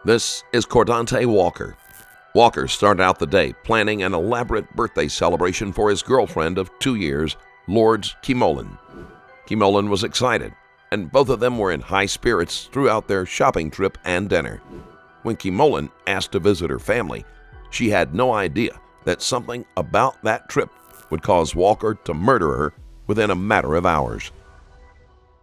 This is Cordante Walker. Walker started out the day planning an elaborate birthday celebration for his girlfriend of 2 years, Lourdes Keymolen. Keymolen was excited, and both of them were in high spirits throughout their shopping trip and dinner. When Keymolen asked to visit her family, she had no idea that something about that trip would cause Walker to murder her within a matter of hours.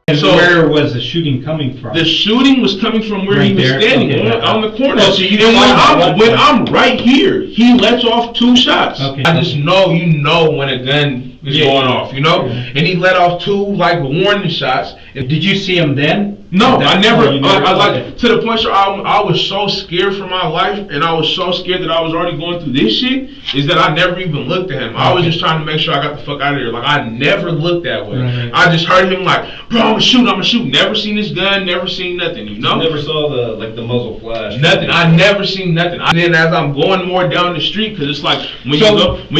And so, where was the shooting coming from? The shooting was coming from where he was standing on the corner. Oh, so you and when I'm right here, he lets off 2 shots. Okay. I just know, when a gun is going off, And he let off 2 like warning shots. Did you see him then? No, I never. To the point where I was so scared for my life, and I was so scared that I was already going through this shit, is that I never even looked at him. I was just trying to make sure I got the fuck out of here. Like, I never looked that way. Right. I just heard him like, bro, I'm gonna shoot. Never seen this gun, never seen nothing, You never saw the muzzle flash? Nothing. I never seen nothing. And then as I'm going more down the street, because it's like when you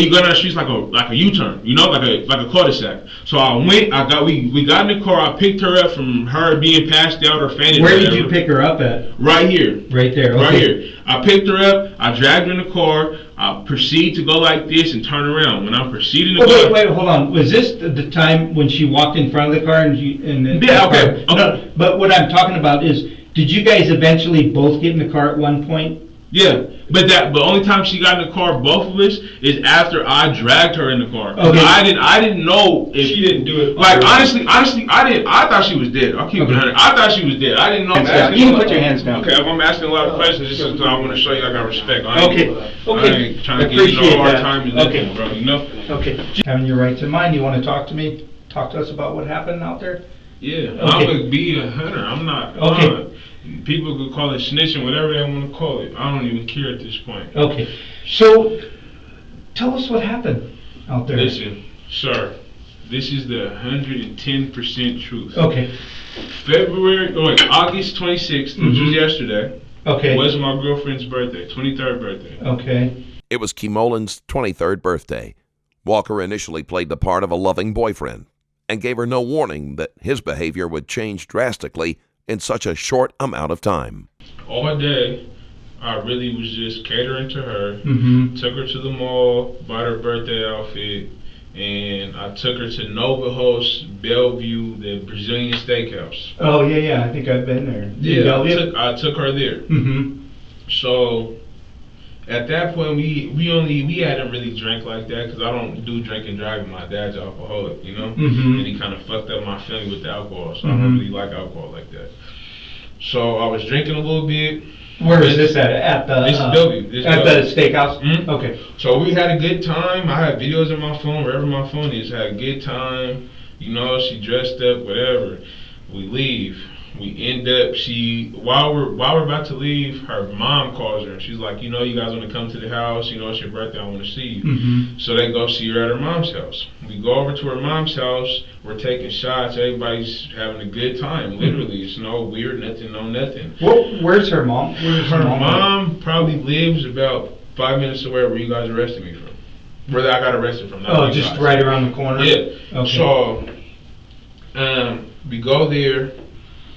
go down the street, it's like a U-turn, like a cul-de-sac. So we got in the car. I picked her up from her being passed out or fainted. Where did you pick her up at? Right here. Right there. Okay. Right here. I picked her up. I dragged her in the car. I proceed to go like this and turn around. When I'm proceeding to go. Wait, hold on. Was this the time when she walked in front of the car and then? Yeah. Okay. No, but what I'm talking about is, did you guys eventually both get in the car at one point? Yeah, but only time she got in the car, both of us, is after I dragged her in the car. Okay. I didn't know if she didn't do it. Like honestly, I thought she was dead. I'll keep it 100. I thought she was dead. I didn't know. You can put your hands down. Okay, I'm asking a lot of questions just because I want to show you I got respect. I ain't trying to give you no hard time, bro. Okay. Having your right to mind, you want to talk to me? Talk to us about what happened out there? Yeah, okay. I would be a hunter. I'm not. Okay. People could call it snitching, whatever they want to call it. I don't even care at this point. Okay. So, tell us what happened out there. Listen, sir, this is the 110% truth. Okay. August 26th, which was yesterday, was my girlfriend's birthday, 23rd birthday. Okay. It was Keymolen's 23rd birthday. Walker initially played the part of a loving boyfriend and gave her no warning that his behavior would change drastically in such a short amount of time. All day, I really was just catering to her, took her to the mall, bought her birthday outfit, and I took her to Nova Host Bellevue, the Brazilian steakhouse. Oh, yeah, I think I've been there. Yeah, I took her there. So, at that point, we hadn't really drank like that, because I don't do drink and driving. My dad's alcoholic, and he kind of fucked up my family with the alcohol, so I don't really like alcohol like that. So I was drinking a little bit. Where is this at? This is Bellevue. At the steakhouse? Okay. So we had a good time. I had videos on my phone, wherever my phone is. Had a good time. She dressed up, whatever. We leave. We end up, while we're about to leave, her mom calls her and she's like, you guys want to come to the house, it's your birthday, I want to see you. So they go see her at her mom's house. We go over to her mom's house, we're taking shots, everybody's having a good time, literally. It's no weird, nothing. Where's her mom? Her mom probably lives about 5 minutes away where you guys arrested me from. Where I got arrested from. Just guys. Right around the corner? Yeah. Okay. So, we go there.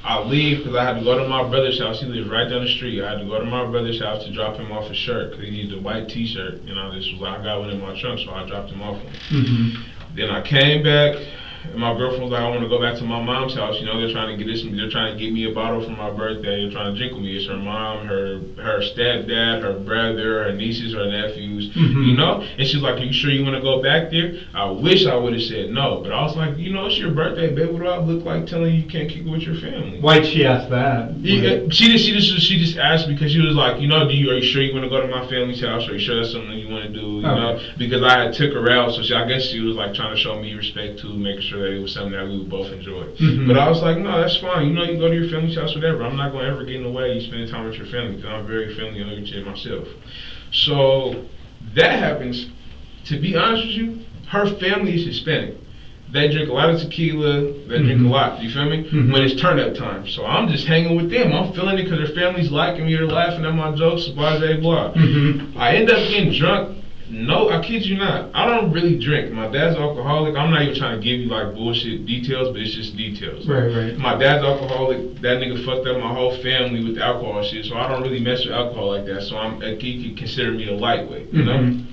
I leave because I had to go to my brother's house. He lives right down the street. I had to go to my brother's house to drop him off a shirt because he needed a white t-shirt. I got one in my trunk, so I dropped him off one. Then I came back. And my girlfriend was like, I want to go back to my mom's house. They're trying to get me a bottle for my birthday. They're trying to drink with me. It's her mom, her stepdad, her brother, her nieces, her nephews, And she's like, are you sure you want to go back there? I wish I would have said no. But I was like, it's your birthday, babe. What do I look like telling you can't kick it with your family? Why'd she ask that? She just asked because she was like, are you sure you want to go to my family's house? Are you sure that's something you want to do? Because I had took her out. So I guess she was like trying to show me respect too, making sure that it was something that we would both enjoy. But I was like, no, that's fine. You go to your family's house, whatever. I'm not going to ever get in the way of you spending time with your family because I'm very family oriented myself. So that happens. To be honest with you, her family is Hispanic. They drink a lot of tequila. They drink a lot. You feel me? When it's turn up time. So I'm just hanging with them. I'm feeling it because their family's liking me. They're laughing at my jokes. Blah, blah, blah. I end up getting drunk No, I kid you not. I don't really drink. My dad's alcoholic. I'm not even trying to give you like bullshit details, but it's just details. Right. My dad's alcoholic. That nigga fucked up my whole family with alcohol shit. So I don't really mess with alcohol like that. So he could consider me a lightweight, you know?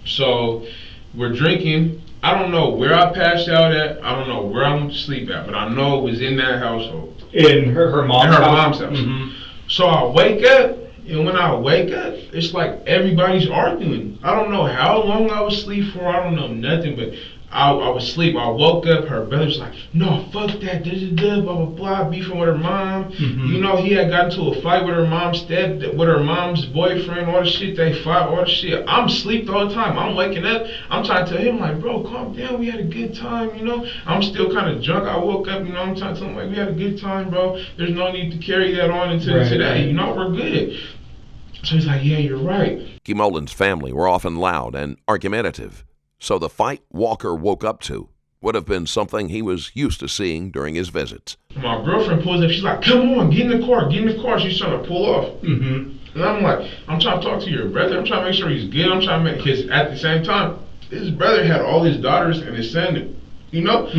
So we're drinking. I don't know where I passed out at. I don't know where I went to sleep at, but I know it was in that household. In her mom's house? So I wake up, and when I wake up, it's like everybody's arguing. I don't know how long I was asleep for. I don't know nothing, but I was asleep. I woke up. Her brother's like, no, fuck that. Blah, blah, blah, beefing with her mom. You know, he had gotten into a fight with her mom's with her mom's boyfriend, all the shit. They fight, all the shit. I'm asleep the whole time. I'm waking up. I'm trying to tell him, like, bro, calm down. We had a good time, you know. I'm still kind of drunk. I woke up, you know. I'm trying to tell him, like, we had a good time, bro. There's no need to carry that on into today. You know, we're good. So he's like, yeah, you're right. Keymolen's family were often loud and argumentative, so the fight Walker woke up to would have been something he was used to seeing during his visits. My girlfriend pulls up. She's like, come on, get in the car, get in the car. She's trying to pull off. And I'm like, I'm trying to talk to your brother. I'm trying to make sure he's good. I'm trying to make, because at the same time, his brother had all his daughters and his son, you know?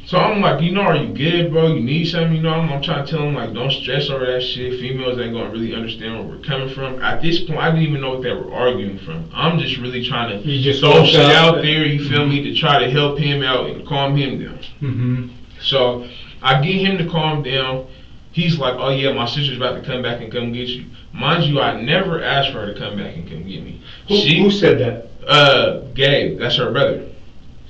So I'm like, you know, are you good, bro? You need something, you know? I'm trying to tell him, like, don't stress over that shit. Females ain't gonna really understand where we're coming from. At this point, I didn't even know what they were arguing from. I'm just really trying to throw shit out there, you feel me, to try to help him out and calm him down. So I get him to calm down. He's like, oh yeah, my sister's about to come back and come get you. Mind you, I never asked for her to come back and come get me. Who said that? Gabe, that's her brother.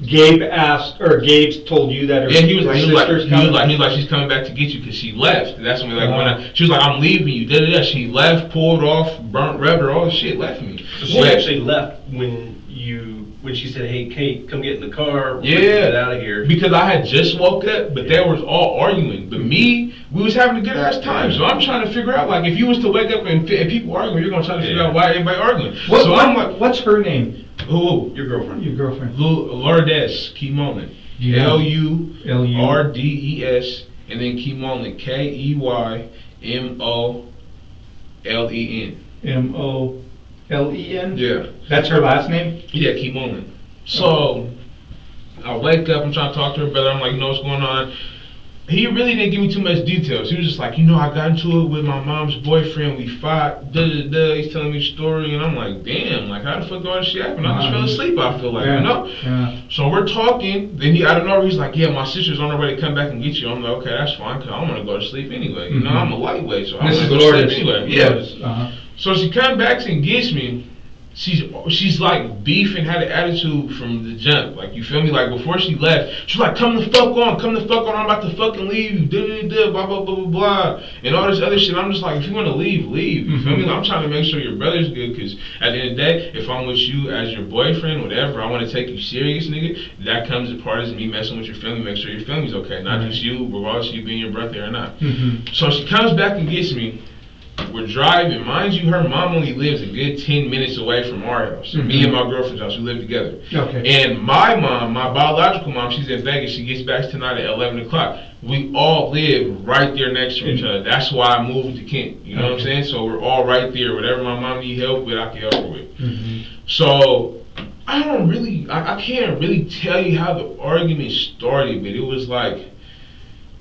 Gabe asked, or Gabe told you that her sister's coming? She's coming back to get you because she left. That's when, like, she was like, I'm leaving you. She left, pulled off, burnt rubber, all the shit, left me. So she actually left when she said, hey, Kate, come get in the car. Get out of here. Because I had just woke up, but they was all arguing. But me, we was having a good ass time. So I'm trying to figure out, like, if you was to wake up and people arguing, you're gonna try to figure out why everybody arguing. I'm like, what's her name? Who? Your girlfriend. Your girlfriend. Lourdes Keymolen. L-U-R-D-E-S, and then Keymolen, K-E-Y-M-O-L-E-N. M-O-L-E-N? Yeah. That's her last name? Yeah, Keymolen. So I wake up, I'm trying to talk to her brother. I'm like, you know what's going on? He really didn't give me too much details. He was just like, you know, I got into it with my mom's boyfriend. We fought. He's telling me a story, and I'm like, damn, like, how the fuck all this shit happen? I just fell asleep. I feel like, you know. So we're talking. Then he, out of nowhere, he's like, yeah, my sister's on her way to come back and get you. I'm like, okay, that's fine, cause I'm gonna go to sleep anyway. You know, I'm a lightweight, so I'm gonna go to sleep anyway. Yeah. So she comes back and gets me. She's like beefing, had an attitude from the jump, like, you feel me? Like, before she left, she's like, come the fuck on, I'm about to fucking leave you, blah blah blah blah blah, and all this other shit. I'm just like, if you want to leave, you feel me? Like, I'm trying to make sure your brother's good, because at the end of the day, if I'm with you as your boyfriend, whatever, I want to take you serious, nigga. That comes as part of me messing with your family, make sure your family's okay, not just you, regardless of you being your brother or not. So she comes back and gets me. We're driving. Mind you, her mom only lives a good 10 minutes away from our house. Me and my girlfriend's house, we live together. And my mom, my biological mom, she's in Vegas. She gets back tonight at 11 o'clock. We all live right there next to each other. That's why I moved to Kent. You know what I'm saying? So we're all right there. Whatever my mom needs help with, I can help her with. So I can't really tell you how the argument started, but it was like,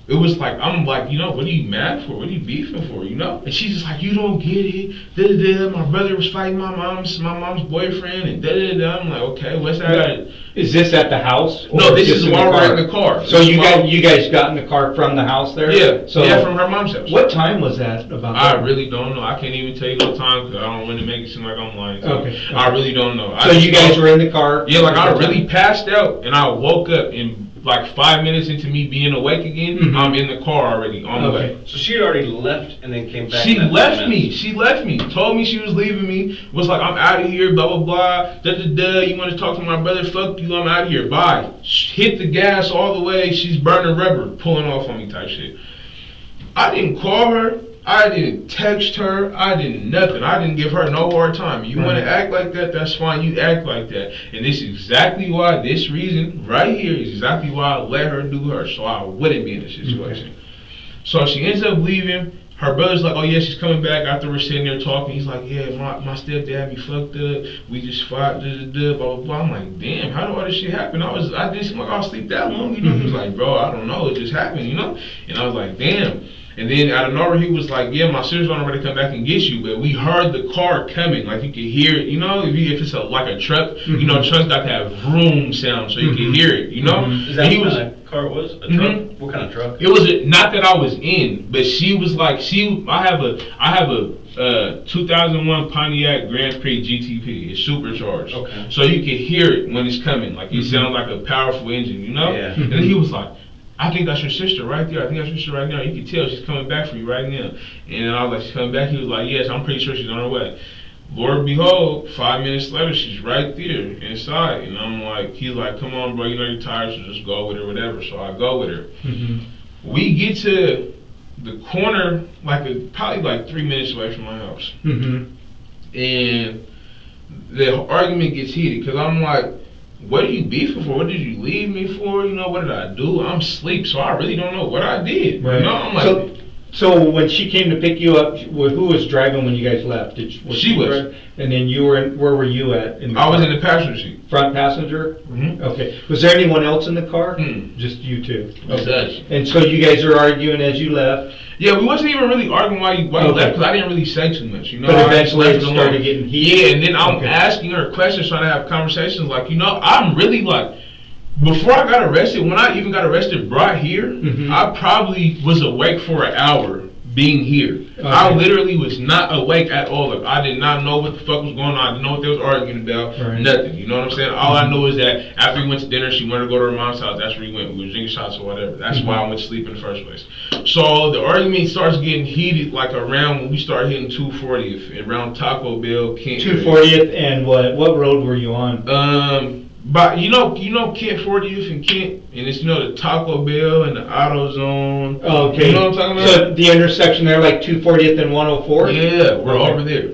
I'm like, you know, what are you mad for? What are you beefing for, you know? And she's just like, you don't get it. My brother was fighting my mom's boyfriend, and I'm like, okay, what's that? Is this at the house? No, this is while we're in the car. So you guys got in the car from the house there? Yeah, from her mom's house. What time was that about? I really don't know. I can't even tell you what time, because I don't want to make it seem like I'm lying. So I really don't know. So you guys were in the car? Yeah, like, I really passed out, and I woke up in like 5 minutes into me being awake again. I'm in the car already on the way. So she had already left and then came back. She left me. Told me she was leaving me. Was like, I'm out of here. Blah blah blah. You want to talk to my brother? Fuck you. I'm out of here. Bye. Hit the gas all the way. She's burning rubber, pulling off on me type shit. I didn't call her. I didn't text her. I didn't nothing. I didn't give her no hard time. You want to act like that? That's fine. You act like that. And this is exactly why, this reason right here is exactly why I let her do her, so I wouldn't be in this situation. So she ends up leaving. her brother's like, oh yeah, she's coming back. After we're sitting there talking, he's like, yeah, my stepdad be fucked up. We just fought, blah blah blah. I'm like, damn, how did all this shit happen? I didn't seem like I'll sleep that long, you know. He was like, bro, I don't know, it just happened, you know. And I was like, damn. And then out of nowhere, he was like, yeah, my sister's on her way to come back and get you, but we heard the car coming, like you could hear it, you know. If it's like a truck, you know, trucks got to have vroom sound, so you can hear it, you know. Is that what kind of car it was? A truck? What kind of truck? It was not that I was in, but she was like, I have a 2001 Pontiac Grand Prix GTP. It's supercharged, okay. So you can hear it when it's coming, like it sounds like a powerful engine, you know. Yeah. And then he was like, I think that's your sister right there. I think that's your sister right now. You can tell she's coming back for you right now. And then I was like, she's coming back? He was like, yes, I'm pretty sure she's on her way. Lord behold, 5 minutes later, she's right there inside. And I'm like, he's like, come on, bro, you know you're tired, so just go with her, whatever. So I go with her. We get to the corner, probably like 3 minutes away from my house. And the argument gets heated because I'm like, what are you beefing for? What did you leave me for? You know, what did I do? I'm asleep, so I really don't know what I did. Right. You know, I'm like, so when she came to pick you up, who was driving when you guys left? She was. And then you were where were you at? I was in the passenger seat. Front passenger? Okay. Was there anyone else in the car? Just you two? Okay. And so you guys are arguing as you left? Yeah, we wasn't even really arguing why you left, because I didn't really say too much, you know. But eventually it started getting heated? Yeah, and then I'm asking her questions, trying to have conversations, like, you know, I'm really like, before I got arrested, when I even got arrested, brought here, I probably was awake for an hour being here. I literally was not awake at all. Like, I did not know what the fuck was going on. I didn't know what they was arguing about. Nothing. You know what I'm saying? All I know is that after we went to dinner, she wanted to go to her mom's house. That's where we went. We were drinking shots or whatever. That's why I went to sleep in the first place. So the argument starts getting heated like around when we start hitting 240th, around Taco Bell, Kent. 240th, and what road were you on? But you know Kent 40th and Kent, and it's, you know, the Taco Bell and the AutoZone. Oh, okay. You know what I'm talking about? So the intersection there, like 240th and 104? Yeah, we're over there.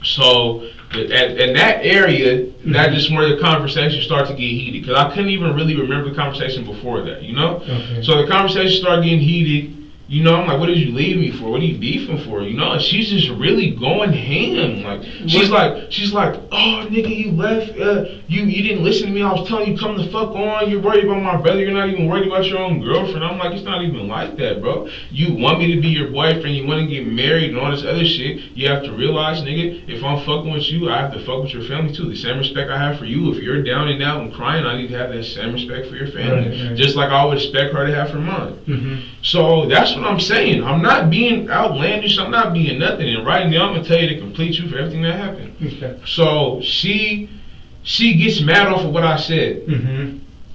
So in that area, that's just where the conversation started to get heated, because I couldn't even really remember the conversation before that, you know? So the conversation started getting heated. You know, I'm like, what did you leave me for? What are you beefing for? You know, and she's just really going ham. Like, she's like, oh, nigga, you left. You didn't listen to me. I was telling you, come the fuck on. You're worried about my brother. You're not even worried about your own girlfriend. I'm like, it's not even like that, bro. You want me to be your boyfriend. You want to get married and all this other shit. You have to realize, nigga, if I'm fucking with you, I have to fuck with your family too. The same respect I have for you. If you're down and out and crying, I need to have that same respect for your family. Just like I would expect her to have for mine. So that's what I'm saying. I'm not being outlandish. I'm not being nothing. And right now, I'm gonna tell you the complete truth for everything that happened. So she gets mad off of what I said.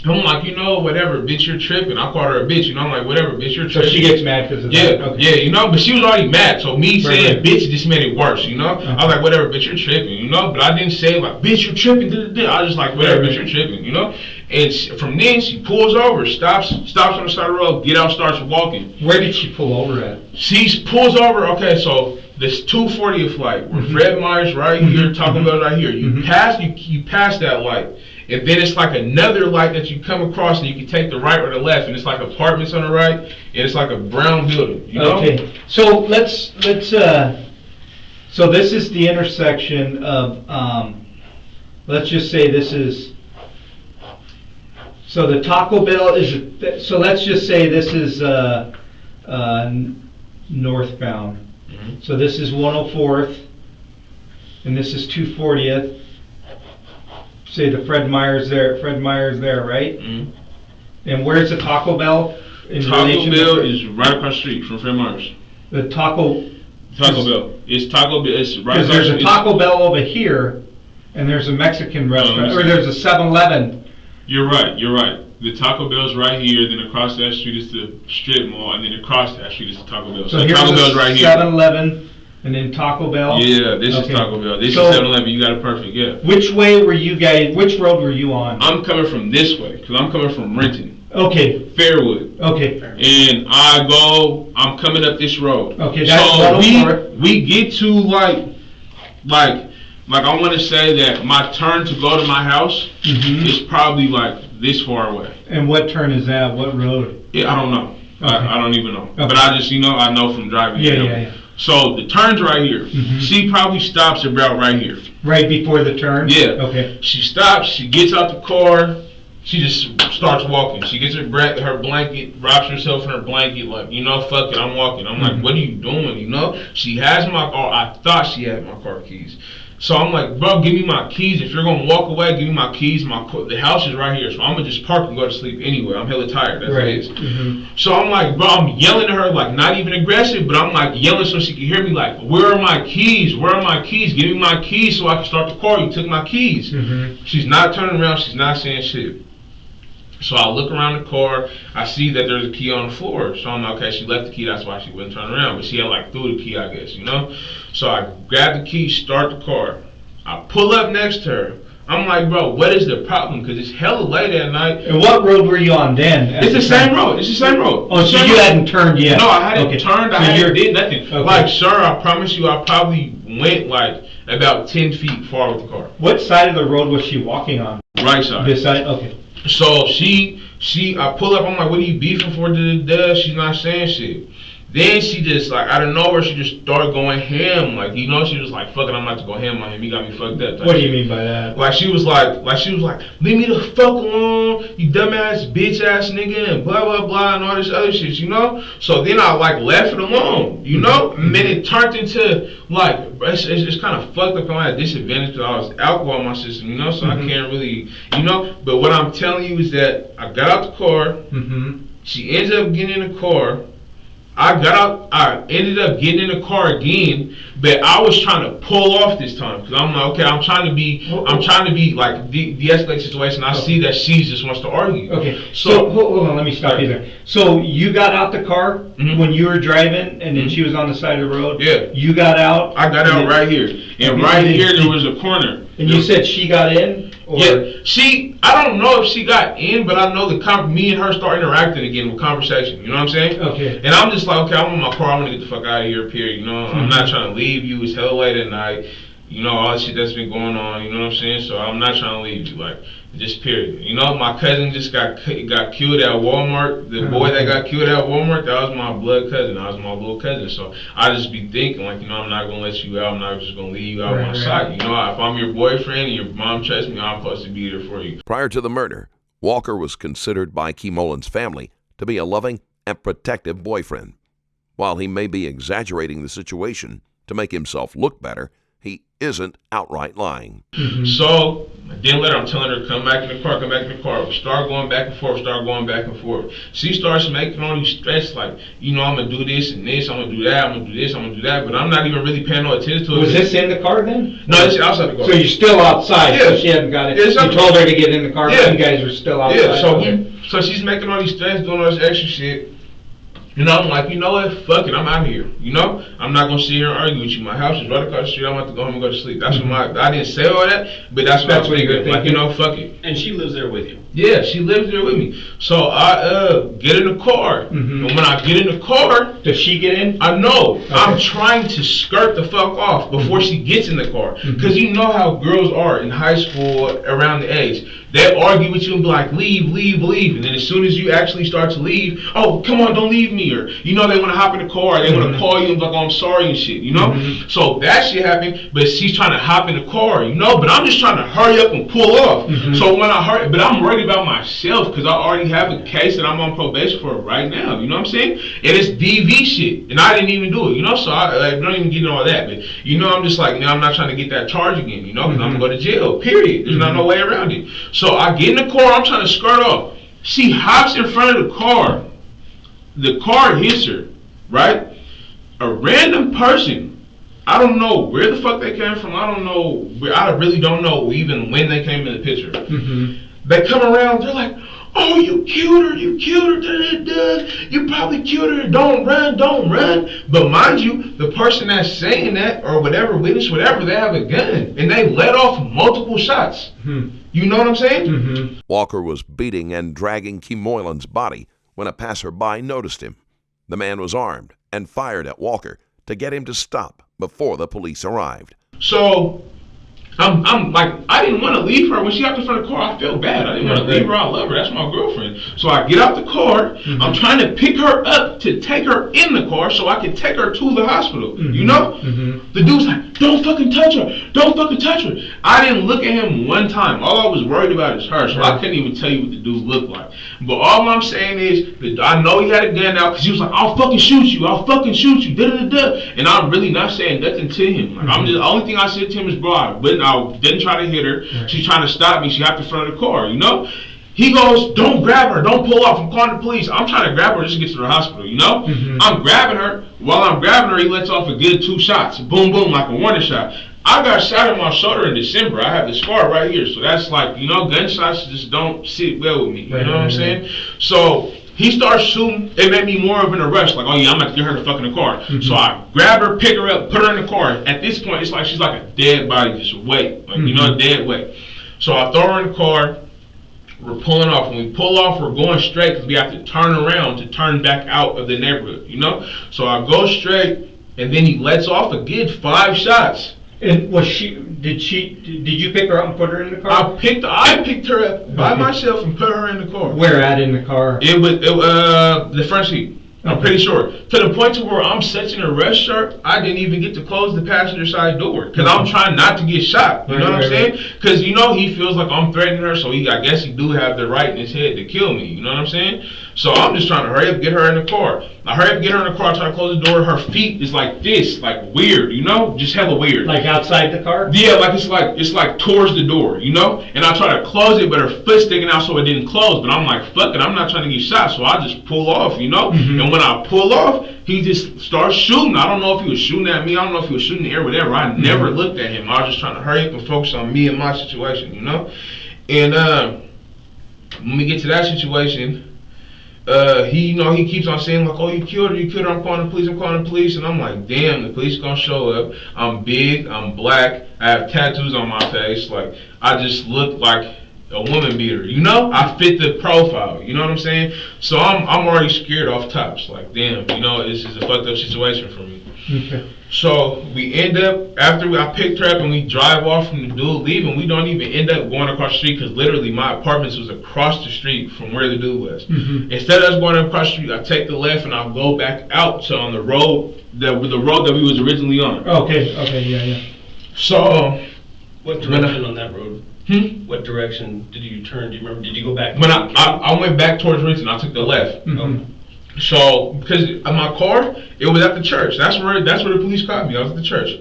I'm like, you know, whatever, bitch, you're tripping. I called her a bitch, you know. I'm like, whatever, bitch, you're tripping. So she gets mad because of that? Yeah, you know, but she was already mad. So me saying bitch just made it worse, you know. I was like, whatever, bitch, you're tripping, you know. But I didn't say like, bitch, you're tripping. I was just like, whatever, bitch, you're tripping, you know. And from then she pulls over, stops on the side of the road, get out, starts walking. Where did she pull over at? She pulls over. Okay, so this 240th light, where Fred Meyer's right here, Taco Bell right here. You pass that light. And then it's like another light that you come across, and you can take the right or the left, and it's like apartments on the right, and it's like a brown building. You know? Okay, so let's so this is the intersection of let's just say this is, so the Taco Bell is, so let's just say this is northbound. So this is 104th, and this is 240th. Say the Fred Meyer's there, right? And where's the Taco Bell? Taco Bell is right across the street from Fred Meyer's. The Taco Bell. It's Taco Bell. It's right. Because there's a Taco Bell over here, and there's a Mexican restaurant, or there's a 7-Eleven. You're right. The Taco Bell's right here. Then across that street is the strip mall, and then across that street is the Taco Bell. So here's Taco Bell's right here. 7-Eleven. And then Taco Bell? Yeah, this is Taco Bell. This is 7-Eleven. You got it perfect, yeah. Which way were you guys, which road were you on? I'm coming from this way, because I'm coming from Renton. Okay. Fairwood. Okay. And I'm coming up this road. Okay, that's so we get to like I want to say that my turn to go to my house is probably like this far away. And what turn is that? What road? Yeah, I don't know. I don't even know. Okay. But I just, I know from driving. Yeah. So the turn's right here. She probably stops about right here. Right before the turn? Yeah. Okay. She stops, she gets out the car, she just starts walking. She gets her blanket, wraps herself in her blanket, like, fuck it, I'm walking. I'm like, what are you doing, She has my car, I thought she had my car keys. So I'm like, bro, give me my keys. If you're going to walk away, give me my keys. The house is right here, so I'm going to just park and go to sleep anyway. I'm hella tired, that's what it is. So I'm like, bro, I'm yelling at her, like, not even aggressive, but I'm like yelling so she can hear me, like, where are my keys? Where are my keys? Give me my keys so I can start the car. You took my keys. She's not turning around. She's not saying shit. So I look around the car, I see that there's a key on the floor. So I'm like, okay, she left the key, that's why she wouldn't turn around. But she had like threw the key, I guess, So I grab the key, start the car. I pull up next to her. I'm like, bro, what is the problem? Because it's hella late at night. And what road were you on then? It's the same road. It's the same road. Oh, so you hadn't turned yet? No, I hadn't turned. I hadn't did nothing. Okay. Like, sir, I promise you, I probably went like about 10 feet far with the car. What side of the road was she walking on? Right side. This side? Okay. So I pull up, I'm like, what are you beefing for? She's not saying shit. Then she just, like, out of nowhere, she just started going ham. Like, she was like, fuck it, I'm about to go ham on him. He got me fucked up. What do you mean by that? Like, she was like, leave me the fuck alone, you dumbass, bitch ass nigga, and blah, blah, blah, and all this other shit, So then I, like, left it alone, And then it turned into, like, it's kind of fucked up. I'm at a disadvantage because I was alcohol in my system, So I can't really, But what I'm telling you is that I got out the car. She ends up getting in the car. I ended up getting in the car again, but I was trying to pull off this time because I'm like, okay, I'm trying to be like de-escalate the situation. I see that she just wants to argue. Okay, so hold on, let me stop you there. So you got out the car when you were driving, and then she was on the side of the road. Yeah. You got out. I got out right here, and right here there was a corner. And you said she got in? Or? Yeah, I don't know if she got in, but I know me and her start interacting again with conversation. You know what I'm saying? Okay. And I'm just like, okay, I'm in my car. I'm gonna get the fuck out of here. Period. I'm not trying to leave you. It's hella late at night. All the shit that's been going on. You know what I'm saying? So I'm not trying to leave you. Like, just period. My cousin just got killed at Walmart. The boy that got killed at Walmart, that was my blood cousin. That was my little cousin. So I just be thinking, like, I'm not gonna let you out. I'm not just gonna leave you out on sight. If I'm your boyfriend and your mom trusts me, I'm supposed to be there for you. Prior to the murder, Walker was considered by Keymolen's family to be a loving and protective boyfriend. While he may be exaggerating the situation to make himself look better, he isn't outright lying. So, then later I'm telling her, come back in the car. We start going back and forth. She starts making all these threats like, I'm going to do this and this, I'm going to do that, I'm going to do this, I'm going to do that, but I'm not even really paying no attention to it. Was this in the car then? No, it's outside the car. So you're still outside, so she hadn't got it. You told her to get in the car, but you guys were still outside. Yeah, so she's making all these threats, doing all this extra shit. I'm like, you know what? Fuck it, I'm out of here. I'm not gonna sit here and argue with you. My house is right across the street. I'm about to go home and go to sleep. That's what I didn't say all that, but that's what I was thinking. Like, fuck it. And she lives there with you. Yeah, she lives there with me. So I get in the car. And when I get in the car, does she get in? I know. Okay. I'm trying to skirt the fuck off before she gets in the car. Because you know how girls are in high school around the age. They argue with you and be like, leave, leave, leave. And then as soon as you actually start to leave, oh, come on, don't leave me. Or, they want to hop in the car. They want to call you and be like, oh, I'm sorry and shit, So that shit happened, but she's trying to hop in the car, But I'm just trying to hurry up and pull off. So when I hurry, but I'm worried about myself because I already have a case that I'm on probation for right now. You know what I'm saying? And it's DV shit. And I didn't even do it, So I don't even get into all that. But, I'm just like, I'm not trying to get that charge again, because I'm going to go to jail, period. There's no way around it. So I get in the car, I'm trying to skirt off. She hops in front of the car. The car hits her, right? A random person, I don't know where the fuck they came from. I really don't know even when they came in the picture. They come around, they're like, oh, you killed her, you probably killed her, don't run. But mind you, the person that's saying that, or whatever, witness, whatever, they have a gun. And they let off multiple shots. You know what I'm saying? Walker was beating and dragging Keymolen's body when a passerby noticed him. The man was armed and fired at Walker to get him to stop before the police arrived. So I'm like, I didn't want to leave her. When she got in front of the car, I felt bad. I didn't want to leave her. I love her. That's my girlfriend. So I get out the car. I'm trying to pick her up to take her in the car so I can take her to the hospital. You know? The dude's like, don't fucking touch her. Don't fucking touch her. I didn't look at him one time. All I was worried about is her. So I couldn't even tell you what the dude looked like. But all I'm saying is that I know he had a gun out because he was like, I'll fucking shoot you. I'll fucking shoot you. And I'm really not saying nothing to him. Like, I'm just, the only thing I said to him is, bro, I didn't try to hit her. She's trying to stop me. She got in front of the car, you know? He goes, don't grab her. Don't pull off. I'm calling the police. I'm trying to grab her just to get to the hospital, you know? I'm grabbing her. While I'm grabbing her, he lets off a good 2 shots. Boom, boom, like a warning shot. I got shot in my shoulder in December. I have the scar right here. So that's like, you know, gunshots just don't sit well with me. You know what I'm saying? So he starts shooting. It made me more of in a rush. Like, oh yeah, I'm about to get her the fuck in the car. So I grab her, pick her up, put her in the car. At this point, it's like she's like a dead body, just weight. Like, you know, a dead weight. So I throw her in the car. We're pulling off. When we pull off, we're going straight because we have to turn around to turn back out of the neighborhood, you know? So I go straight, and then he lets off a good 5 shots. And did you pick her up and put her in the car? I picked her up by myself and put her in the car. Where at in the car? It was the front seat. I'm pretty sure. To the point to where I'm such in a rush, sir, I didn't even get to close the passenger side door because I'm trying not to get shot. You know what I'm saying? Because, you know, he feels like I'm threatening her, so I guess he do have the right in his head to kill me. You know what I'm saying? So I'm just trying to hurry up, get her in the car. I hurry up, get her in the car, try to close the door. Her feet is like this, like weird, you know? Just hella weird. Like outside the car? Yeah, like it's like towards the door, you know? And I try to close it, but her foot's sticking out so it didn't close. But I'm like, fuck it, I'm not trying to get shot, so I just pull off, you know? And when I pull off, he just starts shooting. I don't know if he was shooting at me. I don't know if he was shooting in the air, whatever. I never looked at him. I was just trying to hurry up and focus on me and my situation, you know? And when we get to that situation, he keeps on saying like, oh, you killed her, I'm calling the police, and I'm like, damn, the police gonna show up. I'm big, I'm black, I have tattoos on my face, like, I just look like a woman beater, you know? I fit the profile, you know what I'm saying? So I'm already scared off tops, like, damn, you know, this is a fucked up situation for me. Okay. So we end up, after I picked her up and we drive off from the dude leaving, we don't even end up going across the street because literally my apartment was across the street from where the dude was. Instead of us going across the street, I take the left and I'll go back out to on the road that we was originally on. Okay, yeah. So what direction on that road? What direction did you turn? Do you remember? Did you go back? When I went back towards Renton, I took the left. So, because my car, it was at the church. That's where the police caught me. I was at the church.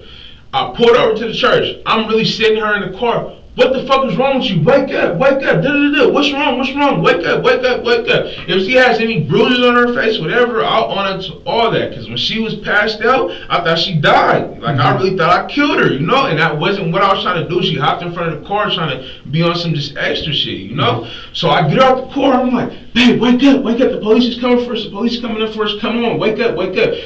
I pulled over to the church. I'm really sitting her in the car. What the fuck is wrong with you? Wake up. What's wrong? Wake up. If she has any bruises on her face, whatever, I'll own it to all that. Because when she was passed out, I thought she died. Like, I really thought I killed her, you know? And that wasn't what I was trying to do. She hopped in front of the car trying to be on some just extra shit, you know? So I get out the car. I'm like, babe, wake up. The police is coming for us. The police is coming up for us. Come on, wake up.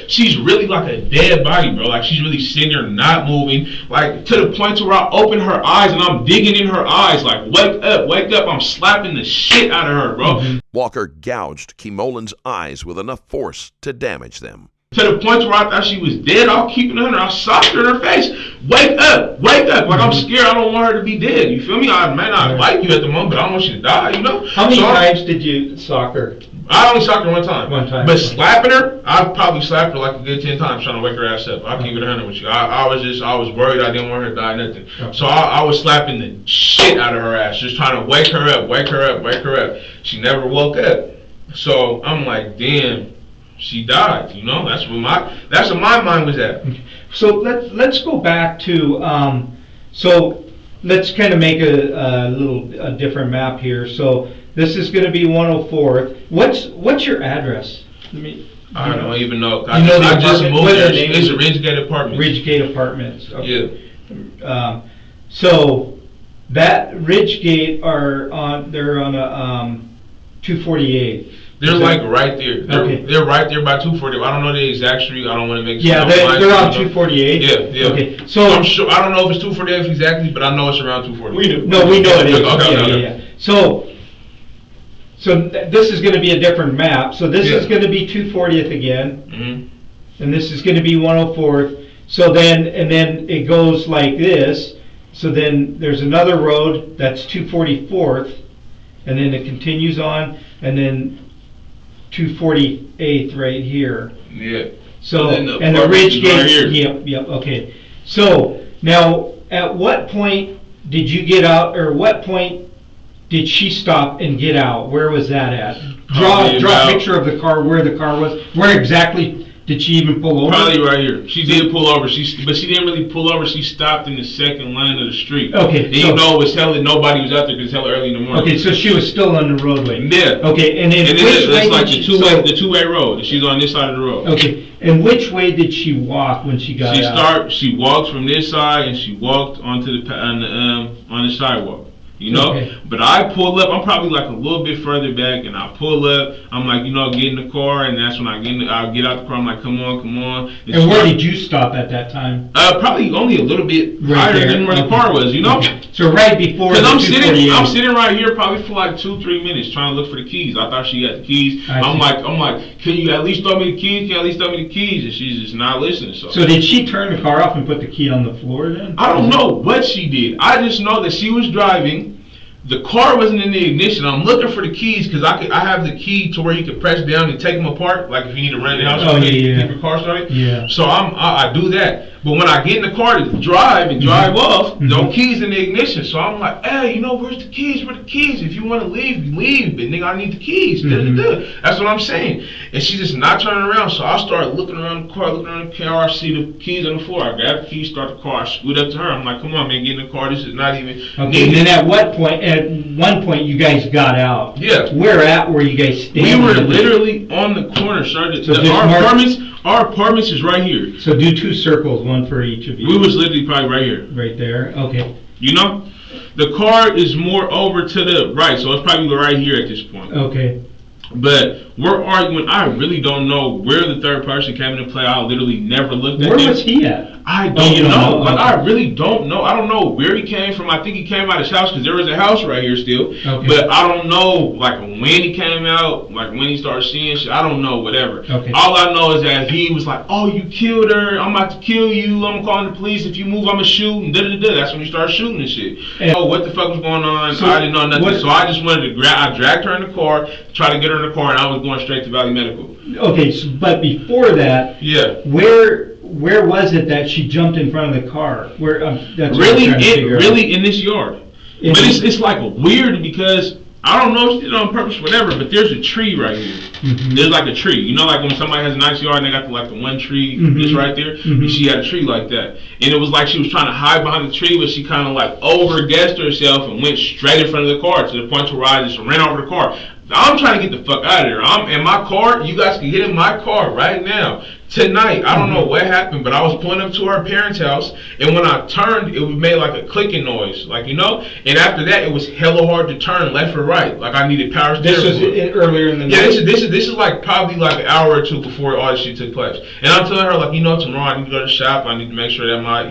She's really like a dead body, bro. Like, she's really sitting there not moving. Like, to the point to where I open her eyes and I'm digging in her eyes like, wake up. I'm slapping the shit out of her, bro. Walker gouged Keymolen's eyes with enough force to damage them. To the point where I thought she was dead, I'll keep it on her. I socked her in her face. Wake up. Like, I'm scared. I don't want her to be dead. You feel me? I may not like you at the moment, but I don't want you to die, you know? How many times did you sock her? I only socked her one time. But slapping her, I probably slapped her like a good 10 times trying to wake her ass up. I'll keep it 100 with you. I was worried. I didn't want her to die, nothing. So I was slapping the shit out of her ass, just trying to wake her up. She never woke up. So I'm like, damn, she died, you know? That's where my mind was at. So let's go back to, so let's kind of make a different map here. So this is going to be 104th. What's your address? I don't even know. I just moved there. It's Ridgegate Apartments. Ridgegate Apartments. Okay. Yeah. So that Ridgegate they're on a 248. They're like right there. They're right there by 240. I don't know the exact street. I don't want to make. Yeah, they're on 248. Yeah. Okay, so I'm sure. I don't know if it's 248 exactly, but I know it's around 240. We know it is. Okay. So this is going to be a different map. So this is going to be 240th again, and this is going to be 104th. So then it goes like this. So then there's another road, that's 244th, and then it continues on, and then 248th right here. Yeah. So, And then the and the ridge apartments right gate, here. yep, okay. So, now, at what point did you get out, or what point did she stop and get out? Where was that at? Draw a picture of the car, where the car was. Where exactly did she even pull over? Probably right here. She did pull over. But she didn't really pull over. She stopped in the second lane of the street. Okay. And you know, it was hella, nobody was out there because it's hella early in the morning. Okay, so she was still on the roadway. Yeah. Okay, and then And which way it's like did the two-way road. And she's on this side of the road. Okay, and which way did she walk when she got out? She walked from this side and she walked onto on the sidewalk. You know, Okay. But I pull up. I'm probably like a little bit further back, and I pull up. I'm like, get in the car, and that's when I get out the car. I'm like, come on. And where did you stop at that time? Probably only a little bit Right higher there. than where the car was. You know. Okay. So right before. Because I'm the sitting right here probably for like 2-3 minutes trying to look for the keys. I thought she had the keys. I'm like, can you at least throw me the keys? Can you at least throw me the keys? And she's just not listening. So did she turn the car off and put the key on the floor then? I don't know what she did. I just know that she was driving. The car wasn't in the ignition. I'm looking for the keys because I have the key to where you can press down and take them apart. Like if you need to run the house, keep your car started. Yeah. So I do that. But when I get in the car to drive and drive off, no keys in the ignition. So I'm like, hey, where's the keys? Where the keys? If you want to leave, leave. But nigga, I need the keys. That's what I'm saying. And she's just not turning around. So I start looking around the car, I see the keys on the floor. I grab the keys, start the car, I scoot up to her. I'm like, come on, man, get in the car. This is not even Okay, and then at one point you guys got out. Yeah. Where at were you guys standing? We were literally on the corner, sir. Our apartments is right here. So do 2 circles, one for each of you. We was literally probably right here. Right there, okay. The car is more over to the right, so it's probably right here at this point. Okay. But we're arguing. I really don't know where the third person came into play. I literally never looked at him. Where was he at? I don't know. Like, Okay. I really don't know. I don't know where he came from. I think he came out of his house because there was a house right here still. Okay. But I don't know, like, when he came out, like, when he started seeing shit. I don't know, whatever. Okay. All I know is that he was like, oh, you killed her. I'm about to kill you. I'm calling the police. If you move, I'm going to shoot. And da-da-da. That's when he started shooting and shit. Oh, what the fuck was going on? So I didn't know nothing. So I just wanted to I dragged her in the car, tried to get her in the car, and I was going straight to Valley Medical. Okay, but before that, Yeah. Where was it that she jumped in front of the car? Where that's what I'm Really, trying to figure out. in this yard. But it's like weird because I don't know if she did it on purpose, whatever. But there's a tree right here. There's like a tree. Like when somebody has a nice yard and they got the one tree just right there. And she had a tree like that, and it was like she was trying to hide behind the tree, but she kind of like over-guessed herself and went straight in front of the car to the point where I just ran over the car. I'm trying to get the fuck out of here. I'm in my car. You guys can get in my car right now. Tonight, I don't know what happened, but I was pulling up to our parents' house, and when I turned, it made like a clicking noise, and after that, it was hella hard to turn left or right, like I needed power steering. This was earlier in the night? Yeah, this is like probably like an hour or two before all this shit took place, and I'm telling her like, tomorrow I need to go to the shop, I need to make sure that my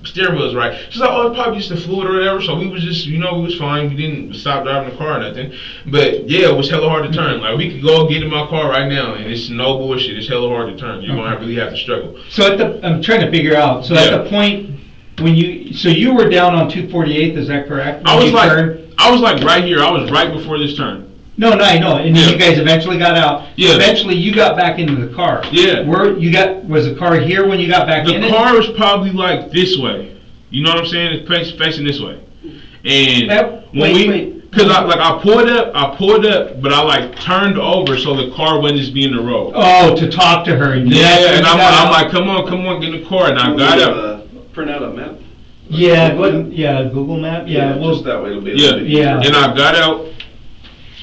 steering wheel is right. She's like, oh, it's probably just the fluid or whatever, so we was just, we was fine, we didn't stop driving the car or nothing, but yeah, it was hella hard to turn, like we could go get in my car right now, and it's no bullshit, it's hella hard to turn. You're gonna really have to struggle. So I'm trying to figure out. So at the point when you were down on 248th, is that correct? I was like right here. I was right before this turn. No, I know. And then you guys eventually got out. Yeah. Eventually you got back into the car. Yeah. Was the car here when you got back in? The car was probably like this way. You know what I'm saying? It's facing this way. And wait. Cause I pulled up, but I like turned over so the car wouldn't just be in the road. Oh, to talk to her. Yeah, and I'm like, come on, get in the car, and I got up. Print out a map. Yeah, Google Map. Yeah, just that way it'll be. Yeah. And I got out.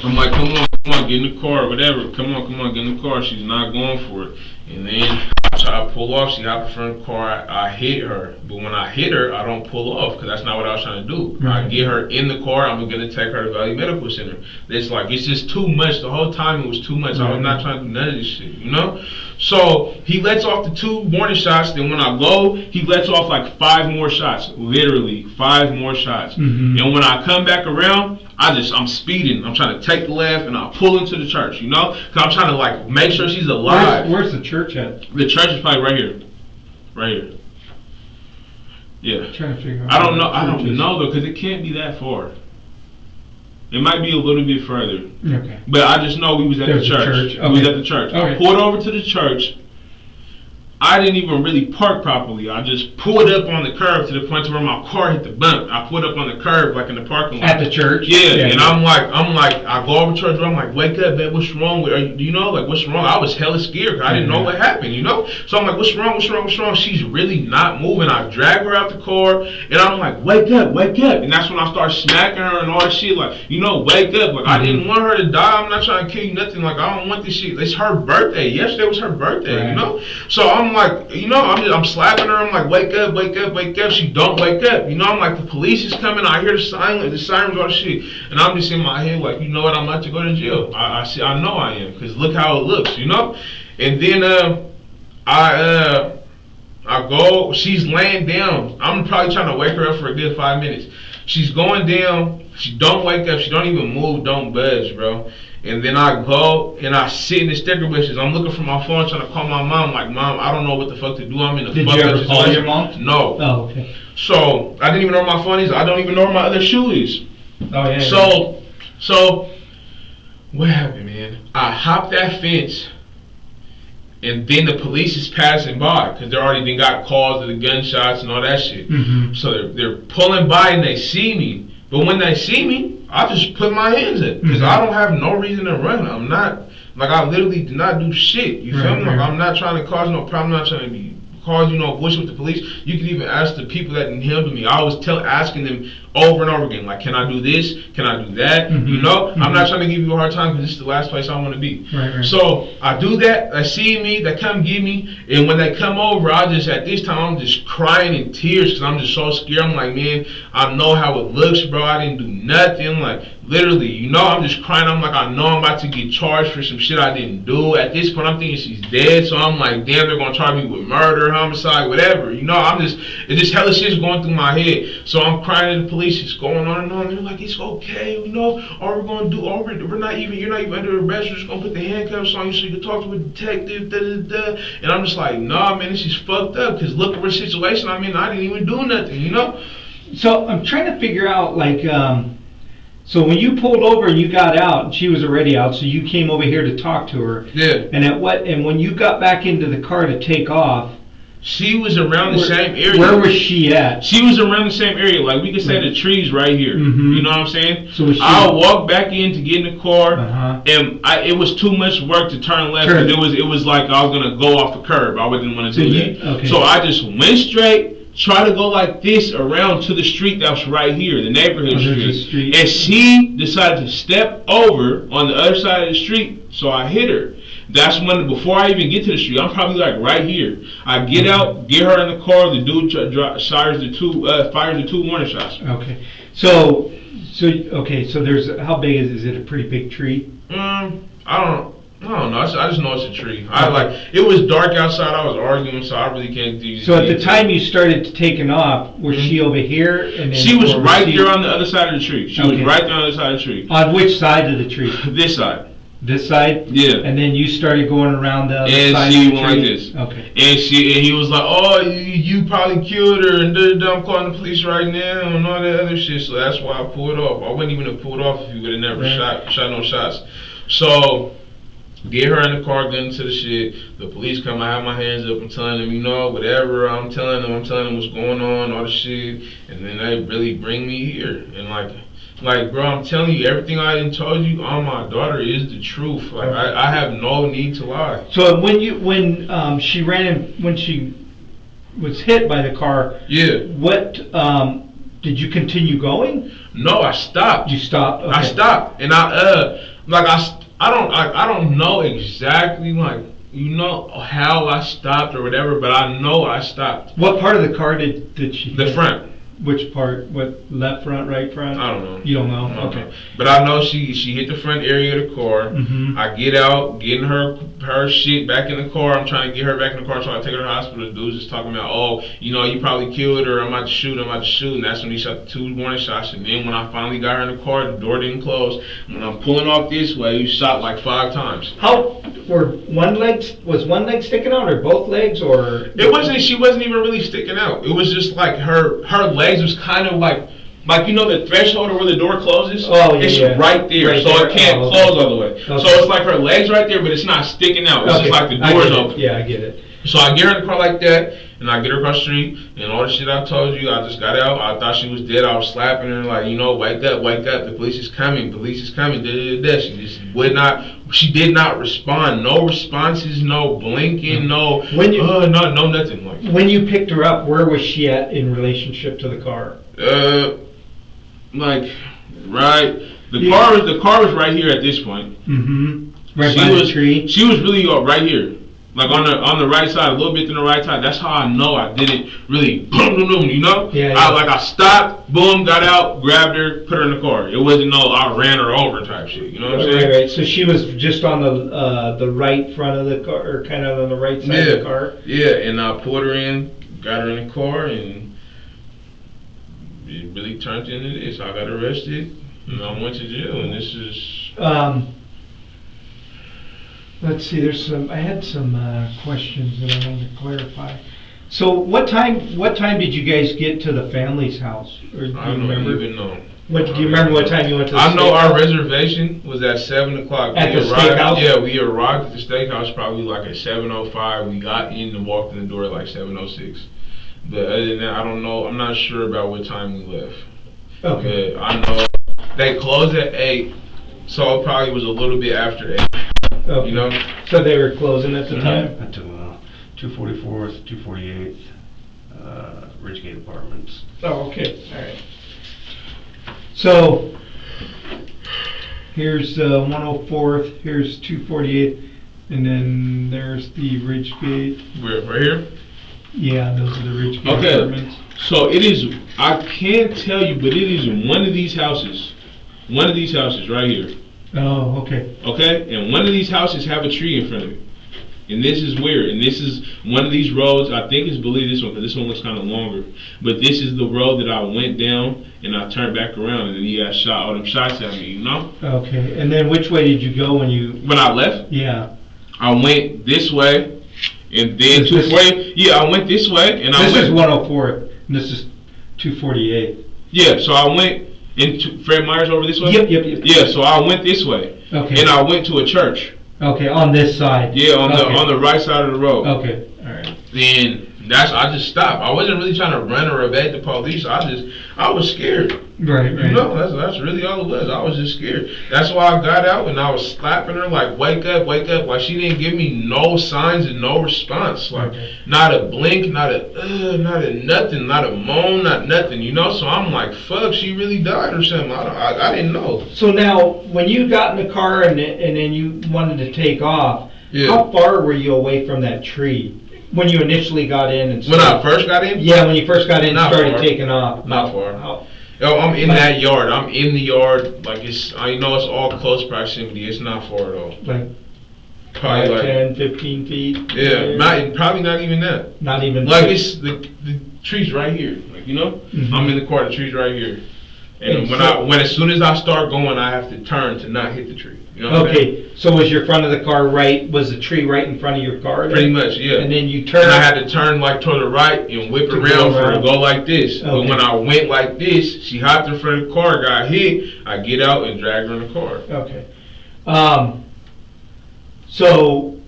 I'm like, come on, get in the car, whatever. Come on, get in the car. She's not going for it. And then I try to pull off. She hopped in front of the car. I hit her. But when I hit her, I don't pull off because that's not what I was trying to do. Right. I get her in the car. I'm going to take her to Valley Medical Center. It's just too much. The whole time it was too much. I was not trying to do none of this shit, So he lets off the 2 warning shots. Then when I go, he lets off like 5 more shots. Literally 5 more shots. And when I come back around, I'm speeding. I'm trying to take the left and I pull into the church, Because I'm trying to like make sure she's alive. Where's the church at? The church is probably right here. Right here. Yeah. Trying to figure out. I don't know. I don't know though, because it can't be that far. It might be a little bit further. Okay. But I just know we was at the church. Okay. We was at the church. Okay. I pulled over to the church. I didn't even really park properly. I just pulled up on the curb to the point where my car hit the bump. I pulled up on the curb like in the parking lot. At the church? Yeah, and I'm like, I go over to church, I'm like, wake up, man, what's wrong with you? Do you know, like, what's wrong? I was hella scared because I didn't know what happened, you know? So I'm like, what's wrong? She's really not moving. I drag her out the car, and I'm like, wake up. And that's when I start smacking her and all that shit, like, you know, wake up. Like, I didn't want her to die. I'm not trying to kill you, nothing. Like, I don't want this shit. It's her birthday. Yesterday was her birthday, you know? So I'm like, you know, I'm slapping her. I'm like, wake up. She don't wake up. You know, I'm like, the police is coming. I hear the sirens, all the shit. And I'm just in my head like, you know what, I'm about to go to jail. I know I am, because look how it looks, you know? And then I go, she's laying down. I'm probably trying to wake her up for a good 5 minutes. She's going down. She don't wake up. She don't even move, don't budge, bro. And then I go and I sit in the sticker bushes. I'm looking for my phone, trying to call my mom. Like, Mom, I don't know what the fuck to do. I'm in a fucked up situation. Did you ever call your mom? No. Oh, okay. So I didn't even know where my phone is. I don't even know where my other shoe is. Oh yeah. So what happened, man? I hopped that fence, and then the police is passing by because they already done got calls of the gunshots and all that shit. So they're pulling by and they see me. But when they see me, I just put my hands up because I don't have no reason to run. I'm not, like, I literally do not do shit. You feel me? Like, I'm not trying to cause no problem. I'm not trying to cause, you know, bullshit with the police. You can even ask the people that handle me. I always asking them over and over again, like, can I do this? Can I do that? You know? I'm not trying to give you a hard time because this is the last place I want to be. So I do that. They see me. They come get me. And when they come over, at this time, I'm just crying in tears because I'm just so scared. I'm like, man, I know how it looks, bro. I didn't do nothing. Like, literally, you know, I'm just crying. I'm like, I know I'm about to get charged for some shit I didn't do. At this point, I'm thinking she's dead. So I'm like, damn, they're going to charge me with murder, homicide, whatever. You know, it's just hella shit's going through my head. So I'm crying to the police. It's going on and on. They're like, it's okay, you know. All we're going to do, you're not even under arrest. We're just going to put the handcuffs on you so you can talk to a detective, And I'm just like, nah, man, this is fucked up. Because look at the situation I'm in. I didn't even do nothing, you know. So I'm trying to figure out, like, so when you pulled over and you got out, and she was already out, so you came over here to talk to her. Yeah. And when you got back into the car to take off, she was around the same area. Where was she at? She was around the same area. Like, we could say the trees right here. You know what I'm saying? So I walked back in to get in the car, and it was too much work to turn left. It was like I was going to go off the curb. I didn't want to do that. Okay. So I just went straight, try to go like this around to the street that's right here, the neighborhood street. And she decided to step over on the other side of the street, so I hit her. That's when, before I even get to the street, I'm probably like right here. I get out, get her in the car. The dude fires the two warning shots. Okay, so there's, how big is it? A pretty big tree? I don't know. I just know it's a tree. It was dark outside. I was arguing, so I really can't do. So at the time you started taking off, was she over here? And then, she was right there on the other side of the tree. She was right there on the other side of the tree. On which side of the tree? This side. This side? Yeah. And then you started going around the other side and she went like this. Okay. And he was like, oh, you probably killed her, and I'm calling the police right now, and all that other shit. So that's why I pulled off. I wouldn't even have pulled off if you would have never shot no shots. So get her in the car, get into the shit. The police come, I have my hands up, I'm telling them, you know, whatever. I'm telling them what's going on, all the shit. And then they really bring me here. And like, bro, I'm telling you, everything I done told you on my daughter is the truth. Like, I have no need to lie. So when she was hit by the car, what did you continue going? No, I stopped. You stopped? Okay. I stopped, and I don't know exactly, like, you know, how I stopped or whatever, but I know I stopped. What part of the car did she hit? The front. Which part? What, left front, right front? I don't know. You don't know? Okay. But I know she hit the front area of the car. I get out, getting her shit back in the car. I'm trying to get her back in the car, trying to take her to the hospital. The dude's just talking about, oh, you know, you probably killed her. I'm about to shoot. And that's when he shot the 2 warning shots. And then when I finally got her in the car, the door didn't close. When I'm pulling off this way, he shot like 5 times. was one leg sticking out or both legs or? It wasn't. She wasn't even really sticking out. It was just like her legs was kind of like you know the threshold where the door closes. Oh yeah. It's right there, right so there. it can't okay. close all the way. Okay. So it's like her legs right there, but it's not sticking out. It's okay. just like the door's open. Yeah, I get it. So I get her in the car like that, and I get her across the street, and all the shit I told you, I just got out. I thought she was dead. I was slapping her like, you know, wake up, the police is coming, da da da. She just would not. She did not respond. No responses, no blinking, no no nothing. Like when you picked her up, where was she at in relationship to the car? Like right. The car was right here at this point. Mm-hmm. Right by the tree. She was really right here. Like on the right side, a little bit to the right side. That's how I know I didn't really boom, boom, boom, you know? Yeah. I stopped, boom, got out, grabbed her, put her in the car. It wasn't no I ran her over type shit. You know what I'm saying? Right. So she was just on the right front of the car, or kind of on the right side of the car. Yeah, and I pulled her in, got her in the car, and it really turned into this. I got arrested, and I went to jail, and this is. Let's see. I had some questions that I wanted to clarify. So, what time did you guys get to the family's house? Or do you I don't even know. Do you remember what time you went to the I know our steakhouse? reservation was at 7 o'clock. At the steakhouse? Yeah, we arrived at the steakhouse probably like at 7:05. We got in and walked in the door at like 7:06. But other than that, I don't know. I'm not sure about what time we left. Okay. But I know they closed at 8, so it probably was a little bit after 8. Okay. You know? So they were closing at the time? At 244th, 248th, Ridgegate Apartments. Oh, okay. All right. So, here's 104th, here's 248th, and then there's the Ridgegate. We're right here? Yeah, those are the Ridgegate apartments. So it is, I can't tell you, but it is one of these houses. One of these houses right here. Oh, okay. Okay? And one of these houses have a tree in front of it. And this is weird. And this is one of these roads, I think it's this one, because this one looks kind of longer. But this is the road that I went down, and I turned back around, and then he got shot, all them shots at me, you know? Okay. And then which way did you go when you... When I left? Yeah. I went this way, and then 240. Yeah, I went this way, and This is 104th, and this is 248th. Yeah, so I went into Fred Meyer's over this way? Yep. Yeah, so I went this way. Okay. And I went to a church. Okay, on this side. Yeah, on the right side of the road. Okay, all right. Then I just stopped. I wasn't really trying to run or evade the police. I was scared. Right. You know, that's really all it was. I was just scared. That's why I got out and I was slapping her like, wake up. Like she didn't give me no signs and no response. Like not a blink, not a nothing, not a moan, not nothing. You know, so I'm like, fuck, she really died or something. I didn't know. So now, when you got in the car and then you wanted to take off, yeah. How far were you away from that tree? When you initially got in and when I first got in? Yeah, when you first got in and started far. taking off. Not far. Yo, I'm in that yard. I'm in the yard. Like I know it's all close proximity. It's not far at all. Like probably like 10, 15 feet. Yeah, probably not even that. Not even. Like it's the tree's right here. Like you know, I'm in the car. The tree's right here. And as soon as I start going, I have to turn to not hit the tree. You know what I'm saying? So was your front of the car right? Was the tree right in front of your car? Pretty much, yeah. And then you turn. And I had to turn like toward the right and whip around for her to go like this. Okay. But when I went like this, she hopped in front of the car, got hit. I get out and drag her in the car. Okay. So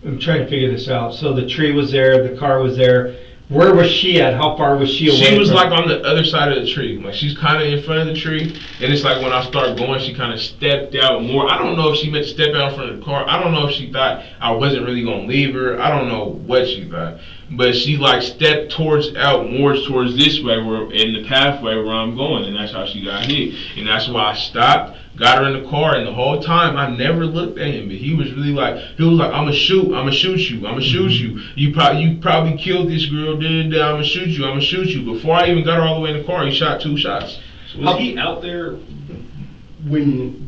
I'm trying to figure this out. So the tree was there, the car was there. Where was she at? How far was she away? She was like on the other side of the tree. Like she's kind of in front of the tree, and it's like when I start going, she kind of stepped out more. I don't know if she meant to step out in front of the car. I don't know if she thought I wasn't really gonna leave her. I don't know what she thought, but she like stepped towards this way, where in the pathway where I'm going, and that's how she got hit. And that's why I stopped. Got her in the car, and the whole time I never looked at him. But he was like, I'ma shoot you. You probably killed this girl. I'ma shoot you. Before I even got her all the way in the car, he shot 2 shots. So was he out there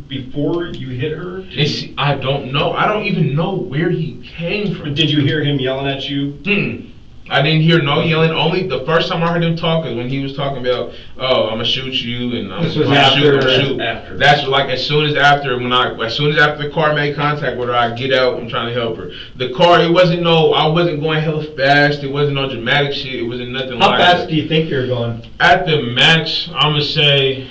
before you hit her? I don't know. I don't even know where he came from. But did you hear him yelling at you? I didn't hear no yelling. Only the first time I heard him talk is when he was talking about, "Oh, I'm gonna shoot you," and this was shoot. After. That's like as soon as after the car made contact with her, I get out. I'm trying to help her. The car, I wasn't going hella fast. It wasn't no dramatic shit. It wasn't nothing How like fast that. do you think you're going? At the max, I'm gonna say.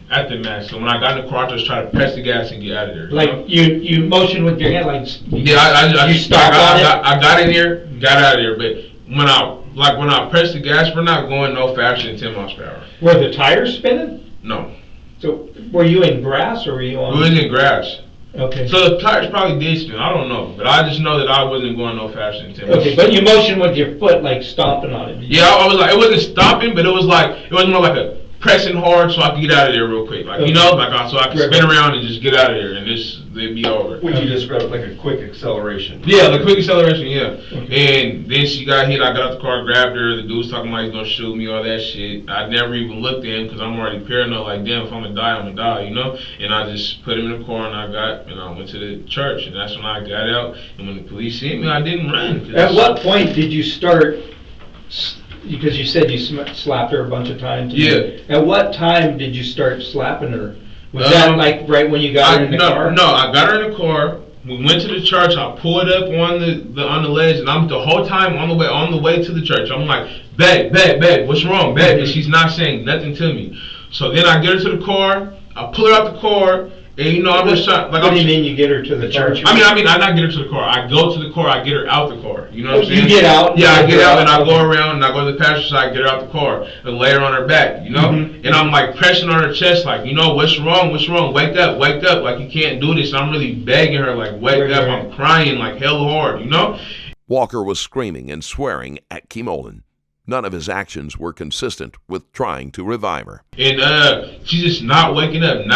At the max. So when I got in the car, I just tried to press the gas and get out of there. Like you motion with your hand, like yeah, I you stop on it. I got in there, got out of there. But when I pressed the gas, we're not going no faster than 10 miles per hour. Were the tires spinning? No. So were you in grass or were you on? We was in grass. Okay. So the tires probably did spin. I don't know, but I just know that I wasn't going no faster than 10 miles. Okay, but you motion with your foot, like stomping on it. Yeah, I was like, it wasn't stopping, but it was more like a pressing hard so I could get out of there real quick, like, you know, so I could spin around and just get out of there and it'd be over. Would you describe it like a quick acceleration? Yeah, the quick acceleration, yeah. Okay. And then she got hit, I got out the car, grabbed her, the dude was talking about he's gonna shoot me, all that shit. I never even looked at him because I'm already paranoid, like, damn, if I'm gonna die, you know? And I just put him in the car and I went to the church, and that's when I got out, and when the police seen me, I didn't run. At what point did you start, because you said you slapped her a bunch of times? Yeah. At what time did you start slapping her? Was that like right when you got her in the car? No, I got her in the car. We went to the church. I pulled up on the ledge, and I'm the whole time on the way to the church. I'm like, babe, what's wrong, babe? And she's not saying nothing to me. So then I get her to the car. I pull her out the car. And you know, I'm just trying. Like, what do you mean you get her to the church? I not get her to the car. I go to the car. I get her out the car. You know what I'm saying? You get out? Yeah, I get out and I go around and I go to the passenger side, get her out the car and lay her on her back. You know, and I'm like pressing on her chest, like, you know, what's wrong? Wake up! Like, you can't do this. And I'm really begging her, like, wake up. I'm crying like hell hard. You know. Walker was screaming and swearing at Keymolen. None of his actions were consistent with trying to revive her. And she's just not waking up. So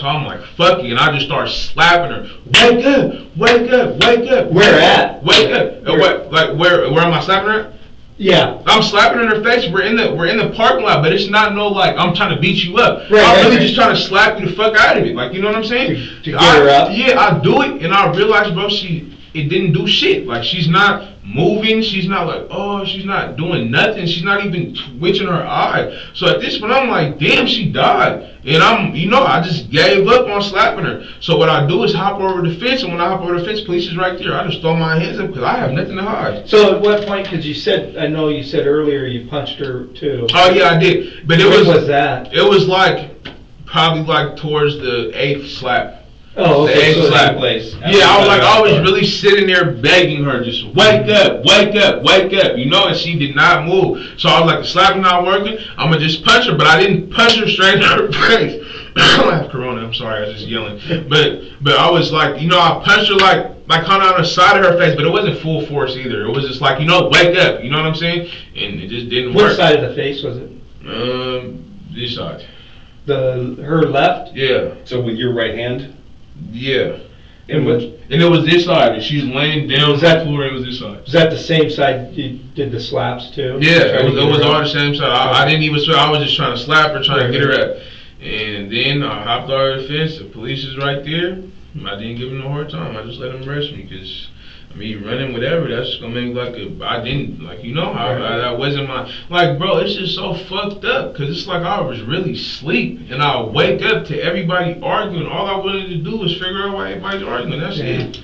I'm like, fuck it. And I just start slapping her. Wake up. Where at? Wake up. Where am I slapping her? Yeah. I'm slapping her in her face. We're in the parking lot, but it's not no like I'm trying to beat you up. Right, I'm really just trying to slap you the fuck out of it. Like, you know what I'm saying? To get her up? Yeah, I do it, and I realize, bro, it didn't do shit. Like, she's not moving. She's not like, oh, she's not doing nothing. She's not even twitching her eye. So at this point, I'm like, damn, she died. And I just gave up on slapping her. So what I do is hop over the fence, and when I hop over the fence, police is right there. I just throw my hands up because I have nothing to hide. So at what point, because I know you said earlier you punched her too. Oh yeah, I did. But When was that? It was probably towards the 8th slap. Oh, okay. The 8th slap. Yeah, I was really sitting there begging her, just wake up, you know, and she did not move. So I was like, the slapping not working, I'm gonna just punch her, but I didn't punch her straight in her face. I have corona, I'm sorry, I was just yelling. But I was like, you know, I punched her like kind of on the side of her face, but it wasn't full force either. It was just like, you know, wake up, you know what I'm saying? And it just didn't work. What side of the face was it? This side. Her left? Yeah. So with your right hand? Yeah. And it was this side, and she's laying down on the floor, it was this side. Was that the same side you did the slaps too? Yeah, it was all the same side. I didn't even swear, I was just trying to slap her, trying to get her up. And then I hopped over the fence, the police is right there. I didn't give him no hard time, I just let him arrest me, because running whatever, that's just gonna make that wasn't my, like, bro, it's just so fucked up, because it's like I was really asleep, and I wake up to everybody arguing. All I wanted to do was figure out why everybody's arguing, that's it.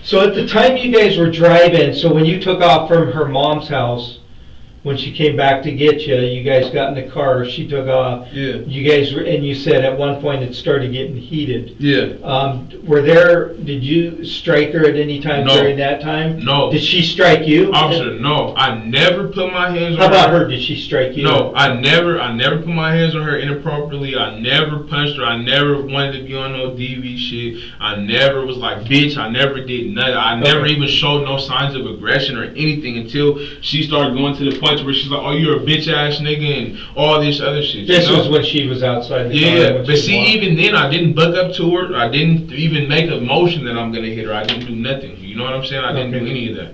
So at the time you guys were driving, so when you took off from her mom's house, when she came back to get you, you guys got in the car, she took off. Yeah. You guys, and you said at one point it started getting heated. Yeah. Did you strike her at any time during that time? No. Did she strike you? Officer, no. I never put my hands on her. How about her? Did she strike you? No, I never put my hands on her inappropriately. I never punched her. I never wanted to be on no DV shit. I never was like, bitch, I never did nothing. I never even showed no signs of aggression or anything until she started going to the point where she's like, oh, you're a bitch ass nigga and all this other shit. This was when she was outside the car. Yeah, but see, even then, I didn't buck up to her. I didn't even make a motion that I'm gonna hit her. I didn't do nothing. You know what I'm saying? I didn't do any of that.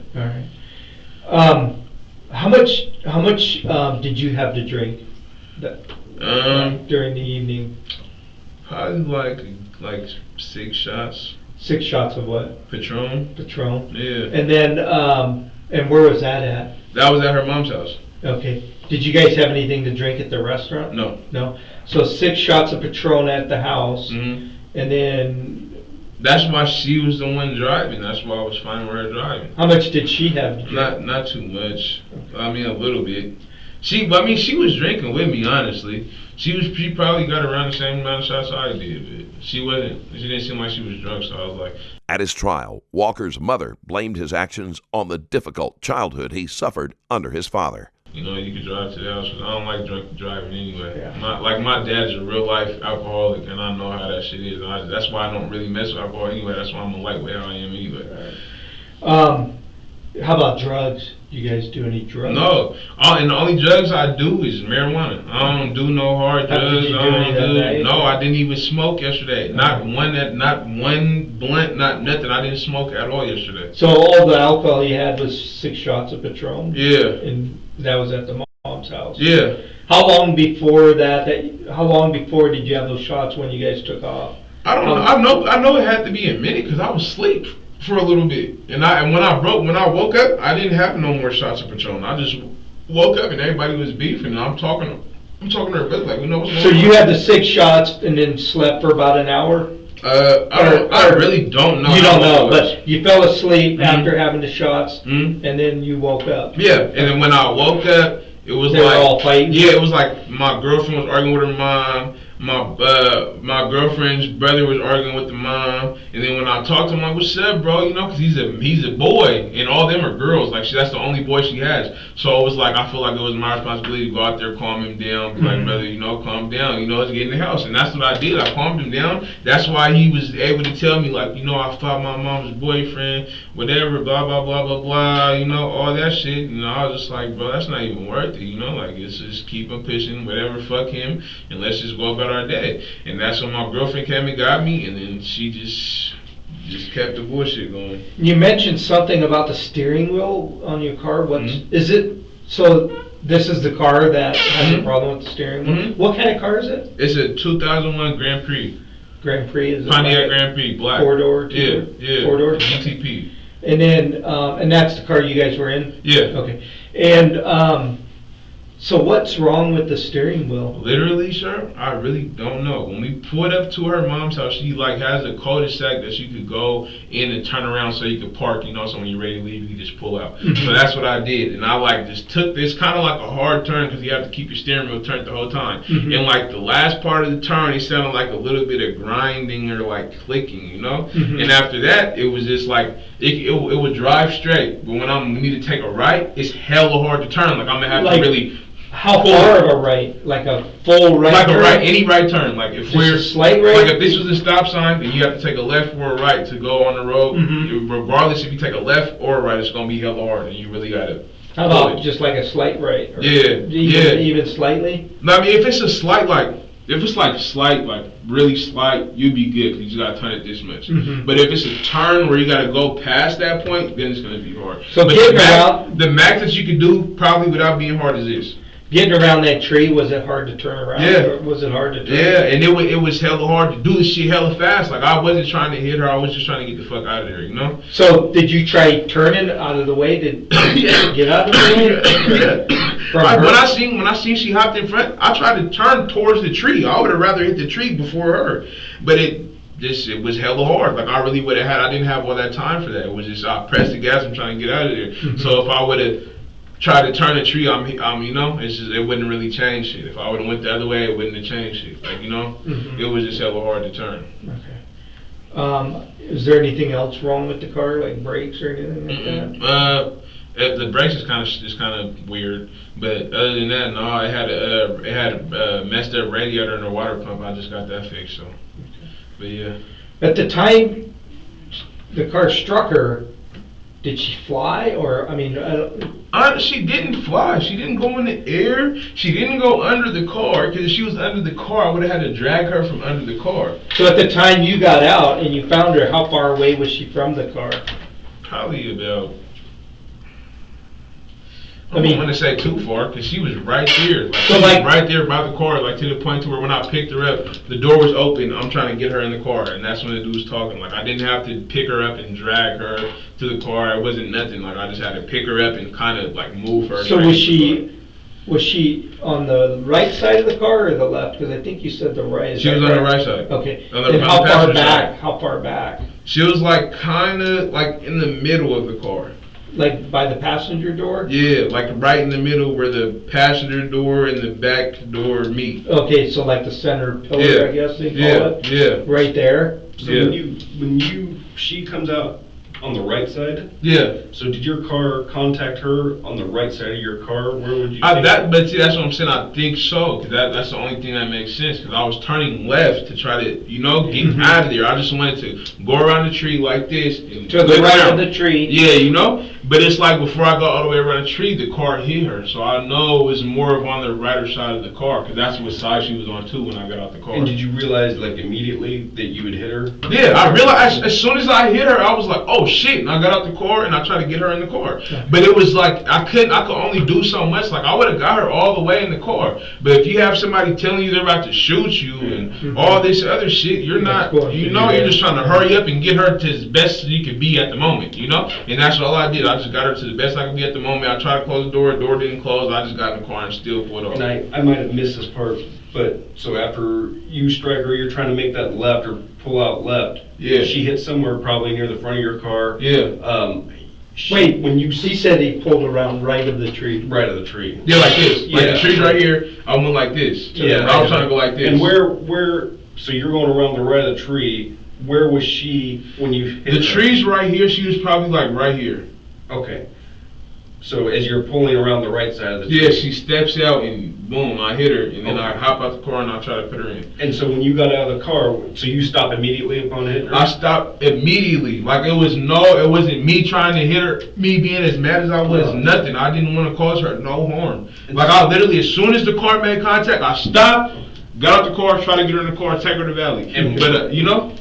All right. How much did you have to drink during the evening? Probably like 6 shots. 6 shots of what? Patron. Patron. Yeah. And then And where was that at? That was at her mom's house. Okay. Did you guys have anything to drink at the restaurant? No. No. So 6 shots of Patron at the house, Mm-hmm. and then. That's why she was the one driving. That's why I was fine with her driving. How much did she have to drink? Not too much. I mean, a little bit. She was drinking with me, honestly. She probably got around the same amount of shots I did, but she didn't seem like she was drunk, so I was like. At his trial, Walker's mother blamed his actions on the difficult childhood he suffered under his father. You know, you could drive to the house, because I don't like drunk driving anyway. Yeah. My dad's a real life alcoholic, and I know how that shit is. That's why I don't really mess with alcohol anyway. That's why I'm a lightweight how I am anyway. How about drugs? You guys do any drugs? No, and the only drugs I do is marijuana. I don't do no hard drugs. I didn't even smoke yesterday. Not one blunt, not nothing. I didn't smoke at all yesterday. So all the alcohol you had was 6 shots of Patron? Yeah. And that was at the mom's house? Yeah. How long before how long before did you have those shots when you guys took off? I don't know. I know it had to be a minute because I was asleep for a little bit, and when I woke up, I didn't have no more shots of Patron. I just woke up and everybody was beefing, and I'm talking to her brother like, you know what's going on? So you had the 6 shots and then slept for about an hour? I really don't know. You don't know, but you fell asleep after having the shots, and then you woke up. Yeah, and then when I woke up, it was they were all fighting. Yeah, it was like my girlfriend was arguing with her mom. My girlfriend's brother was arguing with the mom, and then when I talked to him, I'm like, "What's up, bro?" You know, because he's a boy, and all them are girls. Like that's the only boy she has. So it was like I feel like it was my responsibility to go out there, calm him down, be like, brother, you know, calm down. You know, let's get in the house, and that's what I did. I calmed him down. That's why he was able to tell me like, you know, I fought my mom's boyfriend, whatever, blah blah blah blah blah. You know, all that shit. You know, I was just like, bro, that's not even worth it. You know, like it's just keep him pushing, whatever, fuck him, and let's just go about our day. And that's when my girlfriend came and got me, and then she just kept the bullshit going. You mentioned something about the steering wheel on your car. Is it? So this is the car that has a problem with the steering wheel. What kind of car is it? It's a 2001 Grand Prix. Grand Prix is it? Pontiac Grand Prix, black. 4-door. Yeah. 4-door. GTP. And then and that's the car you guys were in. Yeah. Okay. And so what's wrong with the steering wheel? Literally, sir, I really don't know. When we pulled up to her mom's house, she like has a cul-de-sac that you could go in and turn around so you could park, you know, so when you're ready to leave, you can just pull out. So that's what I did. And I like just took this kind of like a hard turn because you have to keep your steering wheel turned the whole time. And like the last part of the turn, it sounded like a little bit of grinding or like clicking, you know? And after that, it was just like, it would drive straight. But when we need to take a right, it's hella hard to turn. Like I'm going to have to really... How far of a right? Like a full right? Like turn? a right, any right turn. Like if we're a slight right. Like if this was a stop sign, then you have to take a left or a right to go on the road. Regardless if you take a left or a right, it's gonna be hella hard, and you really gotta. How about just like a slight right? Or even slightly. No, I mean if it's a slight slight, like really slight, you'd be good because you just gotta turn it this much. But if it's a turn where you gotta go past that point, then it's gonna be hard. So the max that you could do probably without being hard is this. Getting around that tree, was it hard to turn around? Yeah. Or was it hard to turn? Yeah, and it was hella hard to do this shit hella fast. Like I wasn't trying to hit her, I was just trying to get the fuck out of there, you know? So did you try turning out of the way to get out of the way? When I seen she hopped in front, I tried to turn towards the tree. I would have rather hit the tree before her. But it was hella hard. Like I really I didn't have all that time for that. It was just I pressed the gas and trying to get out of there. So if I would have tried to turn the tree, you know, it wouldn't really change shit. If I would have went the other way, it wouldn't have changed shit. Like, you know, it was just hella hard to turn. Okay. Is there anything else wrong with the car, like brakes or anything like that? The brakes is kind of weird, but other than that, no. It had a messed up radiator and a water pump. I just got that fixed. So, but yeah. At the time the car struck her, did she fly, or she didn't fly. She didn't go in the air. She didn't go under the car, because if she was under the car, I would have had to drag her from under the car. So at the time you got out and you found her, how far away was she from the car? Probably about, I don't want to say too far, because she was right there. Like, So she like, was right there by the car, like to the point to where when I picked her up, the door was open. I'm trying to get her in the car, and that's when the dude was talking. Like, I didn't have to pick her up and drag her to the car. It wasn't nothing. Like, I just had to pick her up and kind of like move her. so was she on the right side of the car or the left? Because I think you said the right. She was on the right side. Okay. On the And how far passenger back? side. How far back? She was like kind of like in the middle of the car. Like by the passenger door? Yeah, like right in the middle where the passenger door and the back door meet. Okay, so like the center pillar, I guess they call it? Yeah. Right there? So when she comes out on the right side? Yeah. So did your car contact her on the right side of your car? Where would you take her? But see, that's what I'm saying. I think so, because that's the only thing that makes sense. Because I was turning left to try to, get out of there. I just wanted to go around the tree like this. And To the right of the tree? Yeah, But it's like before I got all the way around the tree, the car hit her. So I know it was more of on the righter side of the car, because that's what side she was on too when I got out the car. And did you realize like immediately that you would hit her? Yeah, I realized as soon as I hit her, I was like, oh shit, and I got out the car and I tried to get her in the car. But it was like, I could only do so much. Like, I would have got her all the way in the car. But if you have somebody telling you they're about to shoot you and all this other shit, you're not, you're just trying to hurry up and get her to as best as you could be at the moment, And that's all I did. I just got her to the best I could be at the moment. I tried to close the door didn't close. I just got in the car and still pulled off. And I might have missed this part, but so after you strike her, you're trying to make that left or pull out left. Yeah. She hit somewhere probably near the front of your car. Yeah. Wait, when he said he pulled around right of the tree. Right of the tree. Yeah, like this. Like Yeah. the tree's right here. I went like this. Yeah. I was trying to go like this. And so you're going around the right of the tree. Where was she when you hit The her? tree's right here. She was probably like right here. Okay. So as you're pulling around the right side of the tree. Yeah, she steps out and boom, I hit her, and then I hop out the car and I try to put her in. And so when you got out of the car, so you stop immediately upon hitting her? I stopped immediately. Like it wasn't me trying to hit her, me being as mad as I was, nothing. I didn't want to cause her no harm. Like I literally, as soon as the car made contact, I stopped, got out the car, tried to get her in the car, take her to Valley. But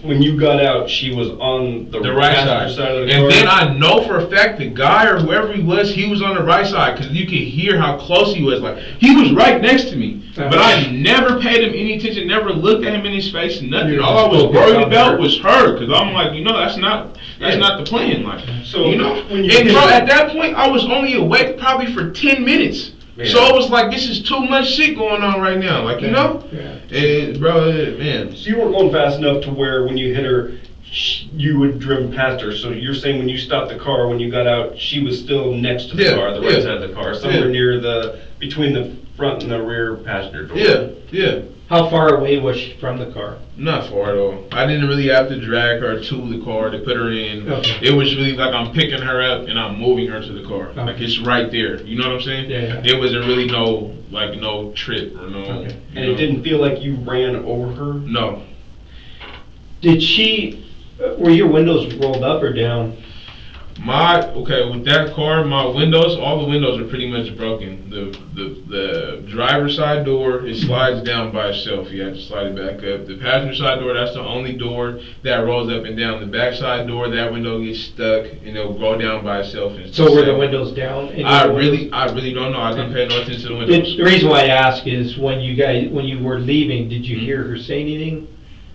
when you got out, she was on the right side of the car. And then I know for a fact the guy or whoever he was on the right side, because you could hear how close he was. Like he was right next to me, but I never paid him any attention, never looked at him in his face, nothing. All I was worried about was her, because I'm like, that's not the plan. Like, and bro, at that point I was only awake probably for 10 minutes. Yeah. So it was like, this is too much shit going on right now, like, And, bro, man. So you weren't going fast enough to where when you hit her, you would driven past her. So you're saying when you stopped the car, when you got out, she was still next to the car, the right side of the car, somewhere near between the front and the rear passenger door. Yeah. How far away was she from the car? Not far at all. I didn't really have to drag her to the car to put her in. Okay. It was really like I'm picking her up and I'm moving her to the car. Okay. Like it's right there. You know what I'm saying? Yeah. It wasn't really no trip or no. Okay. And it didn't feel like you ran over her? No. Did she? Were your windows rolled up or down? With that car, my windows, all the windows are pretty much broken. The driver's side door, it slides down by itself. You have to slide it back up. The passenger side door, that's the only door that rolls up and down. The back side door, that window gets stuck and it'll go down by itself. So were the windows down? I really don't know. I didn't pay no attention to the windows. The reason why I ask is when you were leaving, did you hear her say anything?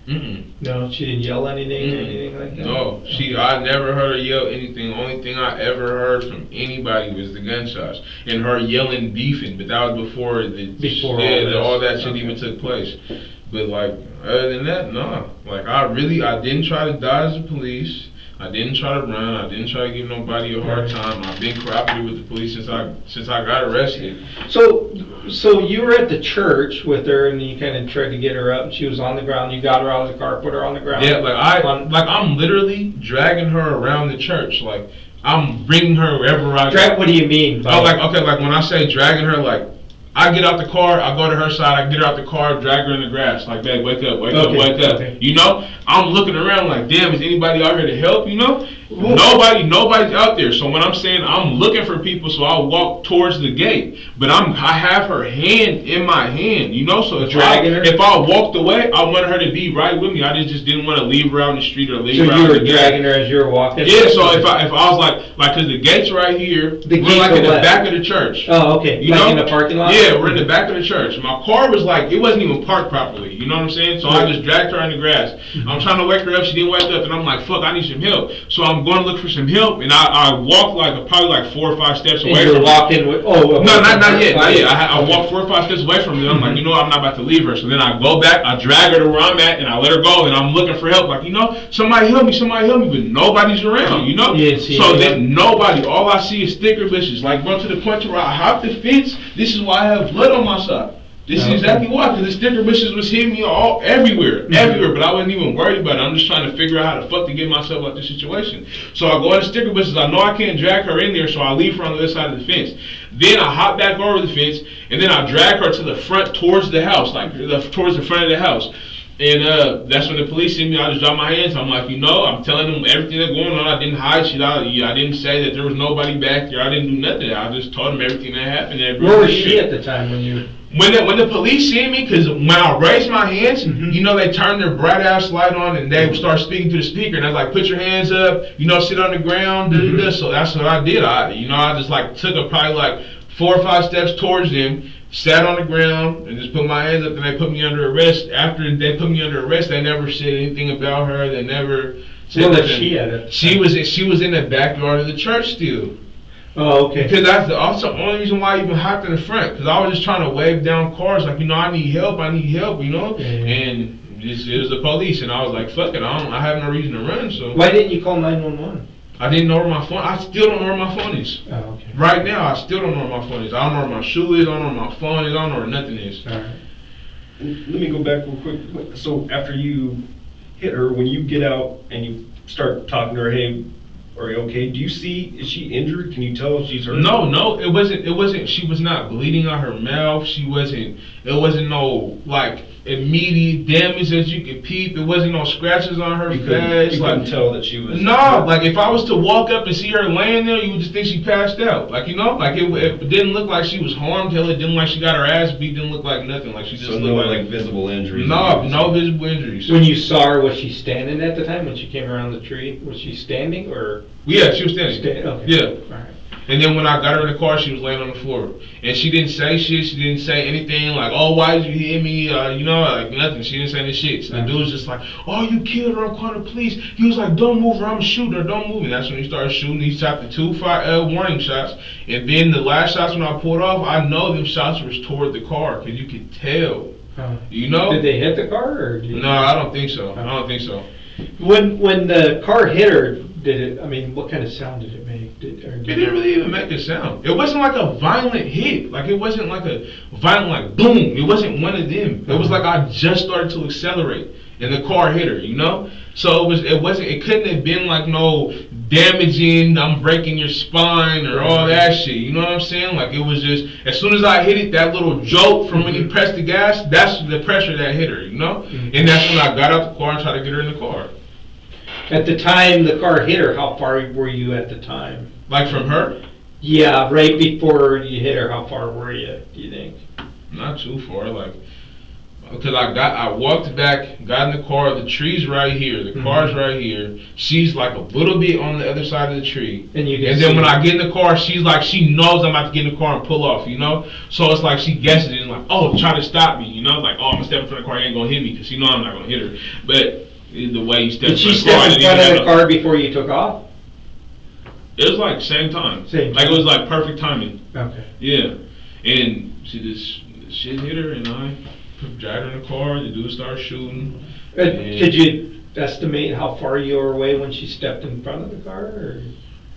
No, she didn't yell anything or anything like that? No, I never heard her yell anything. The only thing I ever heard from anybody was the gunshots and her yelling, beefing, but that was before all that shit even took place. But like, other than that, no. Like I didn't try to dodge the police. I didn't try to run. I didn't try to give nobody a hard time. I've been cooperative with the police since I got arrested. So you were at the church with her, and you kind of tried to get her up. And she was on the ground. You got her out of the car, put her on the ground. Yeah, I'm literally dragging her around the church. Like I'm bringing her wherever I go. What do you mean? Like when I say dragging her, like I get out the car, I go to her side, I get her out the car, drag her in the grass, like, babe, wake up, wake up. Okay. I'm looking around like, damn, is anybody out here to help, you know? Nobody's out there. So when I'm saying I'm looking for people, so I walk towards the gate, but I have her hand in my hand, you know? So if I walked away, I wanted her to be right with me. I just didn't want to leave her out in the street or leave her out in the So you were dragging her as you were walking? Yeah, so if I was like, cause the gate's right here, we're like in the back of the church. Oh, okay. You know? In the parking lot? Yeah, we're in the back of the church. My car was like, it wasn't even parked properly, you know what I'm saying? So I just dragged her in the grass. I'm trying to wake her up, she didn't wake up, and I'm like, fuck, I need some help. So I'm going to look for some help, and I walked probably like 4 or 5 steps away from her. Walking with, no, not yet. I walked 4 or 5 steps away from her, and I'm like, you know, I'm not about to leave her. So then I go back, I drag her to where I'm at, and I let her go, and I'm looking for help, like, you know, somebody help me, but nobody's around, you know? So then nobody, all I see is sticker bushes, like, bro, to the point where I hopped the fence. This is why I have blood on my side. This is exactly why, because the sticker bushes was hitting me everywhere, but I wasn't even worried about it. I'm just trying to figure out how the fuck to get myself out of this situation. So I go in the sticker bushes, I know I can't drag her in there, so I leave her on the other side of the fence. Then I hop back over the fence, and then I drag her to the front towards the house, towards the front of the house. And that's when the police see me. I just drop my hands. I'm like, you know, I'm telling them everything that's going on. I didn't hide shit. I didn't say that there was nobody back there. I didn't do nothing. I just told them everything that happened. Where was she at the time when you... When the police see me, because when I raised my hands, you know, they turned their bright ass light on and they start speaking to the speaker, and I was like, put your hands up, you know, sit on the ground, So that's what I did. I just like took probably like 4 or 5 steps towards them, sat on the ground, and just put my hands up, and they put me under arrest. After they put me under arrest, they never said anything about her. They never said Where was she at? She was in the backyard of the church still. Oh, okay. Because that's also the only reason why I even hopped in the front. Because I was just trying to wave down cars, like, you know, I need help, you know. Yeah. And it was the police, and I was like, fuck it, I have no reason to run. So why didn't you call 911? I didn't know where my phone. I still don't know where my phone is. Oh, okay. Right now, I still don't know where my phone is. I don't know where my shoe is. I don't know where my phone is. I don't know where nothing is. All right. Let me go back real quick. So after you hit her, when you get out and you start talking to her, hey, are you okay? Do you see, is she injured? Can you tell if she's hurt? No, it wasn't, she was not bleeding out her mouth. It wasn't no, like, immediate damage that you could peep. It wasn't no scratches on her face. You couldn't tell that she was... No, like, if I was to walk up and see her laying there, you would just think she passed out. Like, you know, like, it didn't look like she was harmed. Hell, it didn't like she got her ass beat. Didn't look like nothing. Like, she just looked like visible injuries? No visible injuries. When you saw her, was she standing at the time when she came around the tree? Was she standing or? Yeah, she was standing. Okay. Yeah. All right. And then when I got her in the car, she was laying on the floor. And she didn't say shit. She didn't say anything like, oh, why did you hit me? You know, like nothing. She didn't say any shit. So the dude was just like, oh, you killed her. I'm calling the police. He was like, don't move her. I'm shooting her. Don't move me. That's when he started shooting. He shot the 2 warning shots. And then the last shots when I pulled off, I know them shots was toward the car because you could tell. You know? Did they hit the car? Or No, I don't think so. I don't think so. When the car hit her, what kind of sound did it make? It didn't really even make a sound. It wasn't like a violent hit. Like, it wasn't like a violent, like, boom. It wasn't one of them. It was like I just started to accelerate and the car hit her, you know? So it couldn't have been like no damaging, I'm breaking your spine or all that shit. You know what I'm saying? Like, it was just, as soon as I hit it, that little jolt from when he pressed the gas, that's the pressure that hit her, you know? And that's when I got out the car and tried to get her in the car. At the time the car hit her, how far were you at the time? Like from her? Yeah, right before you hit her, how far were you, do you think? Not too far, like, because I walked back, got in the car, the tree's right here, the car's right here, she's like a little bit on the other side of the tree. And then when I get in the car, she's like, she knows I'm about to get in the car and pull off, you know? So it's like she guesses it and like, oh, try to stop me, you know? Like, oh, I'm gonna step in front of the car, he ain't gonna hit me, because she know I'm not gonna hit her. But the way you stepped in front of the car. Did she step in front of the car before you took off? It was like same time. Like, it was like perfect timing. Okay. Yeah. And she just, shit hit her and I dragged her in the car, the dude started shooting. Could you estimate how far you were away when she stepped in front of the car? Or?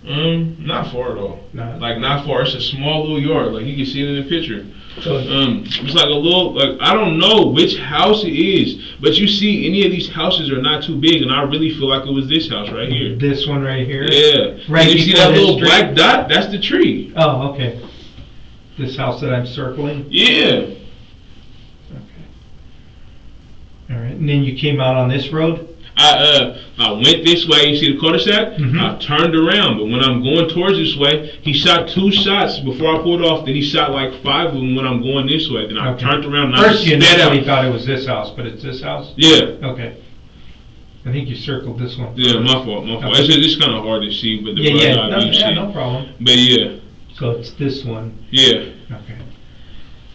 Not far at all. Like, not far. It's a small little yard. Like, you can see it in the picture. So, it's like a little, like, I don't know which house it is, but you see any of these houses are not too big, and I really feel like it was this house right here. This one right here? Yeah. Right. And you see that little black dot? That's the tree. Oh, okay. This house that I'm circling? Yeah. Okay. All right. And then you came out on this road? I went this way. You see the cul-de-sac? Mhm. I turned around, but when I'm going towards this way, he shot 2 shots before I pulled off. Then he shot like 5 of them when I'm going this way. Then I Okay. turned around and First, I you sped out. initially thought it was this house, but it's this house? Yeah. Okay. I think you circled this one. Yeah, my fault. Okay. It's kind of hard to see, but the Yeah, blood yeah, eye you see. no problem. But yeah, So it's this one. yeah. Okay.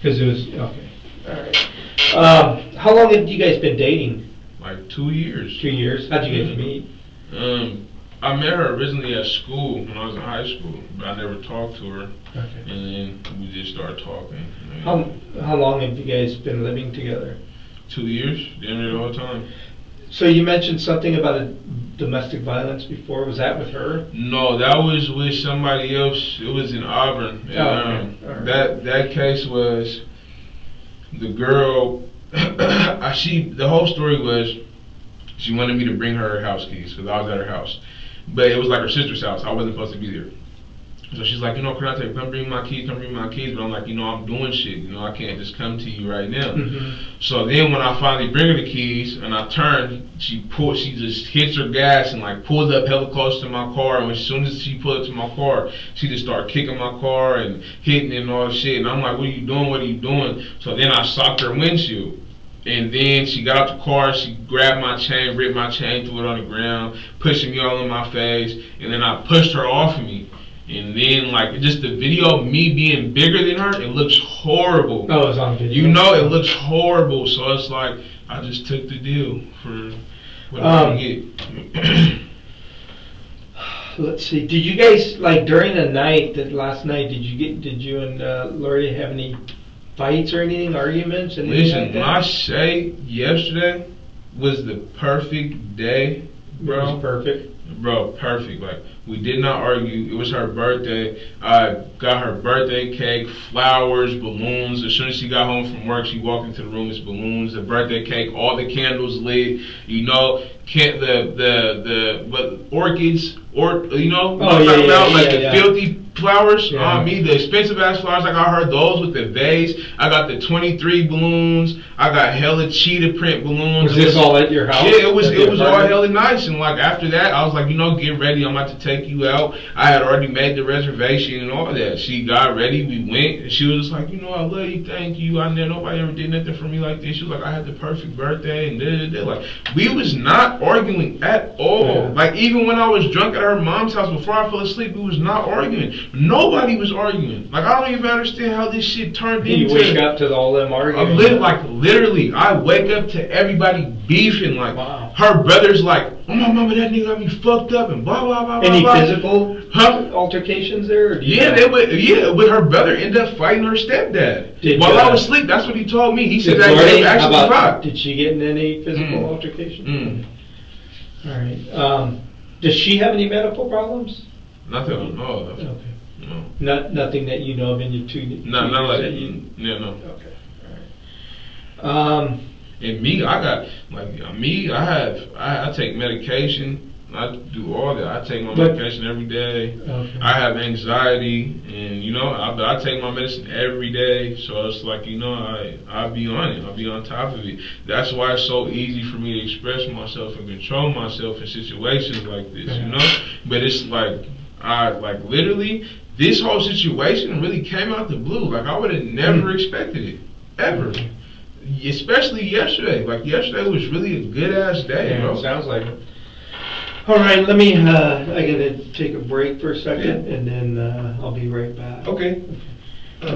Because it was, okay. All right. How long have you guys been dating? Like 2 years. 2 years? How'd you guys meet? I met her originally at school when I was in high school, but I never talked to her. Okay. And then we just started talking. How long have you guys been living together? 2 years, damn near the whole time. So you mentioned something about a domestic violence before. Was that with her? No, that was with somebody else. It was in Auburn. And, Okay. All right. that case was the girl. The whole story was she wanted me to bring her house keys because I was at her house, but it was like her sister's house. I wasn't supposed to be there. So she's like, Cordante, come bring my keys. But I'm like, I'm doing shit. I can't just come to you right now. Mm-hmm. So then when I finally bring her the keys and I turn, she just hits her gas and like pulls up hella close to my car. And as soon as she pulled up to my car, she just started kicking my car and hitting it and all the shit. And I'm like, what are you doing? What are you doing? So then I socked her windshield. And then she got out the car, she grabbed my chain, ripped my chain, threw it on the ground, pushing me all in my face. And then I pushed her off of me. And then, like, just the video of me being bigger than her, it looks horrible. Oh, it was on video. It looks horrible. So it's like, I just took the deal for what I get. Let's see. Did you guys, like, during the night, last night, did you and Lori have any fights or anything, arguments? Listen, like that? my shade yesterday was the perfect day, bro. It was perfect. Bro, perfect. Like, we did not argue. It was her birthday. I got her birthday cake, flowers, balloons. As soon as she got home from work, she walked into the room. It's balloons, the birthday cake, all the candles lit. Orchids, the filthy flowers. Yeah. The expensive ass flowers. I got her those with the vase. I got the 23 balloons. I got hella cheetah print balloons. Was this all at your house? Yeah, it was all hella nice. And like after that, I was like, get ready. I'm about to take you out. I had already made the reservation and all that. She got ready. We went. And she was just like, I love you. Thank you. Nobody ever did nothing for me like this. She was like, I had the perfect birthday and da. Like, we was not arguing at all. Yeah. Like, even when I was drunk at her mom's house before I fell asleep, we was not arguing. Nobody was arguing. Like, I don't even understand how this shit turned into. You wake up to all them arguing? Literally, I wake up to everybody beefing. Like, wow. Her brother's like, oh my mama, that nigga got me fucked up and blah blah blah. Any blah. physical altercations there? With her brother ended up fighting her stepdad while I was asleep. That's what he told me. He said that he actually fought. Did she get in any physical altercation? All right. Does she have any medical problems? Nothing. No. Okay. No. Nothing that you know of in your two years? No. Okay. All right. And me, I take medication. I do all that. I take my medication every day. Okay. I have anxiety, and I take my medicine every day. So it's like I be on it. I be on top of it. That's why it's so easy for me to express myself and control myself in situations like this. But it's like literally this whole situation really came out the blue. Like I would have never expected it ever. Especially yesterday. Like yesterday was really a good ass day, bro. Sounds like it. All right, let me. I gotta take a break for a second, and then I'll be right back. Okay.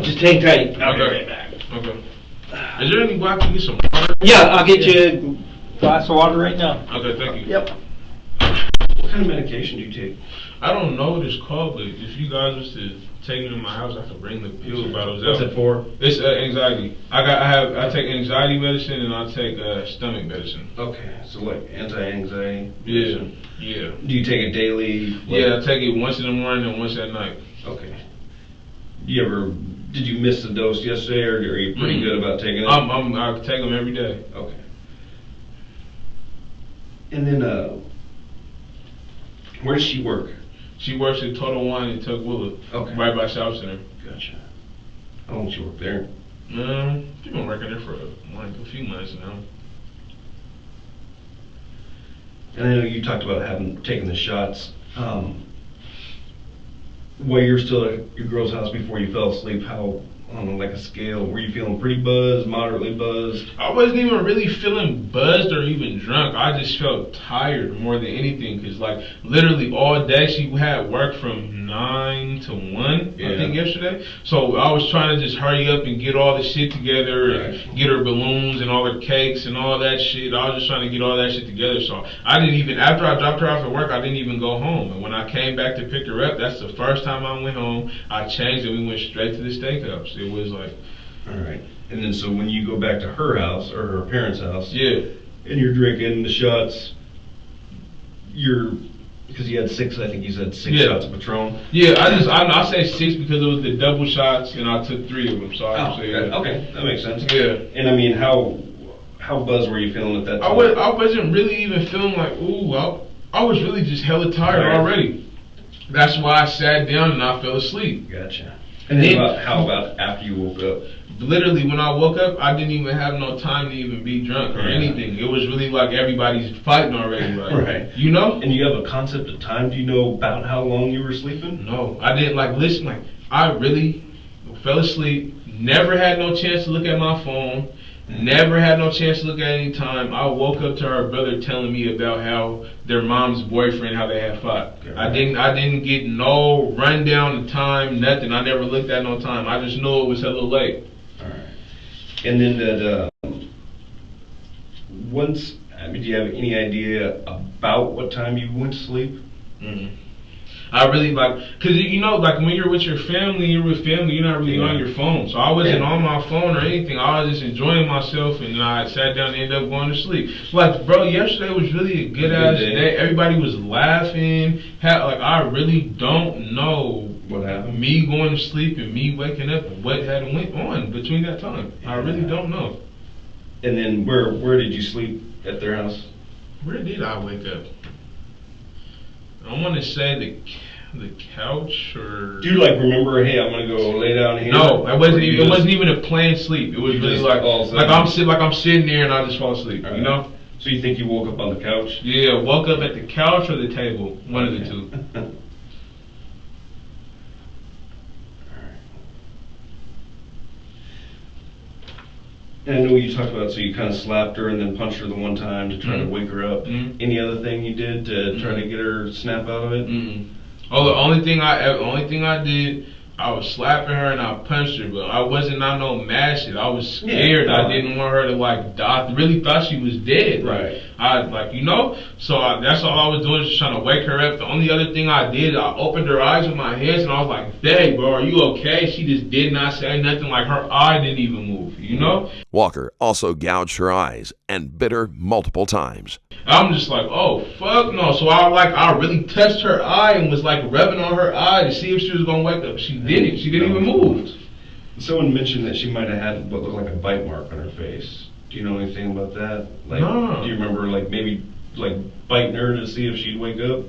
Just hang tight. I'll be right back. Okay. Is there any way I can get some water? Yeah, I'll get you a glass of water right now. Okay, thank you. Yep. What kind of medication do you take? I don't know what it's called, but if you guys was to take it to my house, I could bring the pill bottles out. What's it for? It's anxiety. I take anxiety medicine and I take stomach medicine. Okay, so like anti-anxiety. Yeah. Do you take it daily? Yeah, I take it once in the morning and once at night. Okay. Did you miss the dose yesterday, or are you pretty good about taking it? I take them every day. Okay. And then, where does she work? She works at Total Wine in Tukwila. Okay. Right by South Center. Gotcha. How long does she work there? She's been working there for a few months now. And I know you talked about taking the shots. While you're still at your girl's house before you fell asleep, how, on like a scale, were you feeling pretty buzzed, moderately buzzed? I wasn't even really feeling buzzed or even drunk. I just felt tired more than anything, because like literally all day she had work from 9 to 1, I think, yesterday. So I was trying to just hurry up and get all the shit together and get her balloons and all her cakes and all that shit. I was just trying to get all that shit together. So I didn't even, after I dropped her off at work, I didn't even go home. And when I came back to pick her up, that's the first time I went home. I changed and we went straight to the steakhouse. It was like, all right. And then so when you go back to her house or her parents' house, yeah, and you're drinking the shots, because you had 6, I think you said 6 shots of Patron. Yeah, I say 6 because it was the double shots and I took 3 of them. So I would say okay, that makes sense. Yeah. And I mean, how buzzed were you feeling at that time? I wasn't really even feeling like, ooh, I was really just hella tired already. That's why I sat down and I fell asleep. Gotcha. And then how about after you woke up? Literally, when I woke up, I didn't even have no time to even be drunk or anything. It was really like everybody's fighting already, right? You know? And you have a concept of time? Do you know about how long you were sleeping? No, I didn't. I really fell asleep, never had no chance to look at my phone, never had no chance to look at any time. I woke up to her brother telling me about how their mom's boyfriend, how they had fought. I didn't get no rundown of time, nothing. I never looked at no time. I just knew it was hella late. All right. And then do you have any idea about what time you went to sleep? Mm-hmm. I really because you know, like when you're with your family, you're not really on your phone. So I wasn't on my phone or anything. I was just enjoying myself, and then I sat down and ended up going to sleep. Like, bro, yesterday was really a good ass day. Everybody was laughing. I really don't know what happened. Me going to sleep and me waking up and what had went on between that time. I really don't know. And then where did you sleep at their house? Where did I wake up? I want to say the couch, or do you remember? Hey, I'm gonna go lay down here. No, it wasn't even a planned sleep. It was really I'm sitting there and I just fall asleep. Right. You know. So you think you woke up on the couch? Yeah, woke up at the couch or the table, one of the two. And I know you talked about, so you kind of slapped her and then punched her the one time to try to wake her up. Mm-hmm. Any other thing you did to try to get her snap out of it? Mm-hmm. Oh, the only thing I did, I was slapping her and I punched her, but I wasn't on no mad shit. I was scared. I didn't want her to die. I really thought she was dead. Right. So that's all I was doing, just trying to wake her up. The only other thing I did, I opened her eyes with my hands and I was like, "Hey, bro, are you okay?" She just did not say nothing. Like, her eye didn't even move, you know? Walker also gouged her eyes and bit her multiple times. I'm just like, oh, fuck no. So I really touched her eye and was rubbing on her eye to see if she was going to wake up. She didn't. She didn't even move. Someone mentioned that she might have had what looked like a bite mark on her face. Do you know anything about that? No. Do you remember maybe biting her to see if she'd wake up?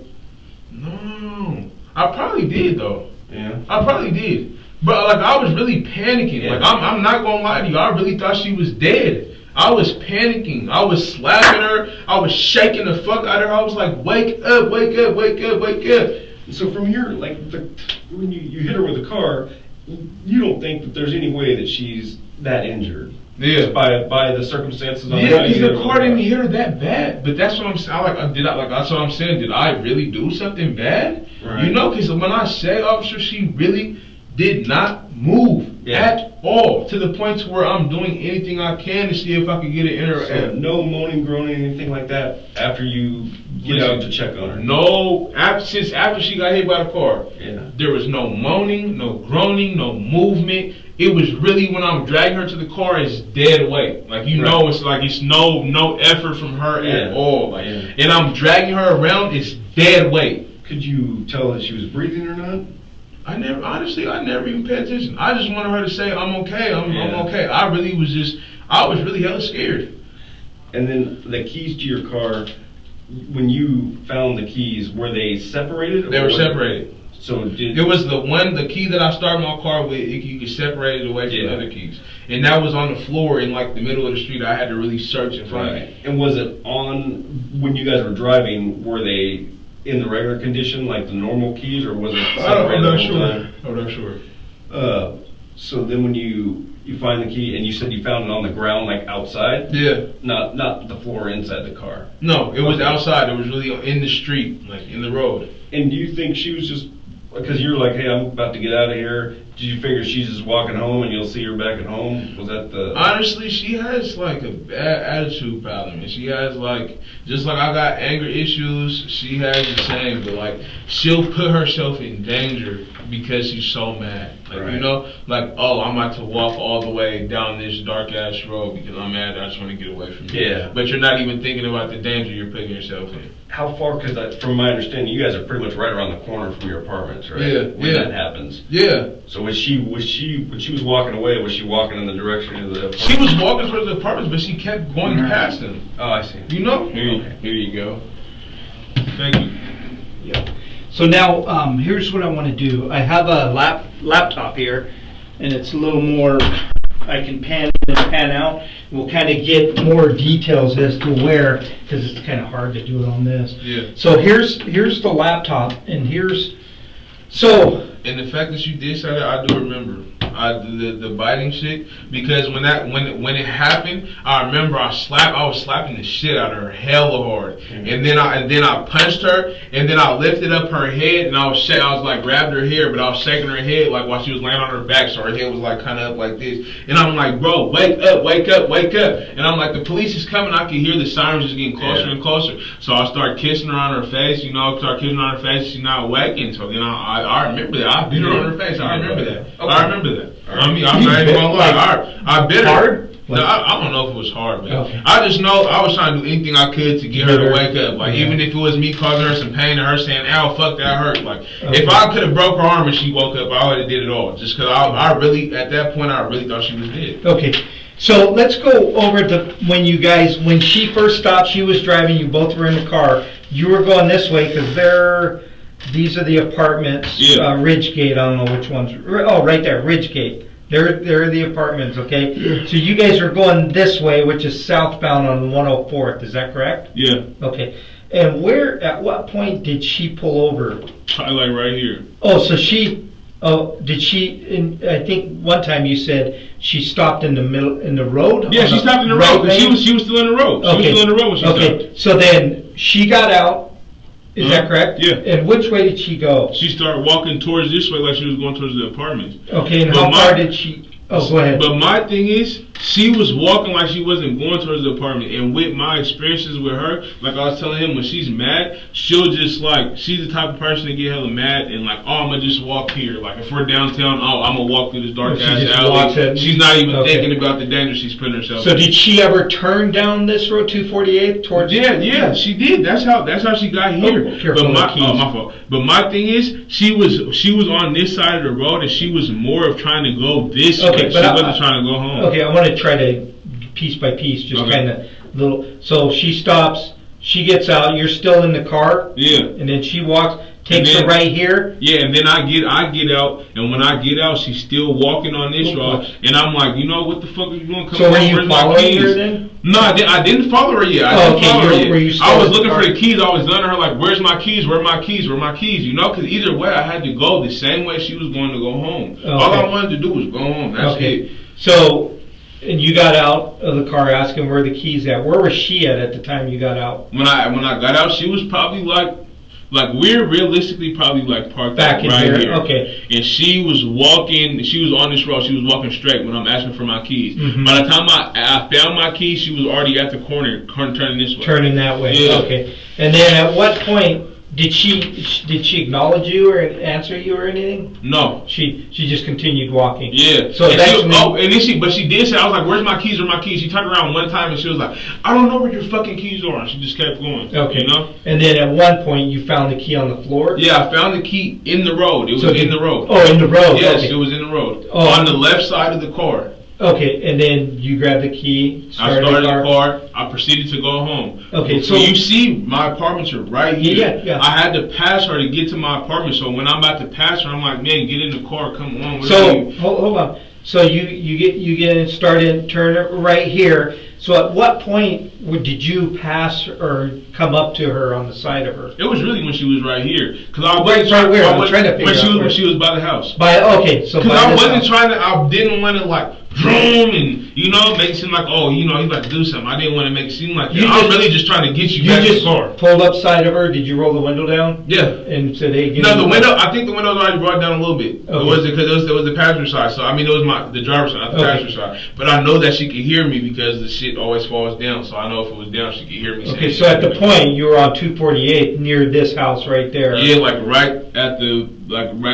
No. I probably did though. Yeah. I probably did. But I was really panicking. Yeah. I'm not going to lie to you. I really thought she was dead. I was panicking. I was slapping her. I was shaking the fuck out of her. I was like, "Wake up, wake up, wake up, wake up." So from here, when you hit her with a car, you don't think that there's any way that she's that injured? Yeah. By the circumstances. Yeah, because the car didn't hit her that bad. But that's what I'm saying. That's what I'm saying. Did I really do something bad? Right. You know, because when I say, officer, she really did not move at all, to the point to where I'm doing anything I can to see if I could get it So no moaning, groaning, anything like that after you get out to check on her? No, after she got hit by the car. Yeah. There was no moaning, no groaning, no movement. It was really, when I'm dragging her to the car, it's dead weight. It's no effort from her at all. And I'm dragging her around, it's dead weight. Could you tell that she was breathing or not? I never even paid attention. I just wanted her to say, "I'm okay, I'm okay." I was really hella scared. And then the keys to your car, when you found the keys, were they separated? They were separated. So it was the key that I started my car with. You could separate it away from the other keys. and that was on the floor in like the middle of the street. I had to really search and find it. And was it on, when you guys were driving, were they in the regular condition, like the normal keys, or was it I'm not separated the whole time? I'm not sure. So then when you find the key, and you said you found it on the ground, like outside? Yeah. Not the floor inside the car? No, it was outside. It was really in the street, like in the road. And do you think she was just, because you're like, hey, I'm about to get out of here, did you figure she's just walking home and you'll see her back at home? Was that the... Honestly, she has like a bad attitude problem, and she has like, just like I got anger issues, she has the same, but like she'll put herself in danger because she's so mad. Like, right. You know, like, oh, I'm about to walk all the way down this dark ass road because I'm mad, I just want to get away from you. Yeah. But you're not even thinking about the danger you're putting yourself in. How far, because from my understanding, you guys are pretty much right around the corner from your apartments, right? Yeah, when that happens. Yeah. So when she was walking away, was she walking in the direction of the apartment? She was walking towards the apartments, but she kept going past them. Oh, I see. You know? Here you go. Thank you. Yeah. So now, here's what I want to do. I have a laptop here, and it's a little more, I can pan in and pan out. We'll kind of get more details as to where, because it's kind of hard to do it on this. Yeah. So here's the laptop, and so. And the fact that you did say that, I do remember. The biting shit, because when it happened, I remember I was slapping the shit out of her hella hard, and then I punched her, and then I lifted up her head, and I was like grabbed her hair, but I was shaking her head like while she was laying on her back, so her head was like kind of up like this, and I'm like, bro, wake up, wake up, wake up, and I'm like, the police is coming. I can hear the sirens just getting closer and closer, so I start kissing her on her face, start kissing her on her face. She's not waking, so then I remember that I bit her on her face. I remember that. Okay. I remember that. I mean, I'm not even gonna lie. I bit her. Hard? No, I don't know if it was hard, man. Okay. I just know I was trying to do anything I could to get her to wake up. Like, even if it was me causing her some pain and her saying, ow, fuck, that hurt. Like, if I could have broke her arm and she woke up, I would have did it all. Just because I really, at that point, I really thought she was dead. Okay. So let's go over when she first stopped, she was driving, you both were in the car. You were going this way because these are the apartments, Ridgegate, I don't know which ones. Oh, right there, Ridgegate. They're the apartments, okay? Yeah. So you guys are going this way, which is southbound on 104th, is that correct? Yeah. Okay. And at what point did she pull over? Probably like right here. Oh, so did she, I think one time you said she stopped in the road? Yeah, she stopped in the road, because she was still in the road. She was still in the road when she stopped. Okay, so then she got out. Is that correct? Yeah. And which way did she go? She started walking towards this way like she was going towards the apartments. Okay, and how far did she... Oh, go ahead. But my thing is, she was walking like she wasn't going towards the apartment. And with my experiences with her, like I was telling him, when she's mad, she'll just like, she's the type of person to get hella mad and like, oh, I'm going to just walk here. Like if we're downtown, oh, I'm going to walk through this dark ass alley. She's not even thinking about the danger she's putting herself in. So did she ever turn down this road, 248, towards... Yeah, she did. That's how she got here. My fault. But my thing is, she was on this side of the road and she was more of trying to go this way. She wasn't trying to go home. Okay, I want to try to piece by piece, just kind of little. So she stops, she gets out. You're still in the car. Yeah. And then she walks, takes her right here. Yeah, and then I get out, and when I get out, she's still walking on this road, and I'm like, you know what the fuck are you doing? So were you following her then? No, I didn't follow her yet. I was looking for the keys. I was done to her like, where's my keys? Where are my keys? Where are my keys? You know, because either way, I had to go the same way she was going to go home. All I wanted to do was go home. That's it. So, and you got out of the car asking where the keys at. Where was she at the time you got out? When I got out, she was probably like we're realistically probably like parked back in right here. Okay. And she was walking. She was on this road. She was walking straight when I'm asking for my keys. Mm-hmm. By the time I found my keys, she was already at the corner, turning this way. Turning that way. Yeah. Okay. And then at what point did she acknowledge you or answer you or anything? No. She just continued walking. Yeah. So but she did say, I was like, where's my keys? Where are my keys? She turned around one time and she was like, I don't know where your fucking keys are. And she just kept going. Okay. You know? And then at one point you found the key on the floor? Yeah, I found the key in the road. It was in the road. Oh, in the road. Yes, okay. It was in the road. Oh. On the left side of the car. Okay, and then you grabbed the key, started the car. I proceeded to go home. Okay, so you see, my apartments are right here. Yeah. I had to pass her to get to my apartment. So when I'm about to pass her, I'm like, man, get in the car, come on. So hold on. So you get and start in turn right here. So at what point did you pass or come up to her on the side of her? It was really when she was right here, cause I Right where? I'm trying to figure out when she was by the house. So Cause by I this wasn't house. trying to. I didn't want to like drum and make it seem like he's about to do something. I didn't want to make it seem like that. I'm really just trying to get you back to the car. Pulled up side of her. Did you roll the window down? Yeah. And said, "Hey, get No, in the the window. I think the window was already brought down a little bit. Okay. It was because it was the passenger side. So I mean, it was the driver's side, not the passenger side. But I know that she could hear me because the shit always falls down. So I know if it was down, she could hear me. Okay, so at the point you were on 248 near this house right there. Yeah, like right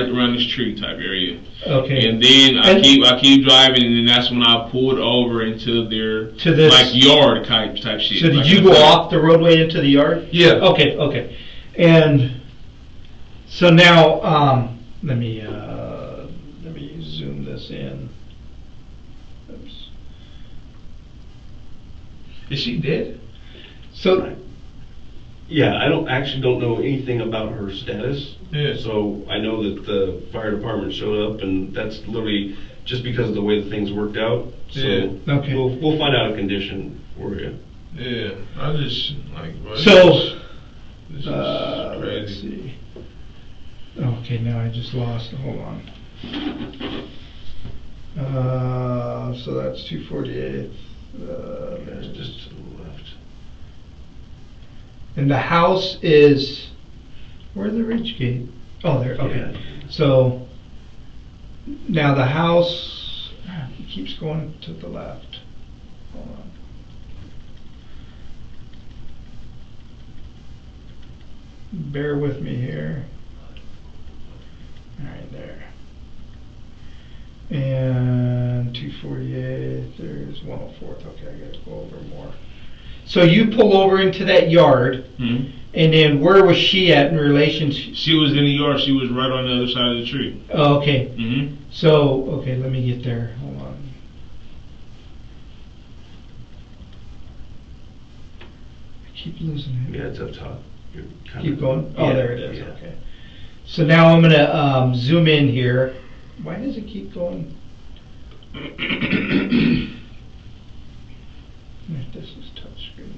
around this tree type area. Okay. And then I keep driving, and then that's when I pulled over into their this like yard type shit. So did like you go off the roadway into the yard? Yeah. Okay. And so now let me zoom this in. Oops. Is she dead? So Yeah, I don't know anything about her status. Yeah. So I know that the fire department showed up, and that's literally just because of the way the things worked out. So Yeah. Okay. we'll find out a condition for you. Yeah. I just bro, So this is let's crazy. see. Okay, now I just lost. Hold on. So that's 248. There's just to the left. And the house is, where's the ridge gate? Oh, there, okay. Yeah. So, now the house, it keeps going to the left. Hold on. Bear with me here. Alright, there. And 248, there's 104th. Okay, I gotta go over more. So you pull over into that yard, Mm-hmm. and then where was she at in relation to? She was in the yard. She was right on the other side of the tree. Oh, okay. Mm-hmm. So, okay, let me get there. Hold on. I keep losing it. Yeah, it's up top. You're kind Keep of- going? Oh, Yeah, there it is. yeah. Okay. So now I'm going to zoom in here. Why does it keep going? This is touchscreen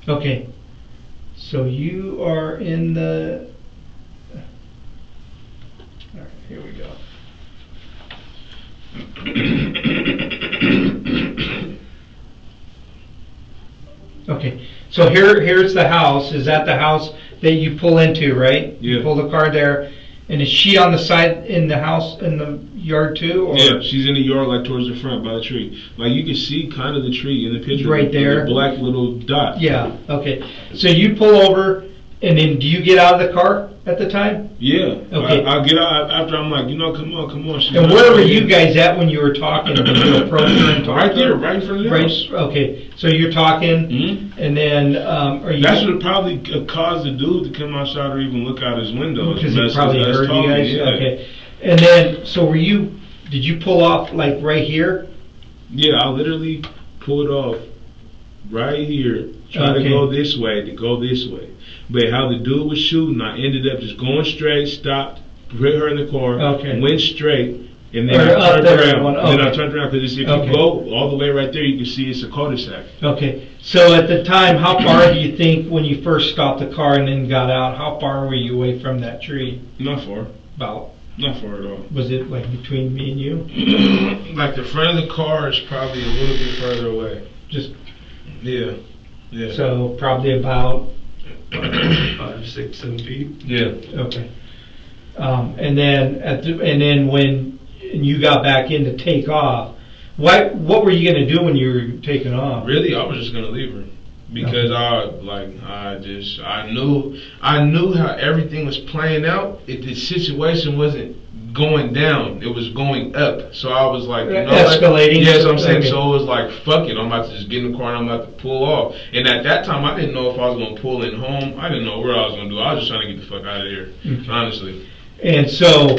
now. Okay. So you are in the. All right, here we go. Okay, so here's the house. Is that the house that you pull into, right? Yeah. You pull the car there, and is she on the side in the house in the yard too? Or? Yeah, she's in the yard, like towards the front by the tree. Like you can see kind of the tree in the picture. Right there. The black little dot. Yeah. Okay. So you pull over, and then do you get out of the car at the time? Yeah. Okay. I'll get out after I'm like, come on. She's And not where were right you here. guys at when you were talking? Did you approach her and talk Right to there, her? right in front of the Right. house. Okay. So you're talking, Mm-hmm. and then are you? That's what probably caused the dude to come outside or even look out his window. Because he probably Us heard you talking, guys. yeah. Okay. And then, so were you? Did you pull off like right here? Yeah, I literally pulled off right here, trying Okay. to go this way. But how the dude was shooting, I ended up just going straight, stopped, put her in the car, Okay. went straight, and then Or I up turned there, around. one- And then I okay. turned around because if Okay. you go all the way right there, you can see it's a cul-de-sac. Okay. So at the time, how far do you think when you first stopped the car and then got out? How far were you away from that tree? Not far. About? Not far at all. Was it like between me and you? Like the front of the car is probably a little bit further away. Just Yeah. Yeah. so probably about. 5, 6, 7 feet. Yeah. Okay. And then when you got back in to take off, what were you gonna do when you were taking off? Really, I was just gonna leave her because I knew how everything was playing out. The situation wasn't going down; it was going up. So I was like, Escalating. Yes, I'm saying. Okay. So it was like, fuck it, I'm about to just get in the car and I'm about to pull off. And at that time, I didn't know if I was gonna pull in home. I didn't know where I was gonna do. I was just trying to get the fuck out of here, Okay. honestly. And so,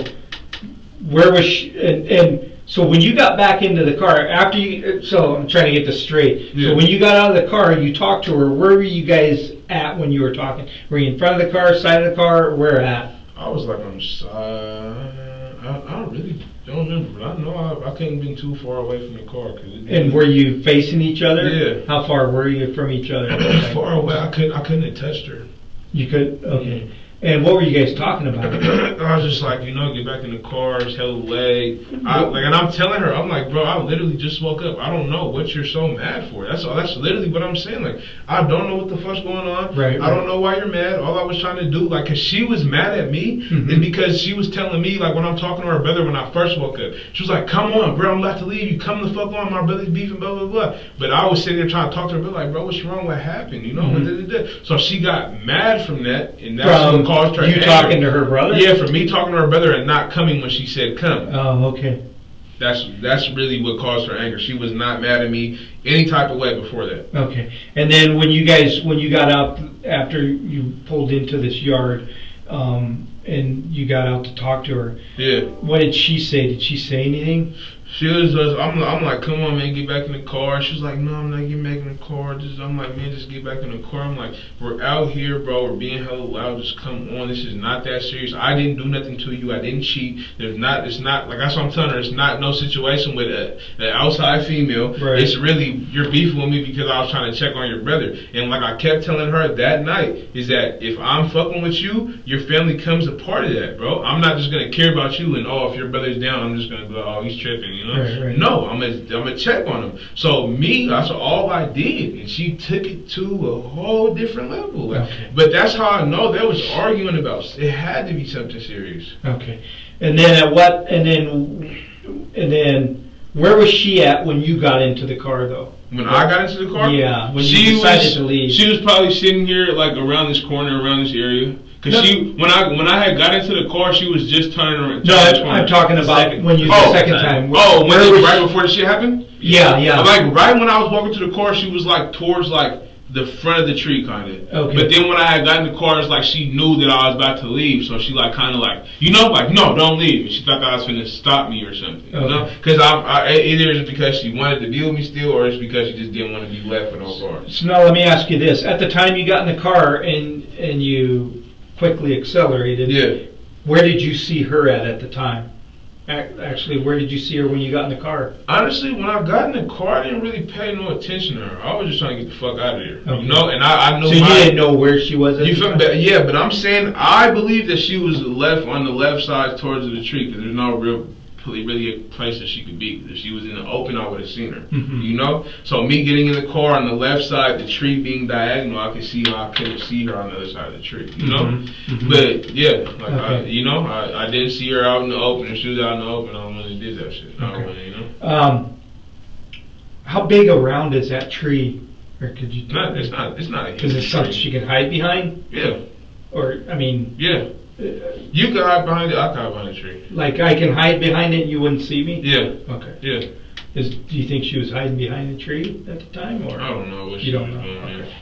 where was she? And so when you got back into the car after you, so I'm trying to get this straight. Yeah. So when you got out of the car, you talked to her. Where were you guys at when you were talking? Were you in front of the car, side of the car, or where at? I was like on the side. I really don't remember, but I know I couldn't been too far away from the car. And were you facing each other? Yeah. How far were you from each other? Far away. I couldn't have touched her. You could? Okay. And what were you guys talking about? I was just like, get back in the car, it's hella late. And I'm telling her, I'm like, bro, I literally just woke up. I don't know what you're so mad for. That's literally what I'm saying. Like, I don't know what the fuck's going on. Right. I don't know why you're mad. All I was trying to do, cause she was mad at me, is because she was telling me, like, when I'm talking to her brother when I first woke up, she was like, come on, bro, I'm about to leave. You come the fuck on, my brother's beefing, blah, blah, blah. But I was sitting there trying to talk to her brother, like, bro, what's wrong? What happened? So she got mad from that, and that's what caused her you anger. Talking to her brother? Yeah, for me talking to her brother and not coming when she said come. Oh, okay. That's really what caused her anger. She was not mad at me any type of way before that. Okay. And then when you got out after you pulled into this yard, and you got out to talk to her. Yeah. What did she say? Did she say anything? She was just, I'm like, come on, man, get back in the car. She was like, no, I'm not getting back in the car. I'm like, man, just get back in the car. I'm like, we're out here, bro. We're being hella loud. Just come on. This is not that serious. I didn't do nothing to you. I didn't cheat. It's not, like, that's what I'm telling her. It's not no situation with an outside female. Right. It's really, you're beefing with me because I was trying to check on your brother. And like I kept telling her that night, is that if I'm fucking with you, your family comes a part of that, bro. I'm not just going to care about you and, if your brother's down, I'm just going to go, oh, he's tripping, you know? Right. No, I'm gonna check on him. So that's all I did, and she took it to a whole different level. Okay. But that's how I know they was arguing about. It had to be something serious. Okay. And then where was she at when you got into the car, though? When I got into the car, yeah, when you decided to leave, she was probably sitting here like around this corner, around this area. Cause when I had got into the car, she was just turning around. No, I'm talking about when you the second time. Right before the shit happened. Yeah. Like right when I was walking to the car, she was like towards like the front of the tree, kind of. Okay. But then when I had gotten in the car, it's like she knew that I was about to leave, so she like kind of like, like, no, don't leave. And she thought that I was gonna stop me or something, you know? Because either it's because she wanted to deal with me still, or it's because she just didn't want to be left with no car. So now let me ask you this: at the time you got in the car and you quickly accelerated, yeah, where did you see her at the time? Actually, where did you see her when you got in the car? Honestly, when I got in the car, I didn't really pay no attention to her. I was just trying to get the fuck out of here. Okay. You know, and I knew. So you didn't know where she was at You the feel time? me? Yeah, but I'm saying I believe that she was on the left side towards the tree, because there's no really a place that she could be. If she was in the open, I would have seen her. Mm-hmm. You know? So me getting in the car on the left side, the tree being diagonal, I could see how I couldn't see her on the other side of the tree. You know? Mm-hmm. But yeah, like okay. I didn't see her out in the open. If she was out in the open, I don't really did that shit. I don't really, you know? How big around is that tree? Or could you? It's not a huge Because it's something tree. she can hide behind. Yeah. Or Yeah. You can hide behind it. I can hide behind the tree. like I can hide behind it and you wouldn't see me? Yeah. Okay. Yeah. Do you think she was hiding behind the tree at the time, or I don't know what you she don't was know? doing. Okay.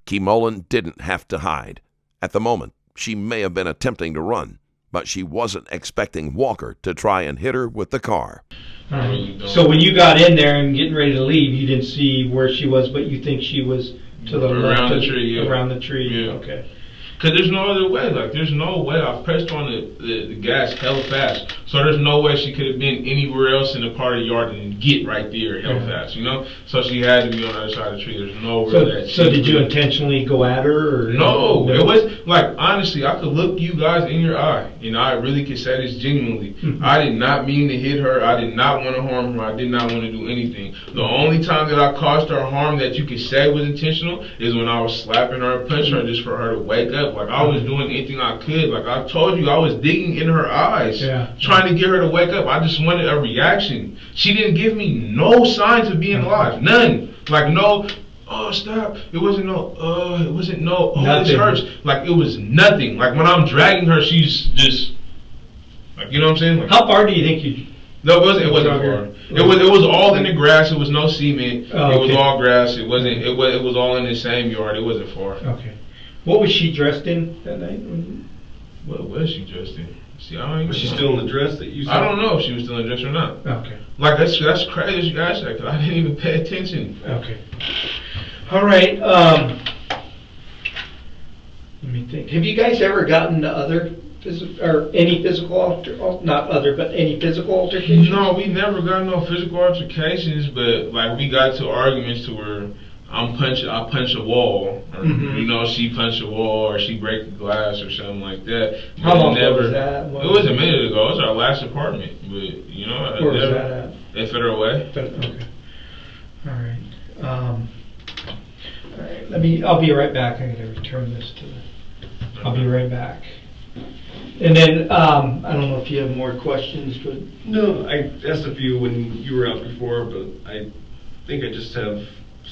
Keymolen didn't have to hide. At the moment, she may have been attempting to run, but she wasn't expecting Walker to try and hit her with the car. I really don't. So when you got in there and getting ready to leave, you didn't see where she was, but you think she was to the left around the tree. Yeah. Around the tree. Yeah. Okay. Because there's no other way. Like, there's no way. I pressed on the gas hella fast. So there's no way she could have been anywhere else in the part of the yard and get right there hella fast, you know? So she had to be on the other side of the tree. There's nowhere So did you intentionally go at her? Or No. It was, like, honestly, I could look you guys in your eye, and I really could say this genuinely. I did not mean to hit her. I did not want to harm her. I did not want to do anything. The only time that I caused her harm that you could say was intentional is when I was slapping her and punching her just for her to wake up. Like, I was doing anything I could. Like, I told you, I was digging in her eyes, trying to get her to wake up. I just wanted a reaction. She didn't give me no signs of being alive. None. Like, no, oh, stop. It wasn't no, oh, this hurts. Like, it was nothing. Like, when I'm dragging her, she's just, like, you know what I'm saying? Like, how far do you think you... No, it wasn't far. It was all in the grass. It was no cement. Oh, it was all grass. It was all in the same yard. It wasn't far. Okay. What was she dressed in that night? What was she dressed in? See, I don't even Was she know. still in the dress that you saw? I don't know if she was still in the dress or not. Okay. Like, that's crazy you guys said, because I didn't even pay attention. Okay. All right. Let me think. Have you guys ever gotten to other or any physical not other, but any physical altercations? No, we never got no physical altercations, but like we got to arguments to where I punch a wall, or you know, she punch a wall, or she break a glass or something like that. How long ago was that? It was a minute ago. It was our last apartment, but you know, where was that at? At Federal Way. Okay. All right. All right. I'll be right back. I gotta return this to the. I'll be right back. And then I don't know if you have more questions, but No, I asked a few when you were out before, but I think I just have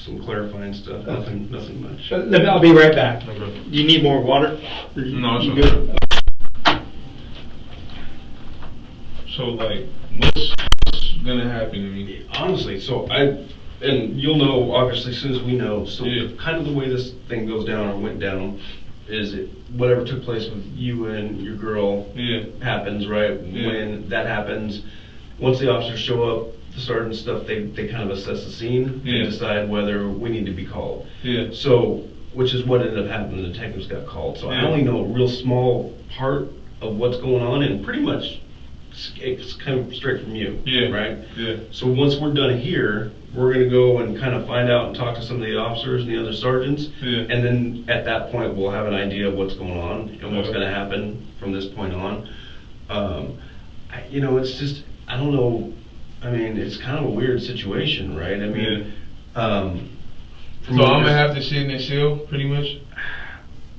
some clarifying stuff. Nothing much. I'll be right back. Okay. Do you need more water? No, it's you okay. good? So like, what's gonna happen to me? Honestly, and you'll know obviously as soon as we know. So Yeah. kind of the way this thing goes down or went down is whatever took place with you and your girl happens, right? Yeah. When that happens, once the officers show up, the sergeant stuff, they kind of assess the scene and decide whether we need to be called. Yeah. So, which is what ended up happening. The detectives got called. So I only know a real small part of what's going on, and pretty much it's kind of straight from you. Yeah. Right? Yeah. So once we're done here, we're going to go and kind of find out and talk to some of the officers and the other sergeants. Yeah. And then at that point, we'll have an idea of what's going on and what's going to happen from this point on. It's just, I don't know. I mean, it's kind of a weird situation, right? I mean, so I'm gonna have to sit in the cell, pretty much.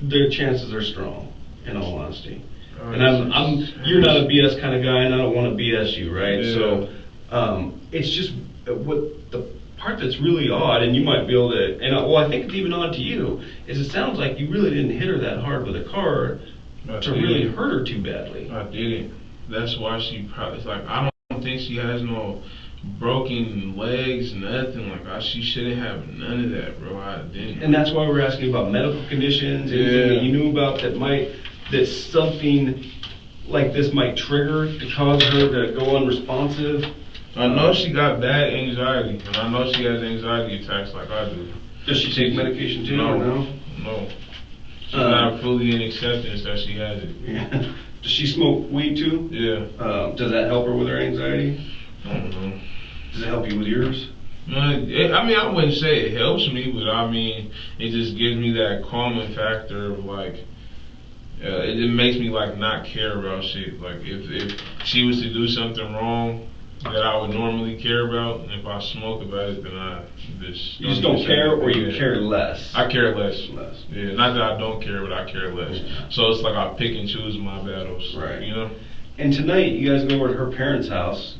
The chances are strong, in all honesty. And you're not a BS kind of guy, and I don't want to BS you, right? Yeah. So, it's just what the part that's really odd, and you might be able to, and I think it's even odd to you, is it sounds like you really didn't hit her that hard with a car to really hurt her too badly. I didn't. That's why she probably, it's like, I don't think she has no broken legs, nothing like she shouldn't have none of that, bro. I didn't. And that's why we're asking about medical conditions, anything that you knew about that something like this might trigger to cause her to go unresponsive. I know she got bad anxiety, and I know she has anxiety attacks like I do. Does she take medication too? No. She's not fully in acceptance that she has it. Yeah. Does she smoke weed too? Yeah. Does that help her with her anxiety? I don't know. Does it help you with yours? I mean, I wouldn't say it helps me, but I mean, it just gives me that calming factor of like, it makes me like not care about shit. Like if she was to do something wrong that I would normally care about, and if I smoke about it, then I just... You just don't care, or you care less? I care less. Less. Yeah, not that I don't care, but I care less. Yeah. So it's like I pick and choose my battles. Right. You know? And tonight, you guys go over to her parents' house.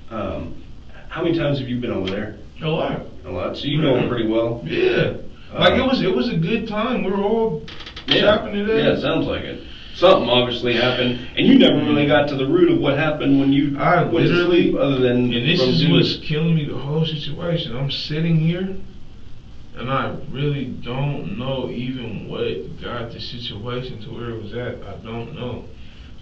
How many times have you been over there? A lot. A lot. So you know her pretty well? Yeah. Like it was a good time. We were all chopping it up. Yeah, it sounds like it. Something obviously happened, and you never really got to the root of what happened when you went to sleep, other than... And this is what's killing me, the whole situation. I'm sitting here, and I really don't know even what got the situation to where it was at. I don't know.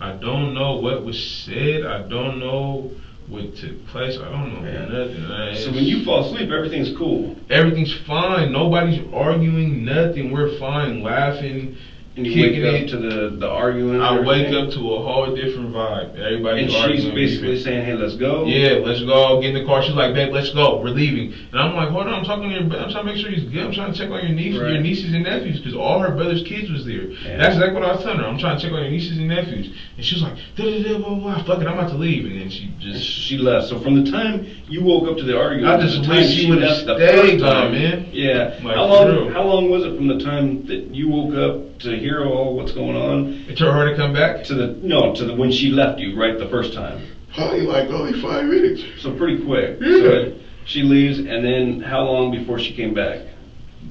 I don't know what was said. I don't know what took place. I don't know nothing. So when you fall asleep, everything's cool? Everything's fine. Nobody's arguing, nothing. We're fine, laughing. And you wake up to the arguing? I wake up to a whole different vibe. Everybody's arguing. And she's basically saying, hey, let's go? Yeah, let's go. Get in the car. She's like, babe, let's go. We're leaving. And I'm like, hold on. I'm talking to I'm trying to make sure he's good. I'm trying to check on your nieces and nephews, because all her brother's kids was there. Yeah. That's exactly what I was telling her. I'm trying to check on your nieces and nephews. And she was like, da-da-da, blah, blah, blah. Fuck it, I'm about to leave. And then she left. So from the time you woke up to the argument, I just wish she would have stayed, man. Yeah. Like, how long was it from the time that you woke up to hear all what's going on? It took her to come back? To when she left you, right, the first time? Only 5 minutes. So pretty quick. Yeah. So she leaves, and then how long before she came back?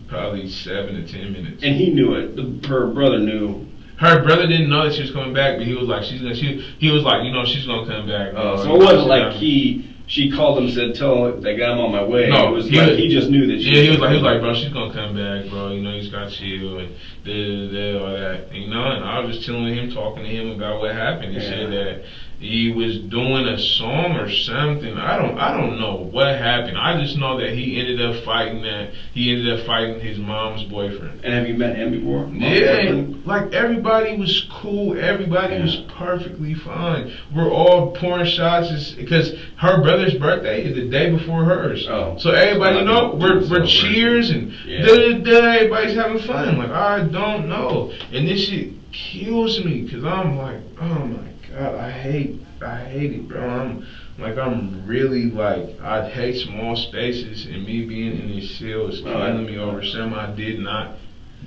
Probably 7 to 10 minutes. And he knew it. Her brother knew. Her brother didn't know that she was coming back, but he was like, he was like, she's gonna come back. So it wasn't like she called him and said, tell that guy I'm on my way. No, it was he just knew that she he was like, bro, she's gonna come back, bro. You just got chill and all that. And I was just chilling with him, talking to him about what happened. He said that he was doing a song or something. I don't know what happened. I just know that he ended up fighting his mom's boyfriend. And have you met him before? Yeah, and, like, everybody was cool. Everybody was perfectly fine. We're all pouring shots because her brother's birthday is the day before hers. Oh, so everybody, you know, we're cheers and everybody's having fun. Like, I don't know, and this shit kills me because I'm like, oh my God, I hate it, bro. I'm really like, I hate small spaces, and me being in this cell is killing me over something I did not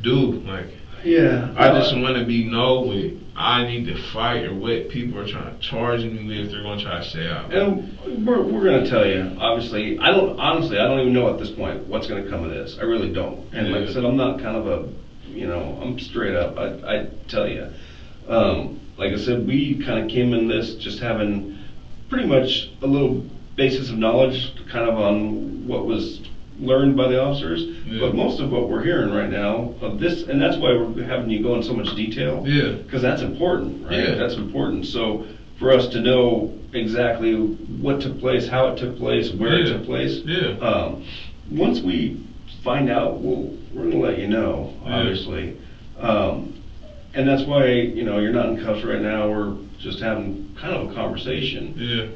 do. Like, I just want to be with I need to fight or what people are trying to charge me with. They're going to try to say out. And we're going to tell you, obviously, I don't even know at this point what's going to come of this. I really don't. And like I said, I'm not kind of I'm straight up. I tell you. Like I said, we kind of came in this just having pretty much a little basis of knowledge kind of on what was learned by the officers, but most of what we're hearing right now of this, and that's why we're having you go in so much detail, because that's important, right? That's important. So for us to know exactly what took place, how it took place, where it took place, once we find out, we're going to let you know, obviously. And that's why, you're not in cuffs right now. We're just having kind of a conversation.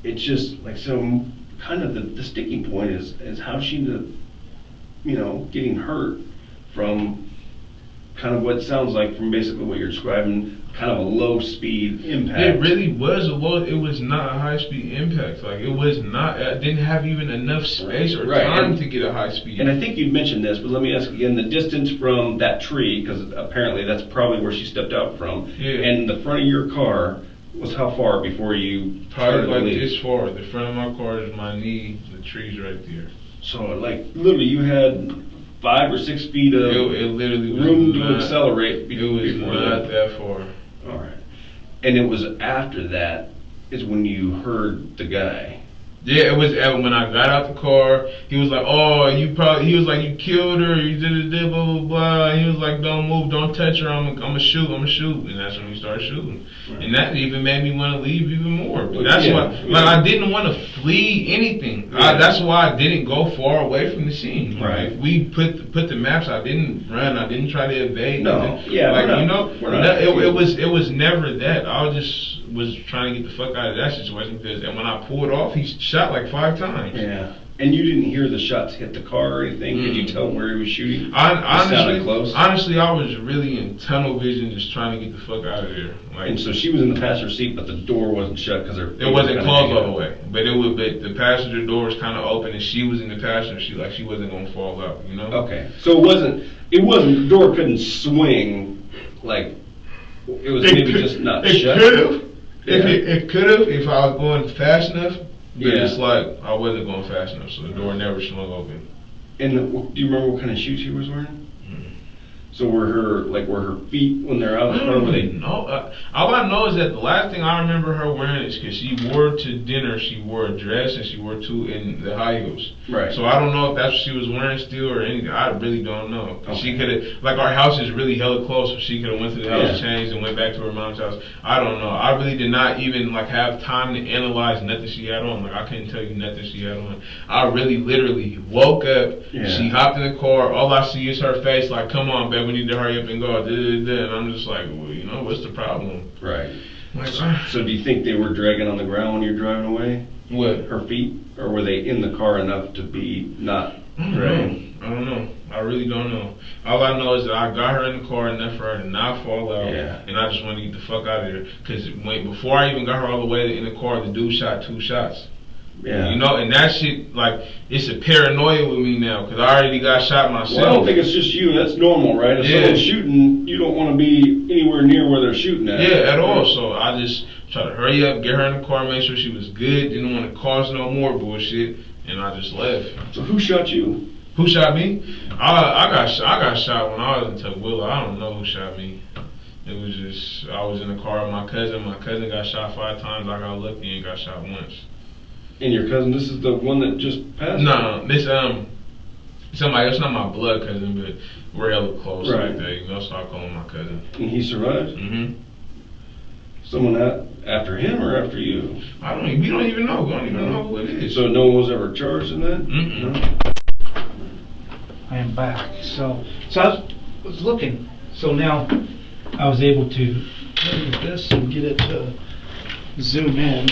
It's just like, so kind of the sticking point is how she ended up, getting hurt from kind of what sounds like, from basically what you're describing, kind of a low speed impact. It really was it was not a high speed impact. Like, it was not, I didn't have even enough space or time to get a high speed. And I think you'd mentioned this, but let me ask again, the distance from that tree, because apparently that's probably where she stepped out from, and the front of your car was how far before you probably like this far. The front of my car is my knee, the tree's right there. So like literally you had 5 or 6 feet of it literally room to accelerate before that far. All right. And it was after that is when you heard the guy. Yeah, it was when I got out the car. He was like, "Oh, he was like, you killed her, you did blah blah blah." And he was like, "Don't move, don't touch her. I'm gonna shoot." And that's when we started shooting. Right. And that even made me want to leave even more. But that's why, like, I didn't want to flee anything. That's why I didn't go far away from the scene. Right. Like, we put the maps. I didn't run. I didn't try to evade. No. It was never that. I was trying to get the fuck out of that situation, because when I pulled off, he shot like 5 times. Yeah. And you didn't hear the shots hit the car or anything? Could you tell where he was shooting? Honestly, I was really in tunnel vision, just trying to get the fuck out of there. Like, and so she was in the passenger seat, but the door wasn't shut because it wasn't closed all the way. But the passenger door was kind of open, and she was in the passenger seat, like she wasn't gonna fall out. Okay. So it wasn't. The door couldn't swing like. It was maybe just not shut. It could have. It could have if I was going fast enough. But it's like I wasn't going fast enough, so the door never swung open. And do you remember what kind of shoes she was wearing? So were her feet, when they're out of the car, were they? No. All I know is that the last thing I remember her wearing is, because she wore to dinner, she wore a dress and she wore in the high heels. Right. So I don't know if that's what she was wearing still or anything. I really don't know. Okay. She could have, like, our house is really hella close, so she could have went to the house, changed, and went back to her mom's house. I don't know. I really did not even have time to analyze nothing she had on. Like, I couldn't tell you nothing she had on. I really literally woke up. She hopped in the car. All I see is her face. Like, come on, babe, we need to hurry up and go. And I'm just like, well, what's the problem? Right. So do you think they were dragging on the ground when you're driving away? What? Her feet? Or were they in the car enough to be not dragging? I don't know. I really don't know. All I know is that I got her in the car enough for her to not fall out. And I just wanted to get the fuck out of there. Because before I even got her all the way in the car, the dude shot 2 shots. Yeah. And that shit, like, it's a paranoia with me now, because I already got shot myself. Well, I don't think it's just you. That's normal, right? If someone's shooting, you don't want to be anywhere near where they're shooting at. Yeah, at all. So I just tried to hurry up, get her in the car, make sure she was good, didn't want to cause no more bullshit, and I just left. So who shot you? Who shot me? I got shot when I was in Tukwila. I don't know who shot me. It was just, I was in the car with my cousin. My cousin got shot 5 times. I got lucky and got shot once. And your cousin, this is the one that just passed? No, this somebody else, not my blood cousin, but we're hella close like that, so I call him my cousin. And he survived? Mm-hmm. Someone after him or after you? We don't even know. We don't even know who it is. So no one was ever charged in that? Mm-mm. No? I am back. So I was looking. So now I was able to look at this and get it to zoom in.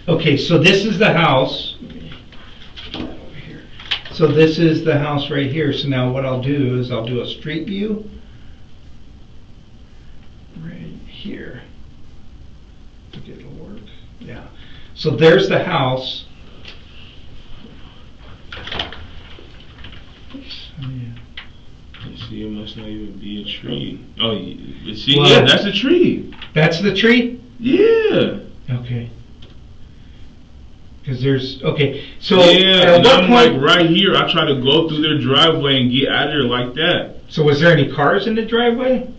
Okay, so this is the house. Over here. So this is the house right here. So now what I'll do is I'll do a street view right here. I think it'll work. Yeah. So there's the house. See, it must not even be a tree. Oh, see, Well, yeah, that's a tree. That's the tree? Yeah. Okay. Because there's, okay, so Yeah, at and what I'm point, like right here. I try to go through their driveway and get out of there like that. so was there any cars in the driveway?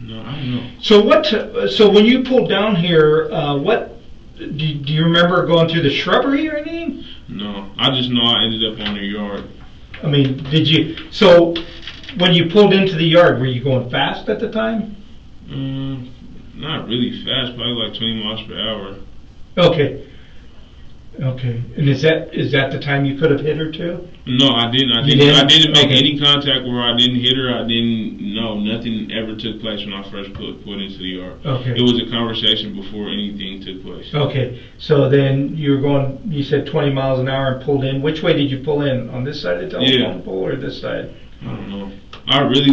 No, I don't know. So when you pulled down here, do you remember going through the shrubbery or anything? No, I just know I ended up on their yard. I mean, so when you pulled into the yard, were you going fast at the time? Not really fast, probably like 20 miles per hour. Okay. Okay. And is that the time you could have hit her too? No, I didn't. I didn't make any contact where I didn't hit her. Nothing ever took place when I first pulled into the yard. Okay. It was a conversation before anything took place. Okay. So then you said 20 miles an hour and pulled in. Which way did you pull in? On this side of the telephone pole or this side? I don't know. I really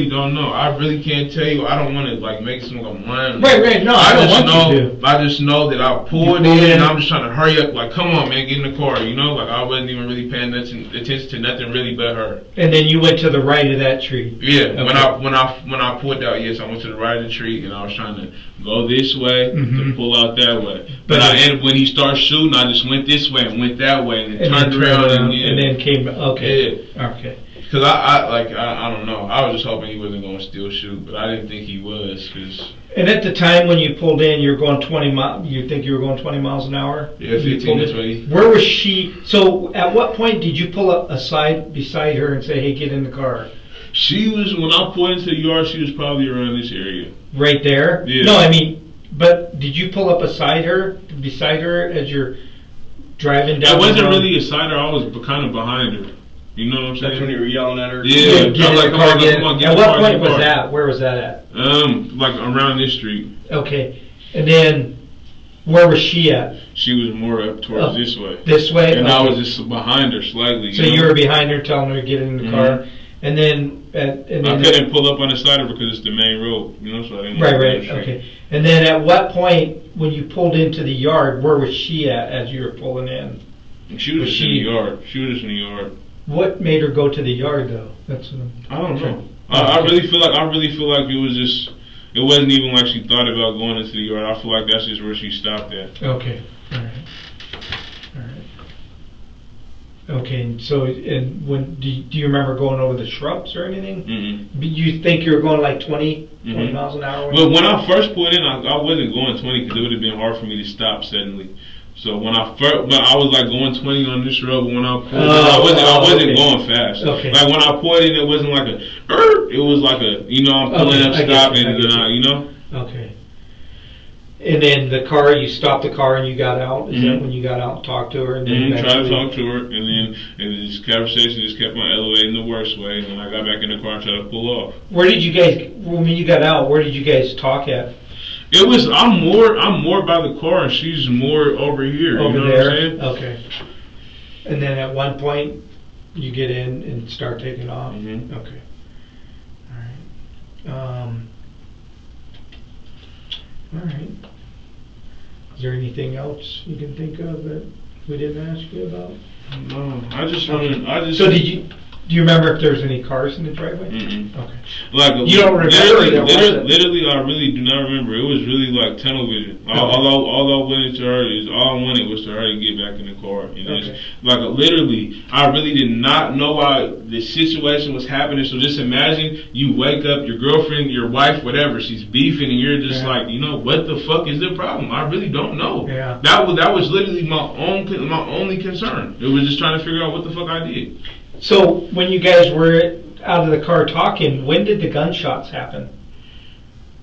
don't know. I really can't tell you. I don't want to make it seem like I'm lying. Right. No, I don't want you to. I just know that I pulled in and I'm just trying to hurry up. Like, come on, man, get in the car. You know, I wasn't even really paying attention to nothing really but her. And then you went to the right of that tree. Yeah. Okay. When I pulled out, yes, I went to the right of the tree and I was trying to go this way to pull out that way. But when he started shooting, I just went this way and went that way and turned around and then came. Okay. Yeah. Okay. Cause I don't know. I was just hoping he wasn't going to still shoot, but I didn't think he was. And at the time when you pulled in, you were going 20 miles. You think you were going 20 miles an hour? Yeah, 15 to 20. Where was she? So at what point did you pull up aside beside her and say, "Hey, get in the car"? She was, when I pulled into the yard, she was probably around this area. Right there. Yeah. No, I mean, but did you pull up beside her as you're driving down? I wasn't the road? really beside her. I was kind of behind her. You know what I'm saying? That's when you were yelling at her? Yeah. Get in the car, come on, at what point was that? Where was that at? Like around this street. Okay. And then, where was she at? She was more up towards this way. This way? And I was just behind her slightly. So you were behind her telling her to get in the car. And then... I couldn't pull up on the side of her because it's the main road. You know, so I didn't want to Right, okay. And then at what point, when you pulled into the yard, where was she at as you were pulling in? She was just in the yard. She was just in the yard. What made her go to the yard, though? I don't know. I really feel like it was just. It wasn't even like she thought about going into the yard. I feel like that's just where she stopped at. Okay. All right. Okay. So, and when do you remember going over the shrubs or anything? Mm-hmm. You think you were going like 20 miles an hour? But when I first pulled in, I wasn't going 20 because it would have been hard for me to stop suddenly. So when I was like going 20 on this road, but when I pulled in, I wasn't going fast. Okay. Like when I pulled in, it wasn't like it was like I'm pulling up, stopping, and then Okay. And then the car, you stopped the car and you got out? Is that when you got out and talked to her? And then tried to talk to her, and then this conversation just kept on elevating the worst way, and then I got back in the car and tried to pull off. Where did you guys, when you got out, where did you guys talk at? It was, I'm more by the car, and she's more over here. Over you know there? What I'm saying? Okay. And then at one point, you get in and start taking off? Mm-hmm. Okay. All right. Is there anything else you can think of that we didn't ask you about? No, So do you remember if there was any cars in the driveway? Mm-mm. Okay. Like you don't remember? Literally, I really do not remember. It was really like tunnel vision. Okay. All I wanted to her is all I wanted was to her to get back in the car. And Okay. Literally, I really did not know why the situation was happening. So just imagine you wake up, your girlfriend, your wife, whatever, she's beefing, and you're just like, what the fuck is the problem? I really don't know. Yeah. That was literally my only concern. It was just trying to figure out what the fuck I did. So when you guys were out of the car talking, when did the gunshots happen?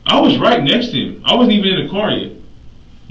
I was right next to him. I wasn't even in the car yet.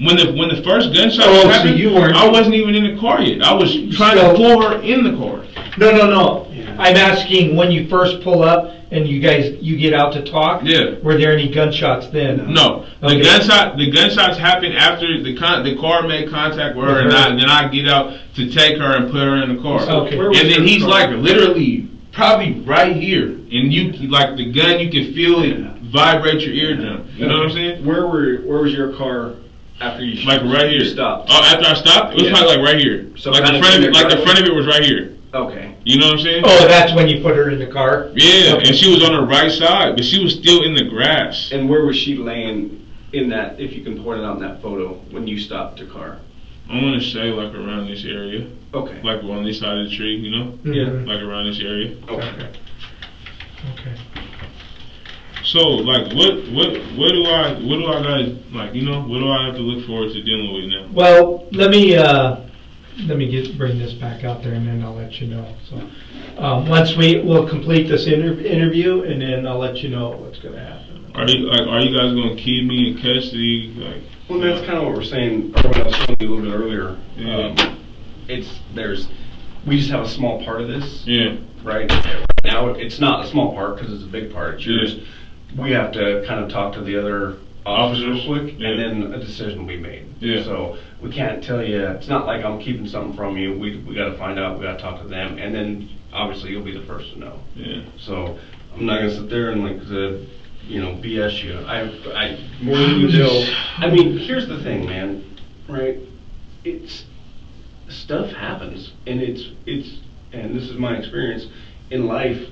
When the first gunshot happened, so you weren't. I wasn't even in the car yet. I was trying to pull her in the car. No. Yeah. I'm asking when you first pull up and you get out to talk. Yeah. Were there any gunshots then? No. Okay. The gunshots happened after the car made contact with her, and then I get out to take her and put her in the car. Okay. And then he's like literally probably right here, and you like the gun, you can feel it vibrate your eardrum. You know what I'm saying? Where was your car after you Like right here. stopped? Oh, after I stopped, it was probably like right here. So like kind the of front of in it, your like the driveway? front of it was right here. Okay. You know what I'm saying? Oh, that's when you put her in the car? Yeah, Okay. and she was on the right side, but she was still in the grass. And where was she laying in that, if you can point it out in that photo, when you stopped your car? I want to say like around this area, Okay. like on this side of the tree, you know, Mhm. like around this area. Okay. Okay. So like, what do I gotta like, you know, what do I have to look forward to dealing with now? Well, let me bring this back out there, and then I'll let you know. So, once we'll complete this interview, and then I'll let you know what's going to happen. Are you guys gonna keep me in custody? Like, Well, that's kind of what we're saying, or what I was telling you a little bit earlier. Yeah. We just have a small part of this. yeah, Right now, it's not a small part because it's a big part. It's yours. We have to kind of talk to the other officers quick, Yeah. and then a decision will be made. Yeah. So we can't tell you. It's not like I'm keeping something from you. We got to find out. We got to talk to them, and then obviously you'll be the first to know. yeah. So I'm not gonna sit there and BS you. I more than you know. I mean, here's the thing, man. Right? It's stuff happens, and and this is my experience in life.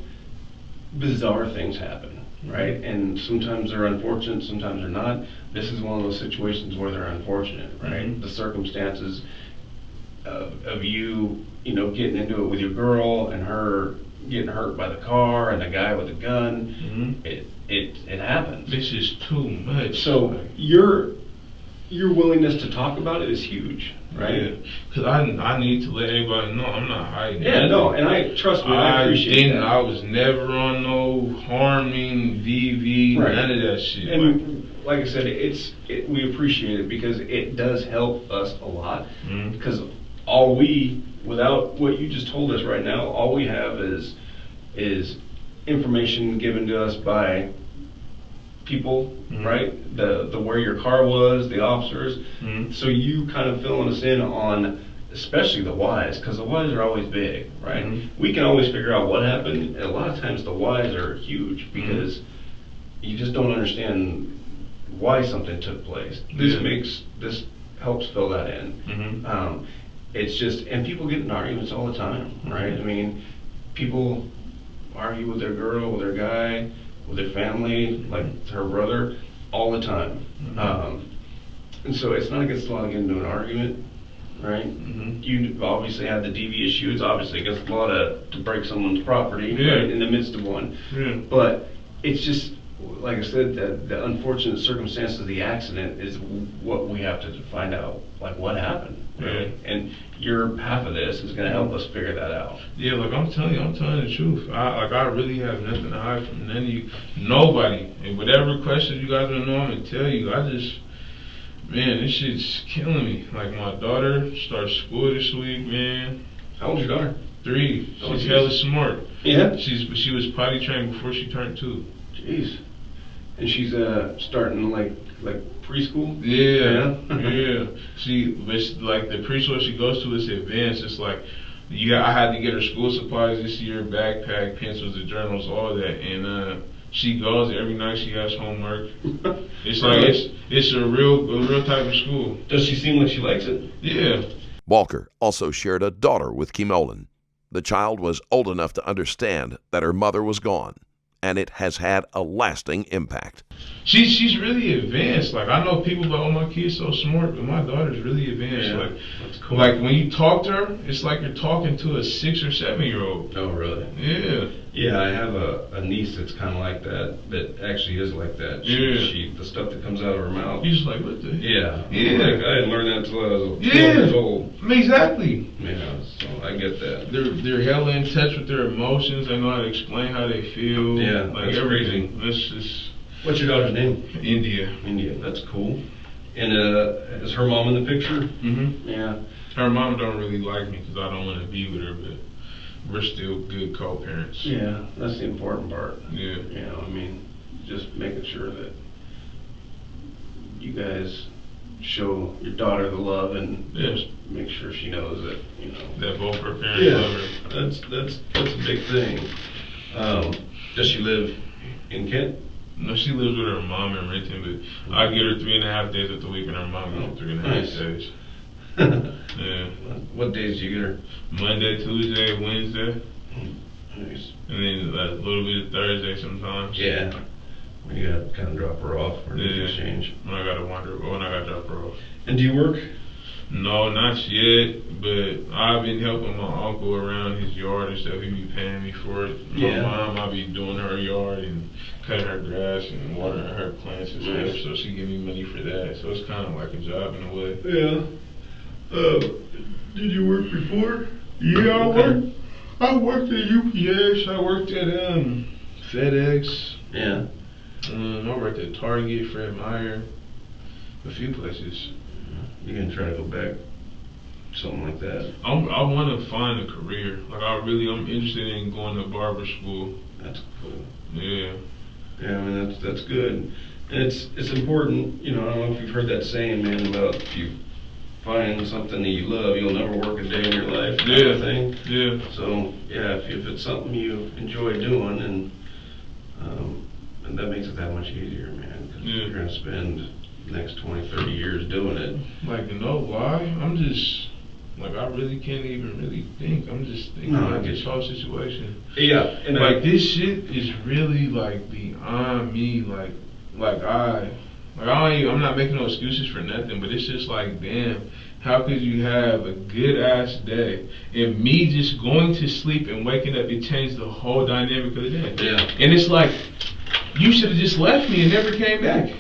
Bizarre things happen, right? And sometimes they're unfortunate, sometimes they're not. This is one of those situations where they're unfortunate, right? Mhm. The circumstances of you getting into it with your girl and her getting hurt by the car and the guy with the gun. Mhm. It happens. This is too much. So your willingness to talk about it is huge, right? Because I need to let everybody know I'm not hiding. Yeah, no, and trust me, I appreciate that. I was never on no harming VV, Right. none of that shit. And like I said, we appreciate it because it does help us a lot. Mhm. Because without what you just told us right now, all we have is information given to us by people, Mhm. right? The where your car was, the officers. Mhm. So you kind of filling us in on, especially the whys, because the whys are always big, right? Mhm. We can always figure out what happened, and a lot of times the whys are huge because you just don't understand why something took place. This helps fill that in. Mhm. It's just, and people get in arguments all the time, right? I mean, people argue with their girl, with their guy, with their family, like her brother, all the time. And so it's not against the law to get into an argument, right? Mhm. You obviously had the DV issue. It's obviously against the law to break someone's property, Yeah. right, in the midst of one. Yeah. But it's just, like I said, the unfortunate circumstances of the accident is what we have to find out, like what happened, really. Yeah. And your half of this is going to help us figure that out. Yeah, like I'm telling the truth. I really have nothing to hide from none of you, nobody. And whatever questions you guys don't know, I'm gonna tell you. Man, this shit's killing me. Like my daughter starts school this week, man. How old's your daughter? 3. Oh, She's geez. hella smart. Yeah. She was potty trained before she turned 2. Jeez. And she's starting like preschool? Yeah, Yeah? yeah. But like the preschool she goes to is advanced. It's like I had to get her school supplies this year: backpack, pencils, the journals, all that. And she goes every night. She has homework. It's like it's a real type of school. Does she seem like she likes it? Yeah. Walker also shared a daughter with Keymolen. The child was old enough to understand that her mother was gone, and it has had a lasting impact. She's really advanced. Like I know people like, oh, my kid's so smart, but my daughter's really advanced. Yeah, Like, that's cool. like when you talk to her, it's like you're talking to a 6 or 7 year old. Oh, really? Yeah. Yeah, I have a niece that's kind of like that. That actually is like that. She the stuff that comes out of her mouth. You're just like, what the? Yeah. Yeah. Like, I didn't learn that until I was 12 years old. Exactly. Yeah, so I get that. They're hella in touch with their emotions. They know how to explain how they feel. Yeah, like that's everything. crazy. That's just What's your daughter's name? India. India. That's cool. And is her mom in the picture? Mm-hmm. Yeah. Her mom don't really like me because I don't want to be with her, but we're still good co-parents. Yeah, that's the important part. Yeah. You know, I mean, just making sure that you guys show your daughter the love and just make sure she knows that, you know. That both her parents love her. That's a big thing. Does she live in Kent? No, she lives with her mom in Renton, but I get her 3.5 days of the week, and her mom gets 3.5 days. Yeah. What days do you get her? Monday, Tuesday, Wednesday, Nice. and then a little bit of Thursday sometimes. Yeah. When you gotta kind of drop her off or do the exchange. When I gotta drop her off. And do you work? No, not yet, but I've been helping my uncle around his yard and stuff. He be paying me for it. My mom, I be doing her yard and cutting her grass and watering her plants and stuff, so she give me money for that. So it's kind of like a job in a way. Yeah. Did you work before? Yeah, I worked at UPS. I worked at FedEx. Yeah. I worked at Target, Fred Meyer, a few places. You gonna try to go back, something like that? I want to find a career. Like I'm interested in going to barber school. That's cool. Yeah. Yeah, I mean that's good, and it's important. You know, I don't know if you've heard that saying, man, about if you find something that you love, you'll never work a day in your life. Kind of thing. Yeah. So yeah, if it's something you enjoy doing, and that makes it that much easier, man. Because you're gonna spend the next 20, 30 years doing it. Like, no lie, I'm just like I really can't even really think. I'm just thinking about this whole situation. Yeah, and like this shit is really like beyond me. I'm not making no excuses for nothing, but it's just like, damn, how could you have a good ass day and me just going to sleep and waking up, it changed the whole dynamic of the day. Yeah. And it's like, you should have just left me and never came back.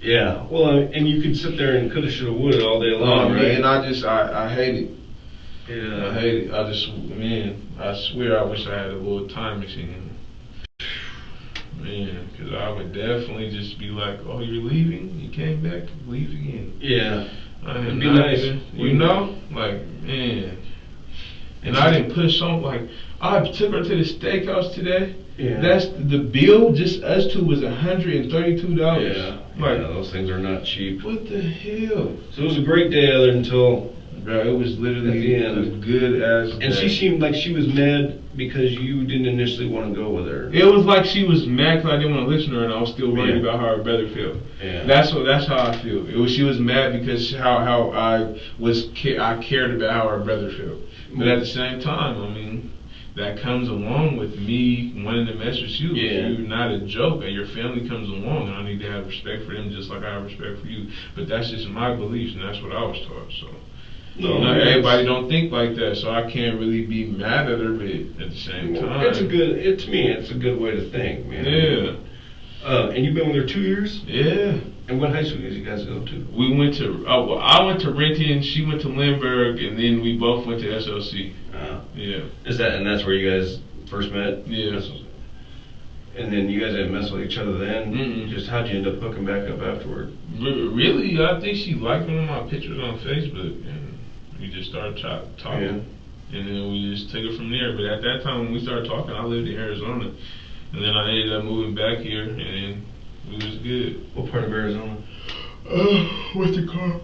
Yeah, well, and you could sit there and coulda, shoulda, woulda all day long, right? And I hate it. Yeah. I hate it. I swear I wish I had a little time machine. Man, because I would definitely just be like, oh, you're leaving? You came back? Leave again. Yeah. It'd be nice. You know? Like, man. And I didn't push on, like, I took her to the steakhouse today. Yeah. That's the bill, just us two, was $132. Yeah. Like, those things are not cheap. what the hell? So it was a great day other until... Bro, it was literally at the a end. good ass day. And she seemed like she was mad because you didn't initially want to go with her. It was like she was mad because I didn't want to listen to her, and I was still worried about how her brother felt. Yeah. That's how I feel. She was mad because how I cared about how her brother felt. But at the same time, I mean, that comes along with me wanting to mess with you. Yeah. You're not a joke, and your family comes along, and I need to have respect for them just like I have respect for you. But that's just my beliefs, and that's what I was taught. So. No, Not everybody don't think like that, so I can't really be mad at her, but at the same time, to me, it's a good way to think, man. Yeah. And you've been with her 2 years? Yeah. And what high school did you guys go to? We went to, I went to Renton, she went to Lindbergh, and then we both went to SLC. Yeah. And that's where you guys first met? Yeah. And then you guys didn't mess with each other then? Mm-mm. Just how'd you end up hooking back up afterward? Really, I think she liked one of my pictures on Facebook, and we just started talking. Yeah. And then we just took it from there. But at that time when we started talking, I lived in Arizona. And then I ended up moving back here, and then we was good. What part of Arizona? What's it called?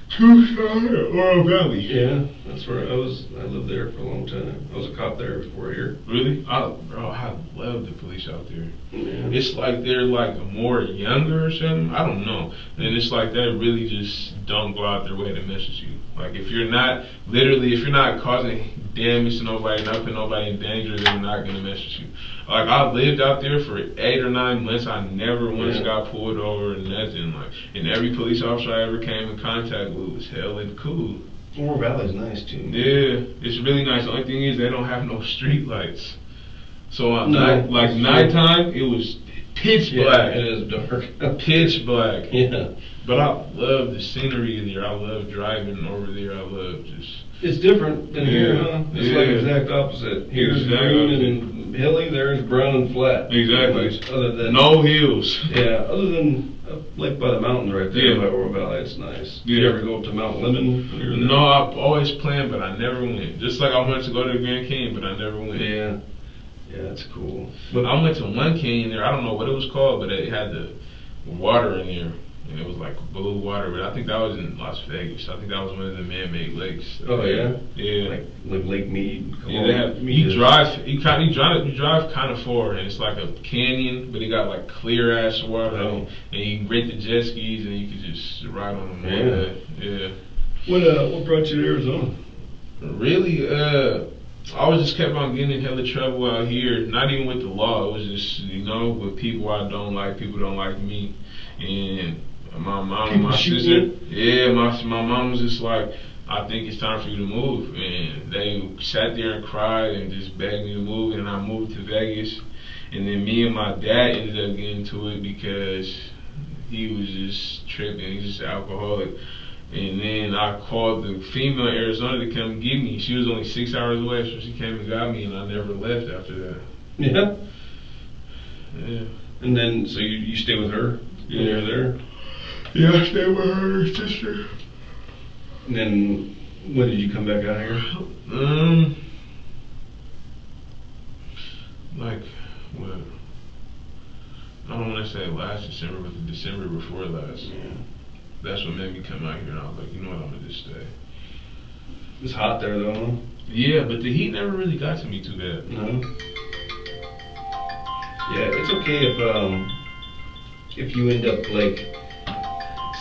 Tucson or Oro Valley. Yeah, that's where I lived there for a long time. I was a cop there before here. Really? I love the police out there. Yeah. It's like they're like more younger or something. I don't know. And it's like they really just don't go out their way to mess with you. Like if you're not causing damage to nobody, not putting nobody in danger, they're not gonna mess with you. Like I lived out there for 8 or 9 months. I never once got pulled over or nothing. Like, and every police officer I ever came in contact with was hella cool. Oro Valley's nice too. Yeah, it's really nice. The only thing is they don't have no street lights. So No. nighttime, it was pitch black. It is dark. Pitch black. Yeah. But I love the scenery in there. I love driving over there. I love just. It's different than here, huh? It's like exact opposite. Here's green and hilly, there's brown and flat. Exactly. Other than No hills. Yeah, other than like by the mountains right there, by Oro Valley, it's nice. Did you ever go up to Mount Lemon? When you were there? No, I've always planned, but I never went. Just like I wanted to go to the Grand Canyon, but I never went. Yeah, it's cool. But I went to one canyon there. I don't know what it was called, but it had the water in there. And it was like blue water, but I think that was in Las Vegas. I think that was one of the man-made lakes. Oh yeah, yeah, like Lake Mead. Yeah, they have. You drive kind of far, and it's like a canyon, but it got like clear ass water, and you can rent the jet skis, and you can just ride on them all day. Yeah. What brought you to Arizona? Really, I was just kept on getting in hella trouble out here. Not even with the law. It was just with people I don't like. People don't like me, and my mom and my sister. Yeah, my mom was just like, I think it's time for you to move. And they sat there and cried and just begged me to move. And I moved to Vegas. And then me and my dad ended up getting into it because he was just tripping. He's just an alcoholic. And then I called the female in Arizona to come get me. She was only 6 hours away, so she came and got me. And I never left after that. Yeah. Yeah. And then, so you stay with her when you're there? Yeah, I stayed with her and her sister. And then, when did you come back out here? Like, what? I don't want to say last December, but the December before last. Yeah. That's what made me come out here, and I was like, you know what, I'm gonna just stay. It's hot there though, huh? Yeah, but the heat never really got to me too bad. No. Yeah, it's okay if you end up like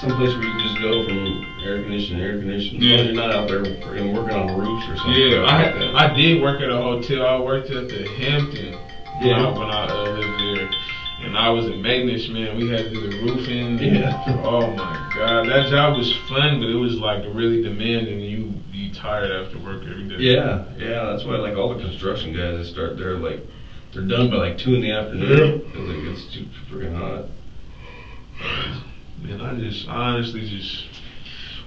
someplace where you can just go from air conditioning to air conditioning. Yeah. You're not out there working on roofs or something. Yeah, like that. I did work at a hotel. I worked at the Hampton when I lived there. And I was a maintenance man. We had to do the roofing. Yeah. Oh my God, that job was fun, but it was like really demanding. You tired after work every day. Yeah. That's why like all the construction guys that start there they're done by like 2 in the afternoon because it gets too freaking hot. Man, I honestly just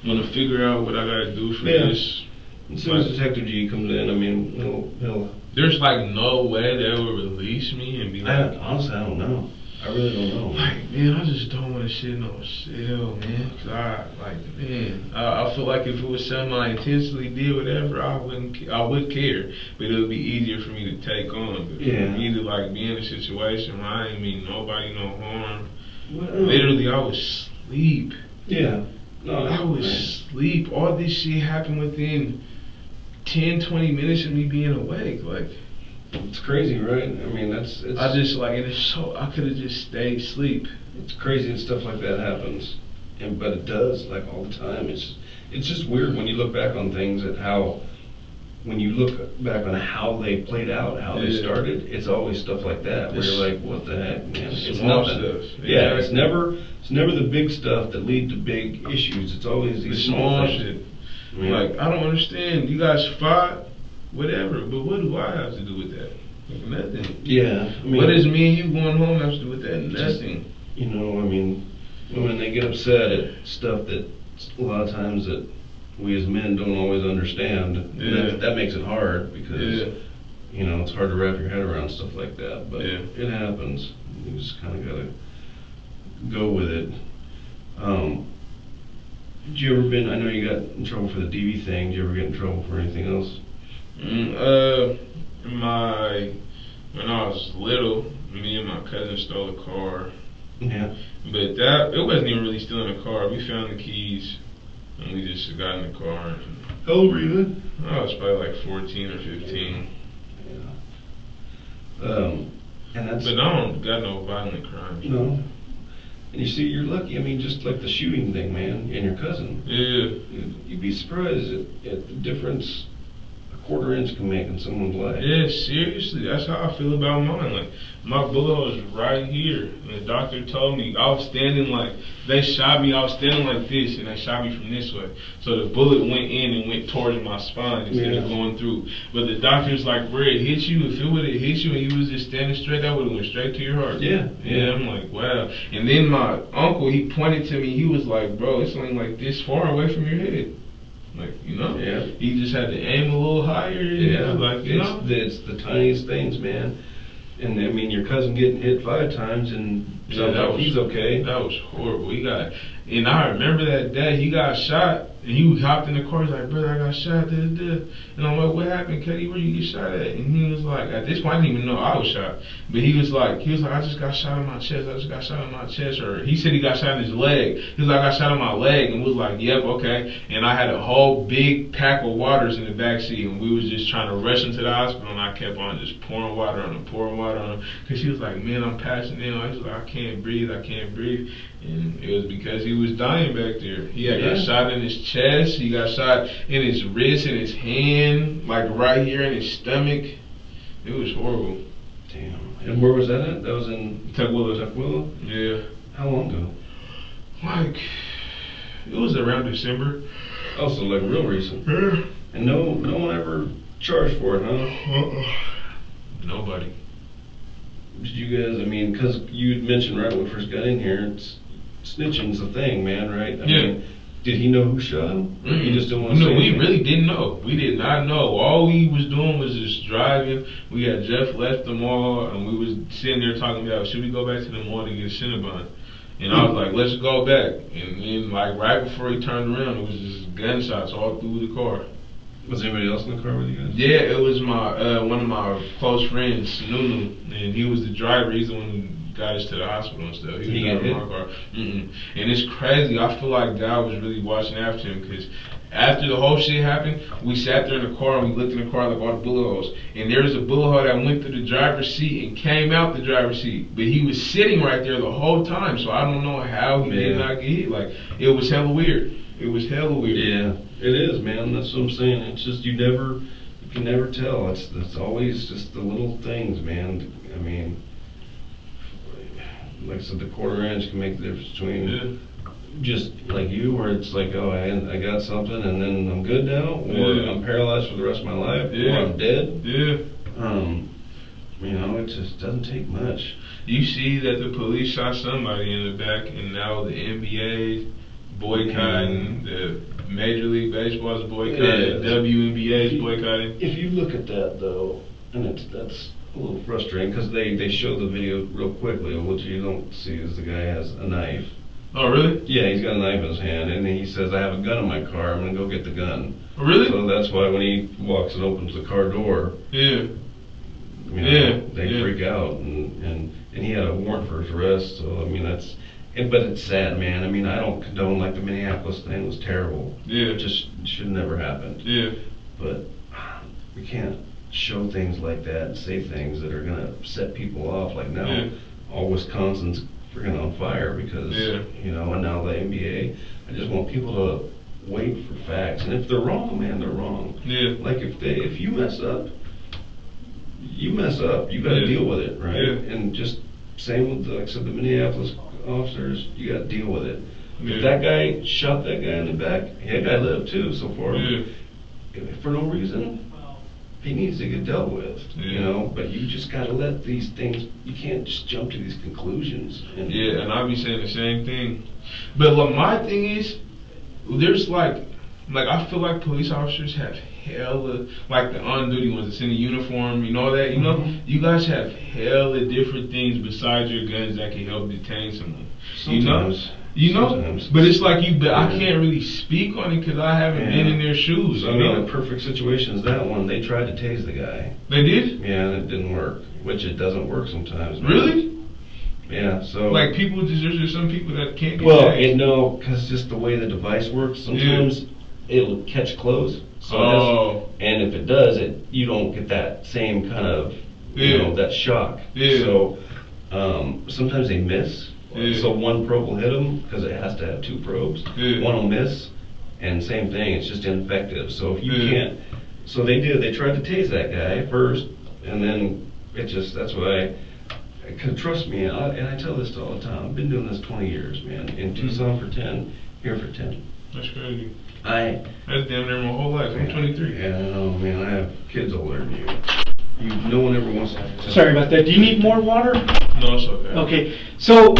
want to figure out what I gotta do for this. As soon as Detective G comes in, I mean, he'll. There's like no way they will release me and be like. Honestly, I don't know. I really don't know. Like, man, I just don't want to sit in no cell, man. Cause I feel like if it was something I intentionally did, whatever, I would care. But it would be easier for me to take on. But for me to like be in a situation where I ain't mean nobody no harm. Literally, I was asleep. Yeah. No, I was asleep. All this shit happened within 10-20 minutes of me being awake. Like, it's crazy, right? I mean, it's. I just like, and it's so, I could have just stayed asleep. It's crazy that stuff like that happens, but it does like all the time. It's just weird when you look back on things at how, when you look back on how they played out, how they started. It's always stuff like that where you're like, what the heck, man? It's nothing. Stuff. Yeah, it's never the big stuff that lead to big issues. It's always these small shit. Yeah. Like, I don't understand. You guys fought, whatever, but what do I have to do with that? Like, nothing. Yeah. I mean, what does me and you going home have to do with that? Nothing. I mean, when they get upset at stuff that a lot of times that we as men don't always understand, that makes it hard because, it's hard to wrap your head around stuff like that, but it happens. You just kind of got to go with it. Did you ever I know you got in trouble for the DV thing. Did you ever get in trouble for anything else? When I was little, me and my cousin stole a car. Yeah. But it wasn't even really stealing a car. We found the keys and we just got in the car. How old were you then? I was probably like 14 or 15. And that's. But I don't got no violent crimes. No. And you see, you're lucky. I mean, just like the shooting thing, man, and your cousin. Yeah. You'd be surprised at the difference, a quarter inch can make in someone's life. Yeah, seriously, that's how I feel about mine. Like, my bullet hole is right here. And the doctor told me, I was standing like, they shot me, I was standing like this, and they shot me from this way. So the bullet went in and went towards my spine instead of going through. But the doctor's like, where it hit you, if it would have hit you and you was just standing straight, that would have went straight to your heart. Yeah. I'm like, wow. And then my uncle, he pointed to me, he was like, bro, it's only like this far away from your head. Like, you know? Yeah. He just had to aim a little higher. Yeah. Like, you know? It's the tiniest things, man. And I mean, your cousin getting hit 5 times and he's okay. That was horrible. And I remember that day he got shot, and he hopped in the car. He's like, brother, I got shot. And I'm like, what happened, Katie? Where you get shot at? And he was like, at this point, I didn't even know I was shot. But he was like, I just got shot in my chest. Or he said he got shot in his leg. He was like, I got shot in my leg, and was like, yep, okay. And I had a whole big pack of waters in the back seat, and we was just trying to rush him to the hospital, and I kept on just pouring water on him. Because he was like, man, I'm passing out. He was like, I can't breathe. And it was because he was dying back there. He had got shot in his chest. He got shot in his wrist, in his hand, like right here in his stomach. It was horrible. Damn. And where was that at? That was in Tukwila. Yeah. How long ago? Like, it was around December. Oh, so like real recent. Yeah. And no one ever charged for it, huh? Nobody. Did you guys, I mean, because you mentioned right when we first got in here, snitching's a thing, man, right? I mean, did he know who shot him? Or he just didn't want to say we anything? really didn't know. We did not know. All we was doing was just driving. We had just left the mall, and we was sitting there talking about, should we go back to the mall to get a Cinnabon? And I was like, let's go back. And then, like, right before he turned around, it was just gunshots all through the car. Was anybody else in the car with you guys? Yeah, it was my one of my close friends, Nunu, and he was the driver. He's the one who got us to the hospital and stuff. He was driving my car. And it's crazy. I feel like God was really watching after him, because after the whole shit happened, we sat there in the car and we looked in the car like all the bullet holes. And there was a bullet hole that went through the driver's seat and came out the driver's seat. But he was sitting right there the whole time, so I don't know how he did not get hit. Like, it was hella weird. Yeah, it is, man. That's what I'm saying. It's just you can never tell. It's always just the little things, man. I mean, like I said, the quarter inch can make the difference between just like you, where it's like, oh, I got something, and then I'm good now, or I'm paralyzed for the rest of my life, or I'm dead. You know, it just doesn't take much. You see that the police shot somebody in the back, and now the NBA boycotting, the Major League Baseball is boycotting, WNBA is boycotting. If you look at that though, and that's a little frustrating, because they show the video real quickly. What you don't see is the guy has a knife. Oh, really? Yeah, he's got a knife in his hand, and he says, I have a gun in my car, I'm gonna go get the gun. Oh, really? So that's why when he walks and opens the car door, they freak out, and he had a warrant for his arrest, so I mean, but it's sad, man. I mean, I don't condone, like, the Minneapolis thing was terrible. It just should have never happened. But we can't show things like that and say things that are gonna set people off. Like now, all Wisconsin's freaking on fire because, you know, and now the NBA. I just want people to wait for facts. And if they're wrong, man, they're wrong. Like if you mess up, you gotta deal with it, right? And just same with, like I said, the Minneapolis officers, you gotta deal with it. If that guy shot that guy in the back, that guy lived too, so far. For no reason, he needs to get dealt with, you know, but you just gotta let these things, you can't just jump to these conclusions. And I be saying the same thing. But like, my thing is, there's like I feel like police officers have hella, like the on-duty ones that's in the uniform, you know that, you know, you guys have hella different things besides your guns that can help detain someone. Sometimes. You know, but it's like I can't really speak on it because I haven't been in their shoes. I mean, a perfect situation is that one. They tried to tase the guy. They did? Yeah, and it didn't work, which it doesn't work sometimes. Man. Really? Yeah, so. Like people, there's some people that can't get tased. No, because just the way the device works, sometimes it'll catch close. So and if it does, you don't get that same kind of, you know, that shock. So sometimes they miss. So one probe will hit them because it has to have 2 probes. One will miss, and same thing, it's just ineffective. So if you can't So they did. They tried to tase that guy first, and then that's why. Cause trust me, and I tell this all the time. I've been doing this 20 years, man. In Tucson for 10, here for 10. That's crazy. That's damn near my whole life. I'm 23. Yeah, I know, man. I have kids older than you. No one ever wants to. Sorry about that. Do you need more water? No, it's okay. Okay, so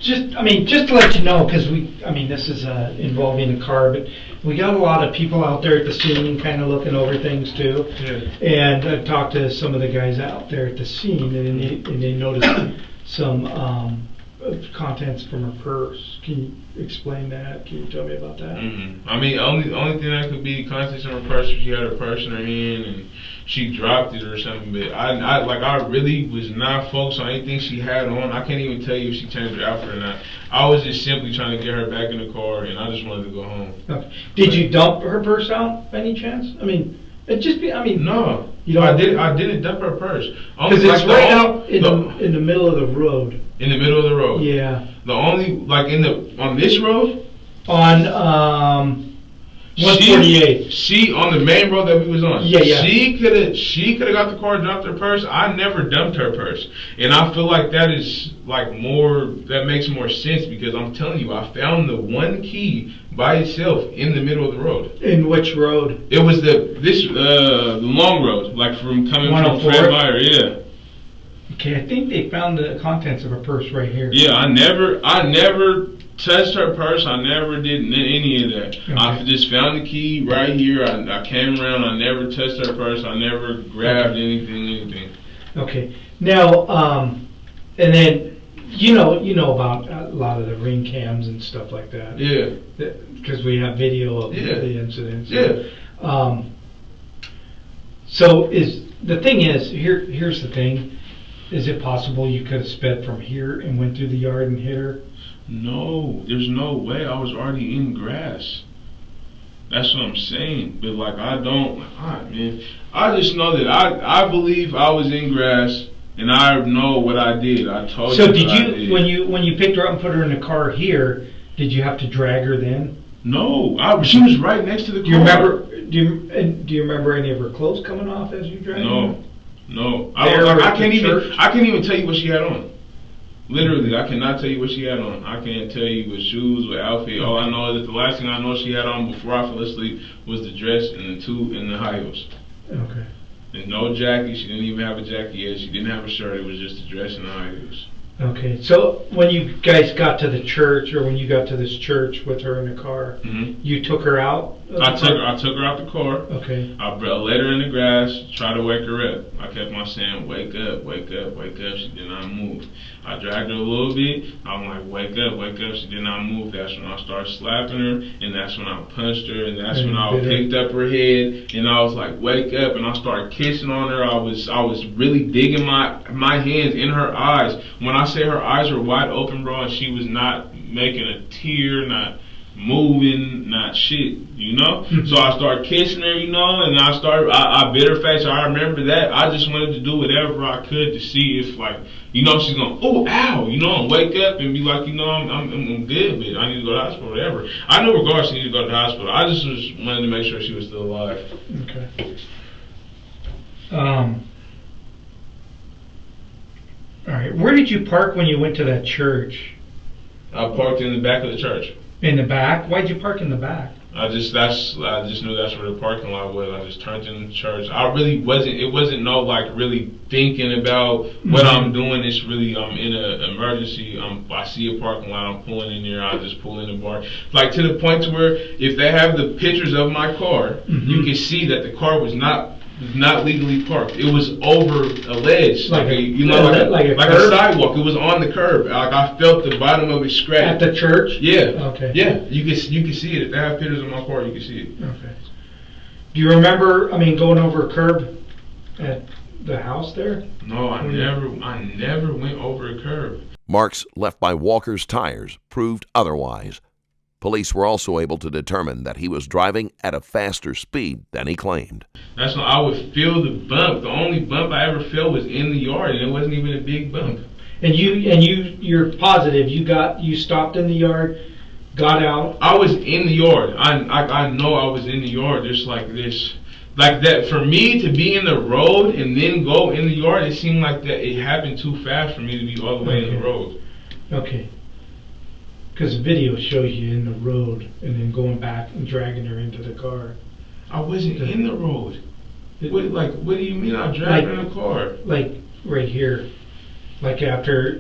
just to let you know, because this is involving a car, but we got a lot of people out there at the scene kind of looking over things too. Yeah. And I've talked to some of the guys out there at the scene, and they noticed some contents from her purse. Can you explain that? Can you tell me about that? Mm-hmm. Only thing that could be contents in her purse if she had her purse in her hand and she dropped it or something. But I really was not focused on anything she had on. I can't even tell you if she changed her outfit or not. I was just simply trying to get her back in the car, and I just wanted to go home. Okay. Did you dump her purse out by any chance? No. You don't. I didn't dump her purse. Because it's right out in the middle of the road. In the middle of the road. Yeah. The only on this road. On 148. She on the main road that we was on. Yeah. She could have got the car and dropped her purse. I never dumped her purse, and I feel like that is that makes more sense because I'm telling you, I found the one key by itself in the middle of the road. In which road? It was the long road, like from coming from Fred Meyer. Yeah. Okay, I think they found the contents of her purse right here. Yeah, I never touched her purse. I never did any of that. Okay. I just found the key right here. I came around. I never touched her purse. I never grabbed anything. Okay. Now, and then you know about a lot of the ring cams and stuff like that. Yeah. Because we have video of the incidents. Yeah. So here's the thing. Is it possible you could have sped from here and went through the yard and hit her? No, there's no way. I was already in grass. That's what I'm saying. But I just know that I believe I was in grass, and I know what I did. I told you. So did you when you picked her up and put her in the car here? Did you have to drag her then? No, she was right next to the car. Do you remember any of her clothes coming off as you dragged her? No. I can't even tell you what she had on. Literally, I cannot tell you what she had on. I can't tell you what shoes, what outfit. All I know is that the last thing I know she had on before I fell asleep was the dress and the high heels. Okay. And no jacket. She didn't even have a jacket yet. She didn't have a shirt. It was just a dress and the high heels. Okay. So when you guys got to the church, or when you got to this church with her in the car, you took her out? I took her out the car. Okay. I laid her in the grass, tried to wake her up. I kept on saying, wake up, wake up, wake up. She did not move. I dragged her a little bit. I'm like, wake up, wake up. She did not move. That's when I started slapping her, and that's when I punched her, and that's when I picked up her head, and I was like, wake up, and I started kissing on her. I was really digging my hands in her eyes. When I say her eyes were wide open, bro, and she was not making a tear, not moving, not shit, So I started kissing her, and I bit her face. I remember that. I just wanted to do whatever I could to see if, she's going, oh, ow, and wake up and be like, I'm good, but I need to go to the hospital, whatever. I knew regardless she needed to go to the hospital. I just wanted to make sure she was still alive. Okay. All right. Where did you park when you went to that church? I parked in the back of the church. In the back? Why'd you park in the back? I just knew that's where the parking lot was. I just turned in the church. It wasn't really thinking about what I'm doing. It's really, I'm in an emergency. I see a parking lot, I'm pulling in there, I just pull in the bar. To the point to where if they have the pictures of my car, you can see that the car was not legally parked. It was over a ledge, like a sidewalk. It was on the curb. I felt the bottom of it scratch. At the church? Yeah. Okay. Yeah, you can see it. If they have pictures of my car, you can see it. Okay. Do you remember? Going over a curb at the house there? No, I never went over a curb. Marks left by Walker's tires proved otherwise. Police were also able to determine that he was driving at a faster speed than he claimed. That's when I would feel the bump. The only bump I ever felt was in the yard, and it wasn't even a big bump. And you're positive you stopped in the yard, got out? I was in the yard. I know I was in the yard. There's Like that, for me to be in the road and then go in the yard, it seemed like that it happened too fast for me to be all the way in the road. Okay. Because the video shows you in the road and then going back and dragging her into the car. I wasn't in the road. What do you mean I dragged her in the car? Like right here. Like after,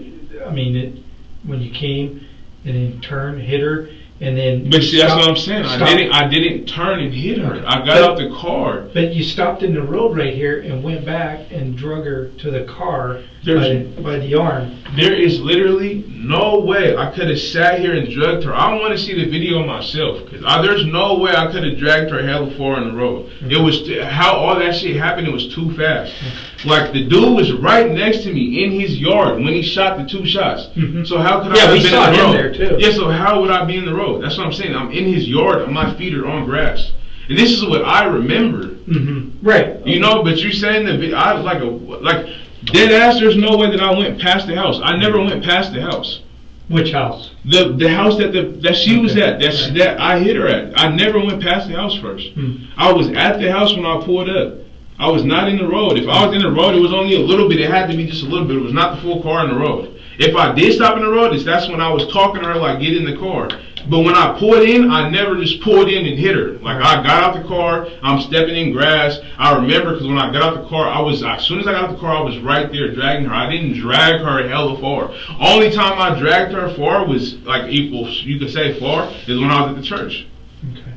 when you came and then turned, hit her, and then. But see, that's what I'm saying. I didn't turn and hit her. Okay. I got out the car. But you stopped in the road right here and went back and drug her to the car by the arm. There is literally no way I could have sat here and drugged her. I want to see the video myself, because there's no way I could have dragged her hella far on the road. It was how all that shit happened. It was too fast. Like the dude was right next to me in his yard when he shot the 2 shots. So how could I have been in the road? There too. Yeah, so how would I be in the road? That's what I'm saying. I'm in his yard and my feet are on grass. And this is what I remember. Right. You know, but you're saying that I was like dead ass, there's no way that I went past the house. I never went past the house. Which house? The house that she was at, that I hit her at. I never went past the house first. I was at the house when I pulled up. I was not in the road. If I was in the road, it was only a little bit. It had to be just a little bit. It was not the full car in the road. If I did stop in the road, that's when I was talking to her like, get in the car. But when I pulled in, I never just pulled in and hit her. Like, I got out the car, I'm stepping in grass. I remember, because when I got out the car, as soon as I got out the car, I was right there dragging her. I didn't drag her hella far. Only time I dragged her far was, like, equal, you could say far, is when I was at the church. Okay.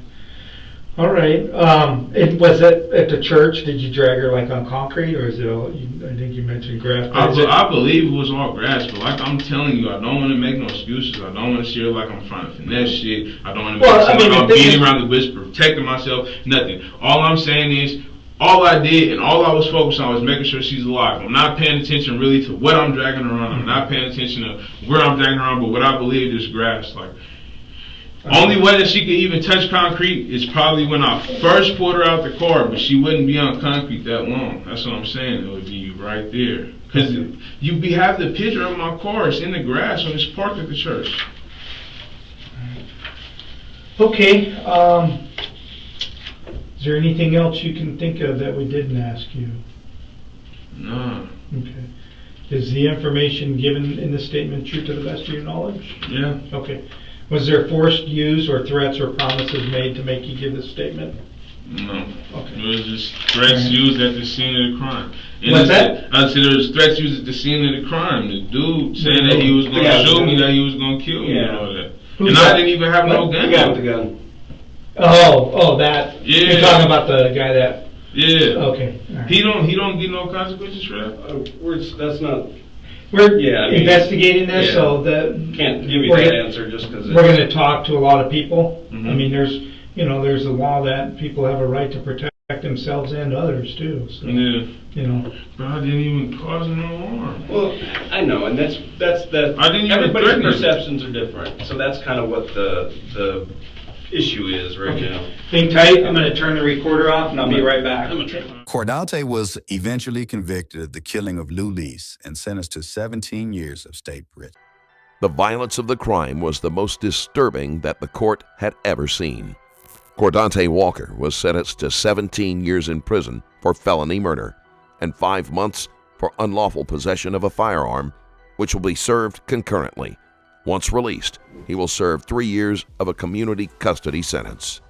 All right. Was it at the church? Did you drag her like on concrete, or is it all? I think you mentioned grass. I believe it was all grass, but like I'm telling you, I don't want to make no excuses. I don't want to share like I'm trying to finesse shit. I don't want to make it like I'm beating around the bush, protecting myself. Nothing. All I'm saying is, all I did and all I was focused on was making sure she's alive. I'm not paying attention really to what I'm dragging her on. I'm not paying attention to where I'm dragging her on, but what I believe is grass. Like. Only way that she could even touch concrete is probably when I first pulled her out the car, but she wouldn't be on concrete that long. That's what I'm saying. It would be right there. Because you have the picture of my car. It's in the grass when it's parked at the church. Okay. Is there anything else you can think of that we didn't ask you? No. Okay. Is the information given in the statement true to the best of your knowledge? Yeah. Okay. Was there forced use or threats or promises made to make you give this statement? No. Okay. It was just threats used at the scene of the crime. And what's that? I said there was threats used at the scene of the crime. The dude saying that he was going to shoot me, that he was going to kill me and all that. And I didn't even have no gun. The guy with the gun. Oh, that. Yeah. You're talking about the guy that. Yeah. Okay. Right. He don't get no consequences for that. That's not. We're investigating this, so can't give you that answer just because we're going to talk to a lot of people. Mm-hmm. I mean, there's a law that people have a right to protect themselves and others too. So, yeah. But I didn't even cause no harm. Well, I know, and that's that. I didn't even everybody's perceptions are different, so that's kind of what the issue is right now. Hang tight. I'm going to turn the recorder off, and I'll be right back. Cordante was eventually convicted of the killing of Lourdes and sentenced to 17 years of state prison. The violence of the crime was the most disturbing that the court had ever seen. Cordante Walker was sentenced to 17 years in prison for felony murder and 5 months for unlawful possession of a firearm, which will be served concurrently. Once released, he will serve 3 years of a community custody sentence.